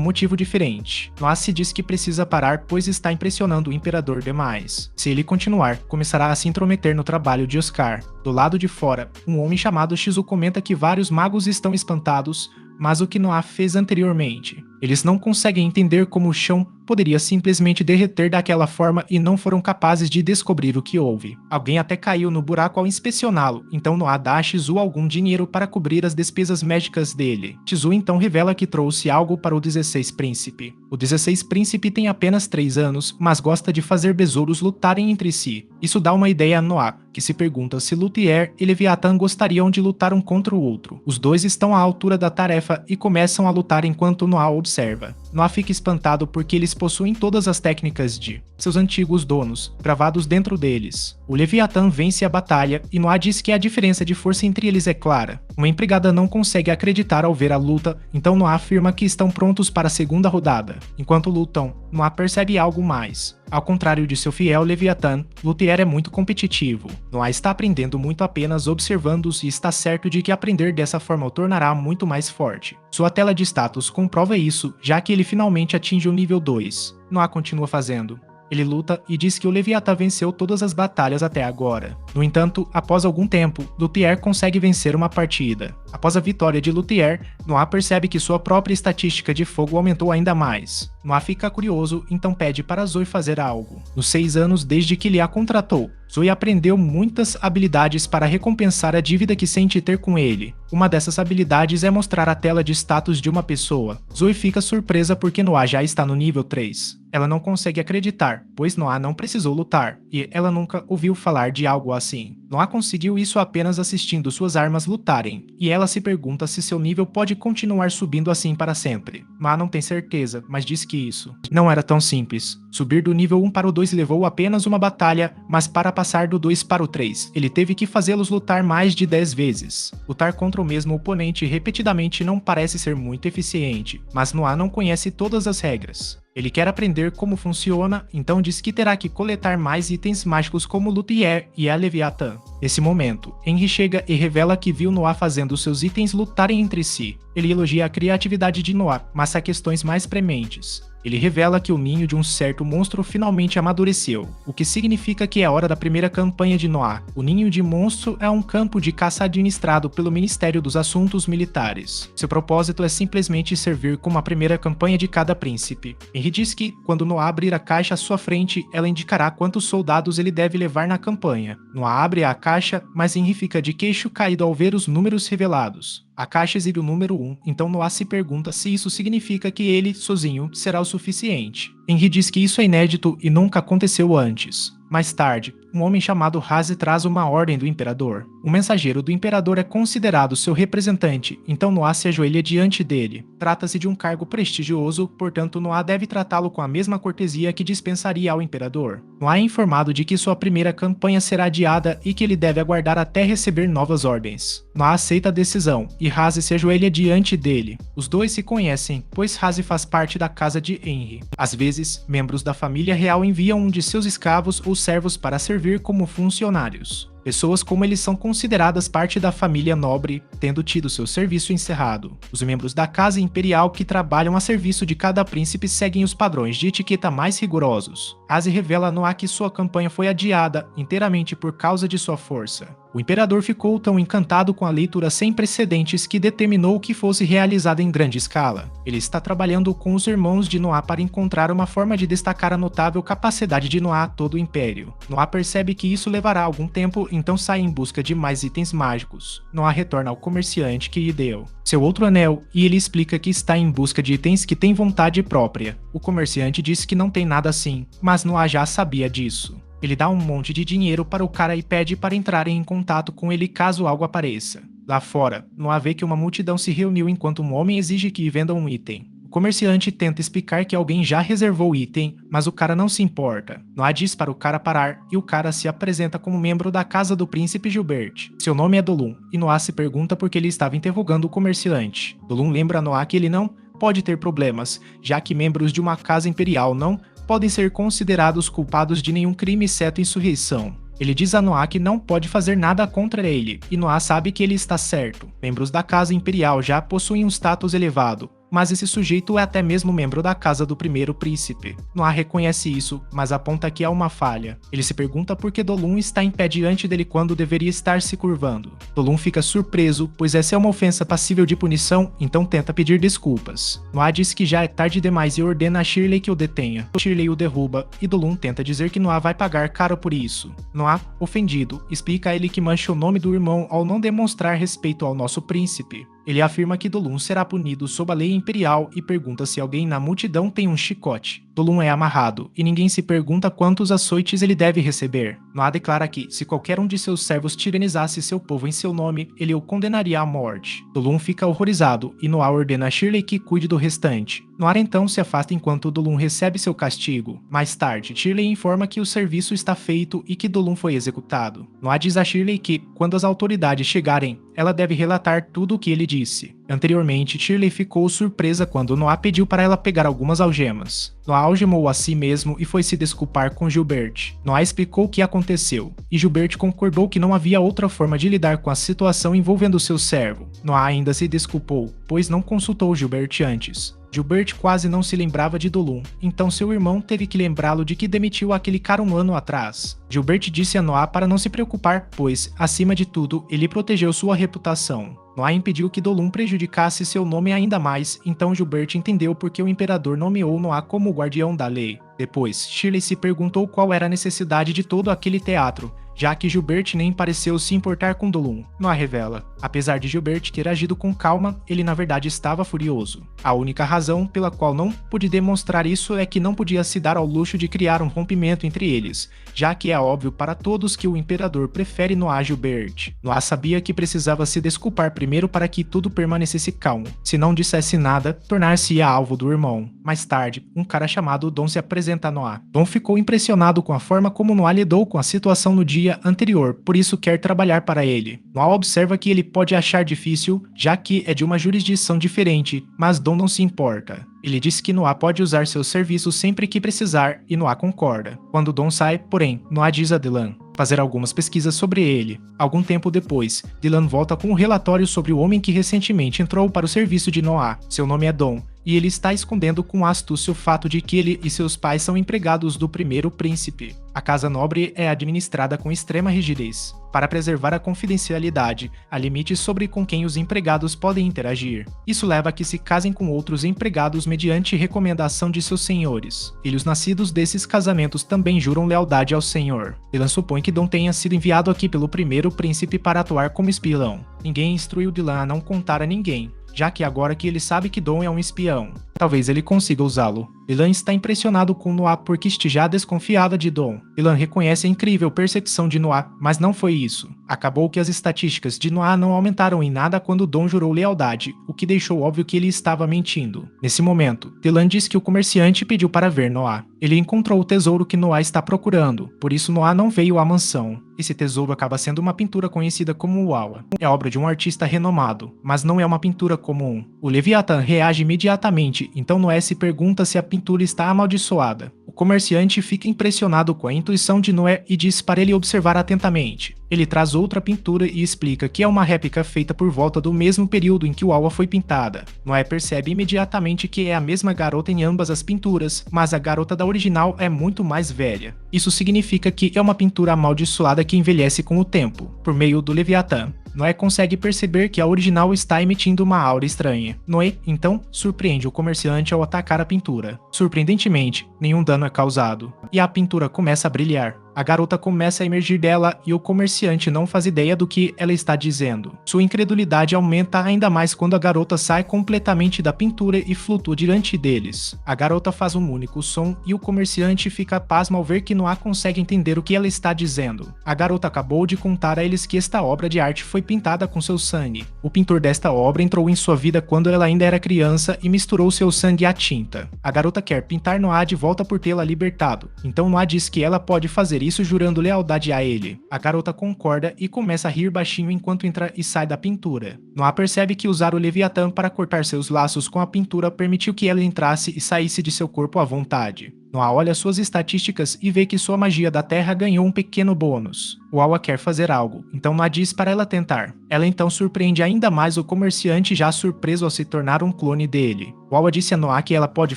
motivo diferente. Noah se diz que precisa parar pois está impressionando o imperador demais. Se ele continuar, começará a se intrometer no trabalho de Oscar. Do lado de fora, um homem chamado Shizu comenta que vários magos estão espantados, mas o que Noah fez anteriormente. Eles não conseguem entender como o chão poderia simplesmente derreter daquela forma e não foram capazes de descobrir o que houve. Alguém até caiu no buraco ao inspecioná-lo, então Noah dá a Shizu algum dinheiro para cobrir as despesas médicas dele. Shizu então revela que trouxe algo para o 16 Príncipe. O 16 Príncipe tem apenas 3 anos, mas gosta de fazer besouros lutarem entre si. Isso dá uma ideia a Noah, que se pergunta se Luthier e Leviatã gostariam de lutar um contra o outro. Os dois estão à altura da tarefa e começam a lutar enquanto Noah observa. Noah fica espantado porque eles possuem todas as técnicas de seus antigos donos, gravados dentro deles. O Leviatã vence a batalha e Noah diz que a diferença de força entre eles é clara. Uma empregada não consegue acreditar ao ver a luta, então Noah afirma que estão prontos para a segunda rodada. Enquanto lutam, Noah percebe algo mais. Ao contrário de seu fiel Leviatã, Luthier é muito competitivo. Noah está aprendendo muito apenas observando-os e está certo de que aprender dessa forma o tornará muito mais forte. Sua tela de status comprova isso, já que ele finalmente atinge o nível 2. Noah continua fazendo. Ele luta e diz que o Leviatã venceu todas as batalhas até agora. No entanto, após algum tempo, Luthier consegue vencer uma partida. Após a vitória de Luthier, Noah percebe que sua própria estatística de fogo aumentou ainda mais. Noah fica curioso, então pede para Zoe fazer algo. Nos 6 anos desde que ele a contratou, Zoe aprendeu muitas habilidades para recompensar a dívida que sente ter com ele. Uma dessas habilidades é mostrar a tela de status de uma pessoa. Zoe fica surpresa porque Noah já está no nível 3. Ela não consegue acreditar, pois Noah não precisou lutar, e ela nunca ouviu falar de algo assim. Noah conseguiu isso apenas assistindo suas armas lutarem, e ela se pergunta se seu nível pode continuar subindo assim para sempre. Noah não tem certeza, mas diz que isso não era tão simples. Subir do nível 1 para o 2 levou apenas uma batalha, mas para passar do 2 para o 3, ele teve que fazê-los lutar mais de 10 vezes. Lutar contra o mesmo oponente repetidamente não parece ser muito eficiente, mas Noah não conhece todas as regras. Ele quer aprender como funciona, então diz que terá que coletar mais itens mágicos como Luthier e a Leviatã. Nesse momento, Henry chega e revela que viu Noah fazendo seus itens lutarem entre si. Ele elogia a criatividade de Noah, mas há questões mais prementes. Ele revela que o ninho de um certo monstro finalmente amadureceu, o que significa que é hora da primeira campanha de Noah. O ninho de monstro é um campo de caça administrado pelo Ministério dos Assuntos Militares. Seu propósito é simplesmente servir como a primeira campanha de cada príncipe. Henry diz que, quando Noah abrir a caixa à sua frente, ela indicará quantos soldados ele deve levar na campanha. Noah abre a caixa, mas Henry fica de queixo caído ao ver os números revelados. A caixa exibe o número 1, então Noah se pergunta se isso significa que ele, sozinho, será o suficiente. Henry diz que isso é inédito e nunca aconteceu antes. Mais tarde, um homem chamado Razi traz uma ordem do imperador. O mensageiro do imperador é considerado seu representante, então Noah se ajoelha diante dele. Trata-se de um cargo prestigioso, portanto Noah deve tratá-lo com a mesma cortesia que dispensaria ao imperador. Noah é informado de que sua primeira campanha será adiada e que ele deve aguardar até receber novas ordens. Noah aceita a decisão, e Razi se ajoelha diante dele. Os dois se conhecem, pois Razi faz parte da casa de Henry. Às vezes, membros da família real enviam um de seus escravos ou servos para servir como funcionários. Pessoas como eles são consideradas parte da família nobre, tendo tido seu serviço encerrado. Os membros da casa imperial que trabalham a serviço de cada príncipe seguem os padrões de etiqueta mais rigorosos. Razi revela a Noah que sua campanha foi adiada inteiramente por causa de sua força. O imperador ficou tão encantado com a leitura sem precedentes que determinou que fosse realizada em grande escala. Ele está trabalhando com os irmãos de Noah para encontrar uma forma de destacar a notável capacidade de Noah a todo o império. Noah percebe que isso levará algum tempo, então sai em busca de mais itens mágicos. Noah retorna ao comerciante que lhe deu seu outro anel e ele explica que está em busca de itens que têm vontade própria. O comerciante diz que não tem nada assim, mas Noah já sabia disso. Ele dá um monte de dinheiro para o cara e pede para entrarem em contato com ele caso algo apareça. Lá fora, Noah vê que uma multidão se reuniu enquanto um homem exige que vendam um item. O comerciante tenta explicar que alguém já reservou o item, mas o cara não se importa. Noah diz para o cara parar e o cara se apresenta como membro da casa do príncipe Gilbert. Seu nome é Dolum, e Noah se pergunta por que ele estava interrogando o comerciante. Dolum lembra a Noah que ele não pode ter problemas, já que membros de uma casa imperial não podem ser considerados culpados de nenhum crime exceto insurreição. Ele diz a Noah que não pode fazer nada contra ele, e Noah sabe que ele está certo. Membros da casa imperial já possuem um status elevado, mas esse sujeito é até mesmo membro da casa do primeiro príncipe. Noah reconhece isso, mas aponta que há uma falha. Ele se pergunta por que Dolum está em pé diante dele quando deveria estar se curvando. Dolum fica surpreso, pois essa é uma ofensa passível de punição, então tenta pedir desculpas. Noah diz que já é tarde demais e ordena a Shirley que o detenha. Shirley o derruba, e Dolum tenta dizer que Noah vai pagar caro por isso. Noah, ofendido, explica a ele que mancha o nome do irmão ao não demonstrar respeito ao nosso príncipe. Ele afirma que Dolum será punido sob a lei imperial e pergunta se alguém na multidão tem um chicote. Dolum é amarrado, e ninguém se pergunta quantos açoites ele deve receber. Noah declara que, se qualquer um de seus servos tiranizasse seu povo em seu nome, ele o condenaria à morte. Dolum fica horrorizado, e Noah ordena a Shirley que cuide do restante. Noah então se afasta enquanto Dolum recebe seu castigo. Mais tarde, Shirley informa que o serviço está feito e que Dolum foi executado. Noah diz a Shirley que, quando as autoridades chegarem, ela deve relatar tudo o que ele disse. Anteriormente, Shirley ficou surpresa quando Noah pediu para ela pegar algumas algemas. Noah algemou a si mesmo e foi se desculpar com Gilbert. Noah explicou o que aconteceu, e Gilbert concordou que não havia outra forma de lidar com a situação envolvendo seu servo. Noah ainda se desculpou, pois não consultou Gilbert antes. Gilbert quase não se lembrava de Dolum, então seu irmão teve que lembrá-lo de que demitiu aquele cara um ano atrás. Gilbert disse a Noah para não se preocupar, pois, acima de tudo, ele protegeu sua reputação. Noah impediu que Dolum prejudicasse seu nome ainda mais, então Gilbert entendeu por que o imperador nomeou Noah como o guardião da lei. Depois, Shirley se perguntou qual era a necessidade de todo aquele teatro, já que Gilbert nem pareceu se importar com Dolum. Noah revela: apesar de Gilbert ter agido com calma, ele na verdade estava furioso. A única razão pela qual não pôde demonstrar isso é que não podia se dar ao luxo de criar um rompimento entre eles, já que é óbvio para todos que o imperador prefere Noah a Gilbert. Noah sabia que precisava se desculpar primeiro para que tudo permanecesse calmo. Se não dissesse nada, tornar-se-ia alvo do irmão. Mais tarde, um cara chamado Dom se apresenta a Noah. Dom ficou impressionado com a forma como Noah lidou com a situação no dia anterior, por isso quer trabalhar para ele. Noah observa que ele pode achar difícil, já que é de uma jurisdição diferente, mas Dom não se importa. Ele diz que Noah pode usar seus serviços sempre que precisar e Noah concorda. Quando Dom sai, porém, Noah diz a Dylan fazer algumas pesquisas sobre ele. Algum tempo depois, Dylan volta com um relatório sobre o homem que recentemente entrou para o serviço de Noah. Seu nome é Dom, e ele está escondendo com astúcia o fato de que ele e seus pais são empregados do primeiro príncipe. A casa nobre é administrada com extrema rigidez. Para preservar a confidencialidade, há limites sobre com quem os empregados podem interagir. Isso leva a que se casem com outros empregados mediante recomendação de seus senhores. Filhos nascidos desses casamentos também juram lealdade ao senhor. Dylan supõe que Dom tenha sido enviado aqui pelo primeiro príncipe para atuar como espião. Ninguém instruiu Dylan a não contar a ninguém, já que agora que ele sabe que Dom é um espião, talvez ele consiga usá-lo. Dylan está impressionado com Noah porque esteja desconfiada de Dom. Dylan reconhece a incrível percepção de Noah, mas não foi isso. Acabou que as estatísticas de Noah não aumentaram em nada quando Dom jurou lealdade, o que deixou óbvio que ele estava mentindo. Nesse momento, Dylan diz que o comerciante pediu para ver Noah. Ele encontrou o tesouro que Noah está procurando, por isso Noah não veio à mansão. Esse tesouro acaba sendo uma pintura conhecida como Wawa. É obra de um artista renomado, mas não é uma pintura comum. O Leviatã reage imediatamente, então Noé se pergunta se a pintura está amaldiçoada. O comerciante fica impressionado com a intuição de Noé e diz para ele observar atentamente. Ele traz outra pintura e explica que é uma réplica feita por volta do mesmo período em que Wawa foi pintada. Noé percebe imediatamente que é a mesma garota em ambas as pinturas, mas a garota da original é muito mais velha. Isso significa que é uma pintura amaldiçoada que envelhece com o tempo, por meio do Leviatã. Noé consegue perceber que a original está emitindo uma aura estranha. Noé, então, surpreende o comerciante ao atacar a pintura. Surpreendentemente, nenhum dano é causado, e a pintura começa a brilhar. A garota começa a emergir dela e o comerciante não faz ideia do que ela está dizendo. Sua incredulidade aumenta ainda mais quando a garota sai completamente da pintura e flutua diante deles. A garota faz um único som e o comerciante fica pasmo ao ver que Noah consegue entender o que ela está dizendo. A garota acabou de contar a eles que esta obra de arte foi pintada com seu sangue. O pintor desta obra entrou em sua vida quando ela ainda era criança e misturou seu sangue à tinta. A garota quer pintar Noah de volta por tê-la libertado, então Noah diz que ela pode fazer isso jurando lealdade a ele. A garota concorda e começa a rir baixinho enquanto entra e sai da pintura. Noah percebe que usar o Leviatã para cortar seus laços com a pintura permitiu que ela entrasse e saísse de seu corpo à vontade. Noah olha suas estatísticas e vê que sua magia da terra ganhou um pequeno bônus. Wawa quer fazer algo, então Noah diz para ela tentar. Ela então surpreende ainda mais o comerciante já surpreso ao se tornar um clone dele. Wawa disse a Noah que ela pode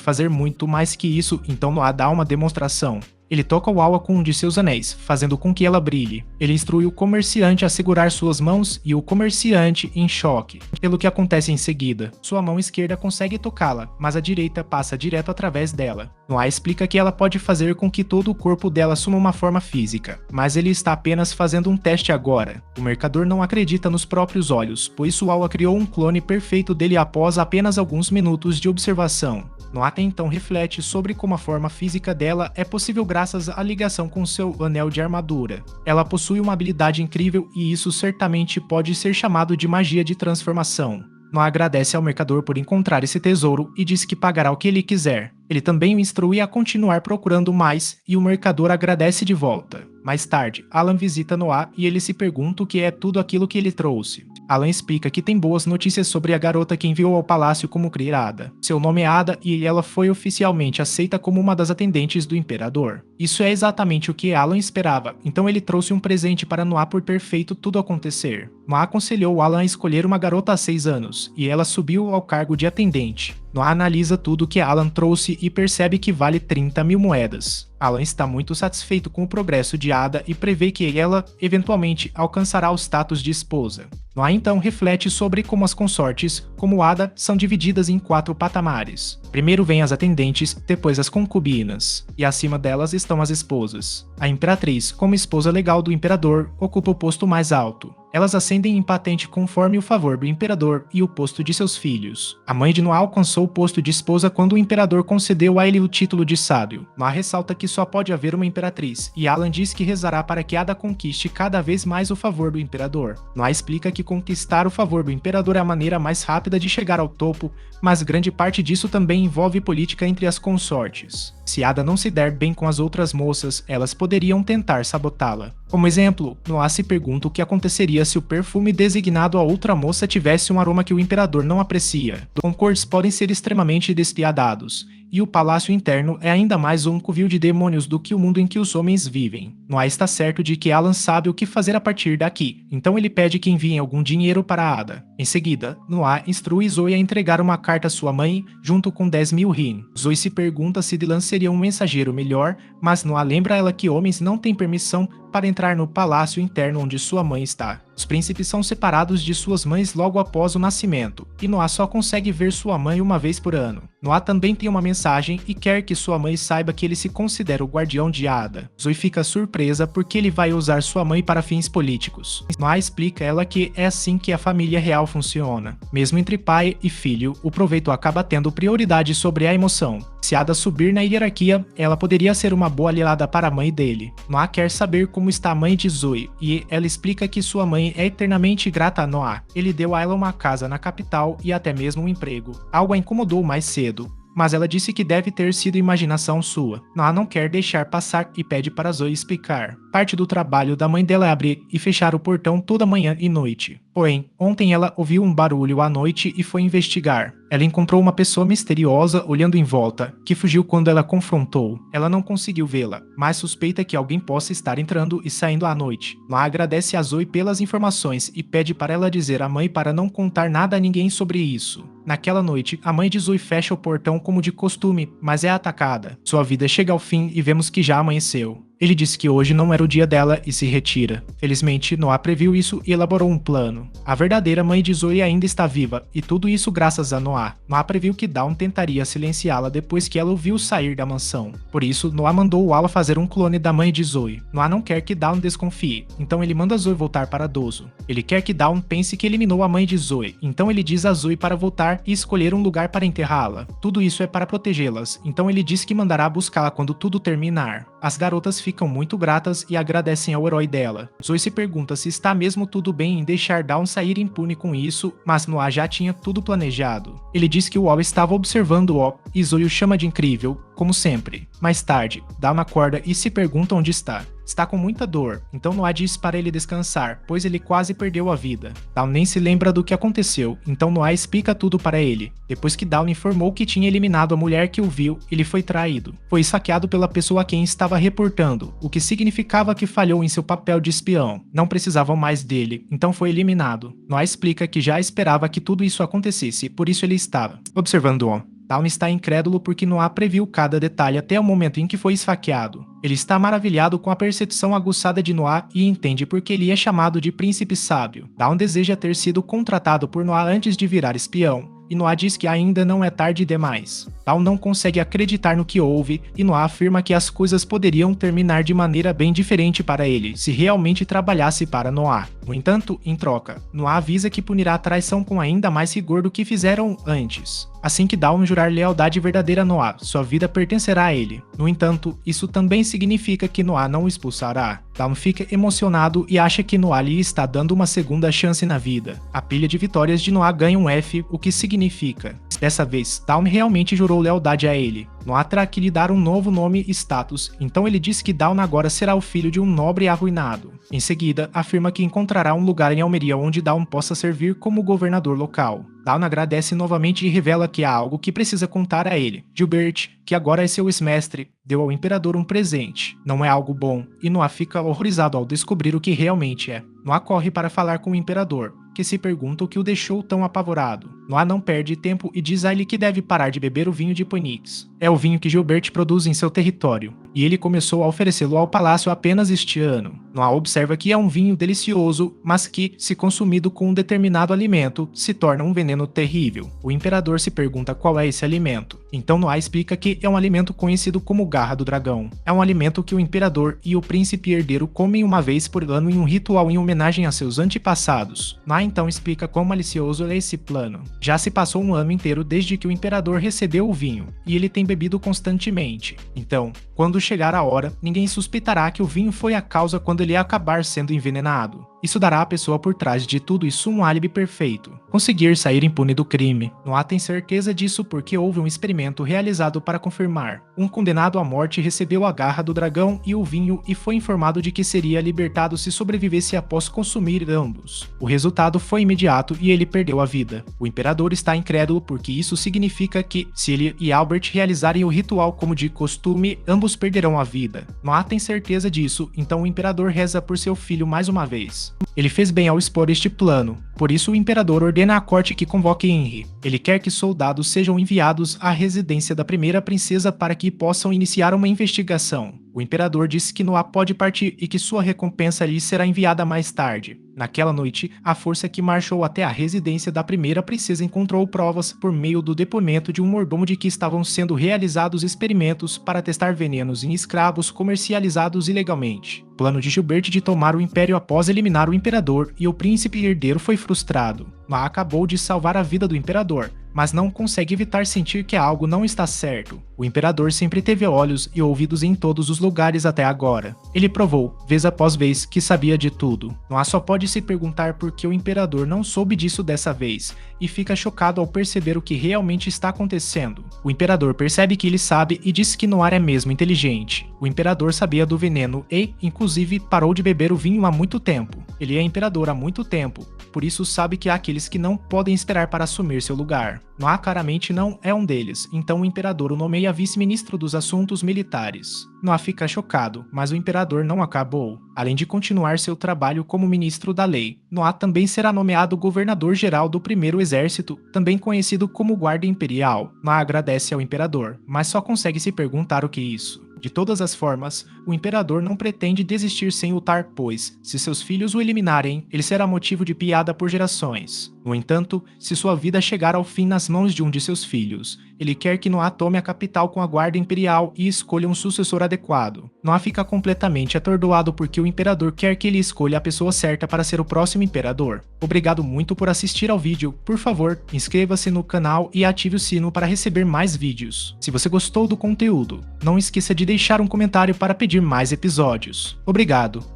fazer muito mais que isso, então Noah dá uma demonstração. Ele toca Wawa com um de seus anéis, fazendo com que ela brilhe. Ele instrui o comerciante a segurar suas mãos e o comerciante em choque, pelo que acontece em seguida. Sua mão esquerda consegue tocá-la, mas a direita passa direto através dela. Noah explica que ela pode fazer com que todo o corpo dela assuma uma forma física, mas ele está apenas fazendo um teste agora. O mercador não acredita nos próprios olhos, pois Wawa criou um clone perfeito dele após apenas alguns minutos de observação. Noah então reflete sobre como a forma física dela é possível graças à ligação com seu anel de armadura. Ela possui uma habilidade incrível e isso certamente pode ser chamado de magia de transformação. Noah agradece ao mercador por encontrar esse tesouro e diz que pagará o que ele quiser. Ele também o instrui a continuar procurando mais e o mercador agradece de volta. Mais tarde, Alan visita Noah e ele se pergunta o que é tudo aquilo que ele trouxe. Alan explica que tem boas notícias sobre a garota que enviou ao palácio como criada. Seu nome é Ada e ela foi oficialmente aceita como uma das atendentes do imperador. Isso é exatamente o que Alan esperava, então ele trouxe um presente para Noah por ter feito tudo acontecer. Noah aconselhou Alan a escolher uma garota há 6 anos, e ela subiu ao cargo de atendente. Noah analisa tudo que Alan trouxe e percebe que vale 30.000 moedas. Alan está muito satisfeito com o progresso de Ada e prevê que ela, eventualmente, alcançará o status de esposa. Noah então reflete sobre como as consortes, como Ada, são divididas em 4 patamares. Primeiro vêm as atendentes, depois as concubinas, e acima delas estão as esposas. A imperatriz, como esposa legal do imperador, ocupa o posto mais alto. Elas ascendem em patente conforme o favor do imperador e o posto de seus filhos. A mãe de Noah alcançou o posto de esposa quando o imperador concedeu a ele o título de sábio. Noah ressalta que só pode haver uma imperatriz, e Alan diz que rezará para que Ada conquiste cada vez mais o favor do imperador. Noah explica que conquistar o favor do imperador é a maneira mais rápida de chegar ao topo, mas grande parte disso também envolve política entre as consortes. Se Ada não se der bem com as outras moças, elas poderiam tentar sabotá-la. Como exemplo, Noah se pergunta o que aconteceria se o perfume designado a outra moça tivesse um aroma que o imperador não aprecia. Concordes podem ser extremamente despiadados, e o palácio interno é ainda mais um covil de demônios do que o mundo em que os homens vivem. Noah está certo de que Alan sabe o que fazer a partir daqui, então ele pede que enviem algum dinheiro para Ada. Em seguida, Noah instrui Zoe a entregar uma carta à sua mãe, junto com 10.000 rin. Zoe se pergunta se Dylan seria um mensageiro melhor, mas Noah lembra ela que homens não têm permissão para entrar no palácio interno onde sua mãe está. Os príncipes são separados de suas mães logo após o nascimento, e Noah só consegue ver sua mãe uma vez por ano. Noah também tem uma mensagem e quer que sua mãe saiba que ele se considera o guardião de Ada. Zoe fica surpresa porque ele vai usar sua mãe para fins políticos. Noah explica a ela que é assim que a família real funciona. Mesmo entre pai e filho, o proveito acaba tendo prioridade sobre a emoção. Se Ada subir na hierarquia, ela poderia ser uma boa aliada para a mãe dele. Noah quer saber como está a mãe de Zoe, e ela explica que sua mãe é eternamente grata a Noah. Ele deu a ela uma casa na capital e até mesmo um emprego. Algo a incomodou mais cedo, mas ela disse que deve ter sido imaginação sua. Noah não quer deixar passar e pede para Zoe explicar. Parte do trabalho da mãe dela é abrir e fechar o portão toda manhã e noite. Porém, ontem ela ouviu um barulho à noite e foi investigar. Ela encontrou uma pessoa misteriosa olhando em volta, que fugiu quando ela confrontou. Ela não conseguiu vê-la, mas suspeita que alguém possa estar entrando e saindo à noite. Noah agradece a Zoe pelas informações e pede para ela dizer à mãe para não contar nada a ninguém sobre isso. Naquela noite, a mãe de Zoe fecha o portão como de costume, mas é atacada. Sua vida chega ao fim e vemos que já amanheceu. Ele disse que hoje não era o dia dela e se retira. Felizmente, Noah previu isso e elaborou um plano. A verdadeira mãe de Zoe ainda está viva, e tudo isso graças a Noah. Noah previu que Dawn tentaria silenciá-la depois que ela o viu sair da mansão. Por isso, Noah mandou Walla fazer um clone da mãe de Zoe. Noah não quer que Dawn desconfie, então ele manda Zoe voltar para Dozo. Ele quer que Dawn pense que eliminou a mãe de Zoe, então ele diz a Zoe para voltar e escolher um lugar para enterrá-la. Tudo isso é para protegê-las, então ele diz que mandará buscá-la quando tudo terminar. As garotas ficam muito gratas e agradecem ao herói dela. Zoe se pergunta se está mesmo tudo bem em deixar Dawn sair impune com isso, mas Noah já tinha tudo planejado. Ele diz que o Wall estava observando O e Zoe o chama de incrível, como sempre. Mais tarde, Dawn acorda e se pergunta onde está. Está com muita dor, então Noah diz para ele descansar, pois ele quase perdeu a vida. Dawn nem se lembra do que aconteceu, então Noah explica tudo para ele. Depois que Dawn informou que tinha eliminado a mulher que o viu, ele foi traído. Foi saqueado pela pessoa a quem estava reportando, o que significava que falhou em seu papel de espião. Não precisavam mais dele, então foi eliminado. Noah explica que já esperava que tudo isso acontecesse, por isso ele estava observando-o. Dawn está incrédulo porque Noah previu cada detalhe até o momento em que foi esfaqueado. Ele está maravilhado com a percepção aguçada de Noah e entende por que ele é chamado de Príncipe Sábio. Dawn deseja ter sido contratado por Noah antes de virar espião, e Noah diz que ainda não é tarde demais. Dawn não consegue acreditar no que houve, e Noah afirma que as coisas poderiam terminar de maneira bem diferente para ele, se realmente trabalhasse para Noah. No entanto, em troca, Noah avisa que punirá a traição com ainda mais rigor do que fizeram antes. Assim que Dawn jurar lealdade verdadeira a Noah, sua vida pertencerá a ele. No entanto, isso também significa que Noah não o expulsará. Dawn fica emocionado e acha que Noah lhe está dando uma segunda chance na vida. A pilha de vitórias de Noah ganha um F, o que significa: dessa vez, Dawn realmente jurou lealdade a ele. Noah terá que lhe dar um novo nome e status, então ele diz que Dawn agora será o filho de um nobre arruinado. Em seguida, afirma que encontrará um lugar em Almeria onde Dawn possa servir como governador local. Dawn agradece novamente e revela que há algo que precisa contar a ele. Gilbert, que agora é seu ex-mestre, deu ao imperador um presente. Não é algo bom, e Noah fica horrorizado ao descobrir o que realmente é. Noah corre para falar com o imperador, que se pergunta o que o deixou tão apavorado. Noah não perde tempo e diz a ele que deve parar de beber o vinho de Phoenix. É o vinho que Gilbert produz em seu território, e ele começou a oferecê-lo ao palácio apenas este ano. Noah observa que é um vinho delicioso, mas que, se consumido com um determinado alimento, se torna um veneno terrível. O imperador se pergunta qual é esse alimento. Então Noah explica que é um alimento conhecido como garra do dragão. É um alimento que o imperador e o príncipe herdeiro comem uma vez por ano em um ritual em homenagem a seus antepassados. Noah então explica quão malicioso é esse plano. Já se passou um ano inteiro desde que o imperador recebeu o vinho, e ele tem bebido constantemente. Então, quando chegar a hora, ninguém suspeitará que o vinho foi a causa quando ele acabar sendo envenenado. Isso dará à pessoa por trás de tudo isso um álibi perfeito. Conseguir sair impune do crime. Noah tem certeza disso porque houve um experimento realizado para confirmar. Um condenado à morte recebeu a garra do dragão e o vinho e foi informado de que seria libertado se sobrevivesse após consumir ambos. O resultado foi imediato e ele perdeu a vida. O imperador está incrédulo porque isso significa que, se ele e Albert realizarem o ritual como de costume, ambos perderão a vida. Noah tem certeza disso, então o imperador reza por seu filho mais uma vez. Ele fez bem ao expor este plano, por isso o imperador ordena à corte que convoque Henry. Ele quer que soldados sejam enviados à residência da primeira princesa para que possam iniciar uma investigação. O imperador disse que Noah pode partir e que sua recompensa lhe será enviada mais tarde. Naquela noite, a força que marchou até a residência da primeira princesa encontrou provas por meio do depoimento de um mordomo de que estavam sendo realizados experimentos para testar venenos em escravos comercializados ilegalmente. O plano de Gilbert de tomar o império após eliminar o imperador e o príncipe herdeiro foi frustrado. Noah acabou de salvar a vida do imperador, mas não consegue evitar sentir que algo não está certo. O imperador sempre teve olhos e ouvidos em todos os lugares até agora. Ele provou, vez após vez, que sabia de tudo. Noah só pode se perguntar por que o imperador não soube disso dessa vez, e fica chocado ao perceber o que realmente está acontecendo. O imperador percebe que ele sabe e diz que Noah é mesmo inteligente. O imperador sabia do veneno e, inclusive, parou de beber o vinho há muito tempo. Ele é imperador há muito tempo, por isso sabe que há aqueles que não podem esperar para assumir seu lugar. Noah claramente não é um deles, então o imperador o nomeia vice-ministro dos assuntos militares. Noah fica chocado, mas o imperador não acabou. Além de continuar seu trabalho como ministro da lei, Noah também será nomeado governador-geral do primeiro exército, também conhecido como guarda imperial. Noah agradece ao imperador, mas só consegue se perguntar o que é isso. De todas as formas, o imperador não pretende desistir sem lutar, pois, se seus filhos o eliminarem, ele será motivo de piada por gerações. No entanto, se sua vida chegar ao fim nas mãos de um de seus filhos, ele quer que Noah tome a capital com a guarda imperial e escolha um sucessor adequado. Noah fica completamente atordoado porque o imperador quer que ele escolha a pessoa certa para ser o próximo imperador. Obrigado muito por assistir ao vídeo. Por favor, inscreva-se no canal e ative o sino para receber mais vídeos. Se você gostou do conteúdo, não esqueça de deixar um comentário para pedir mais episódios. Obrigado!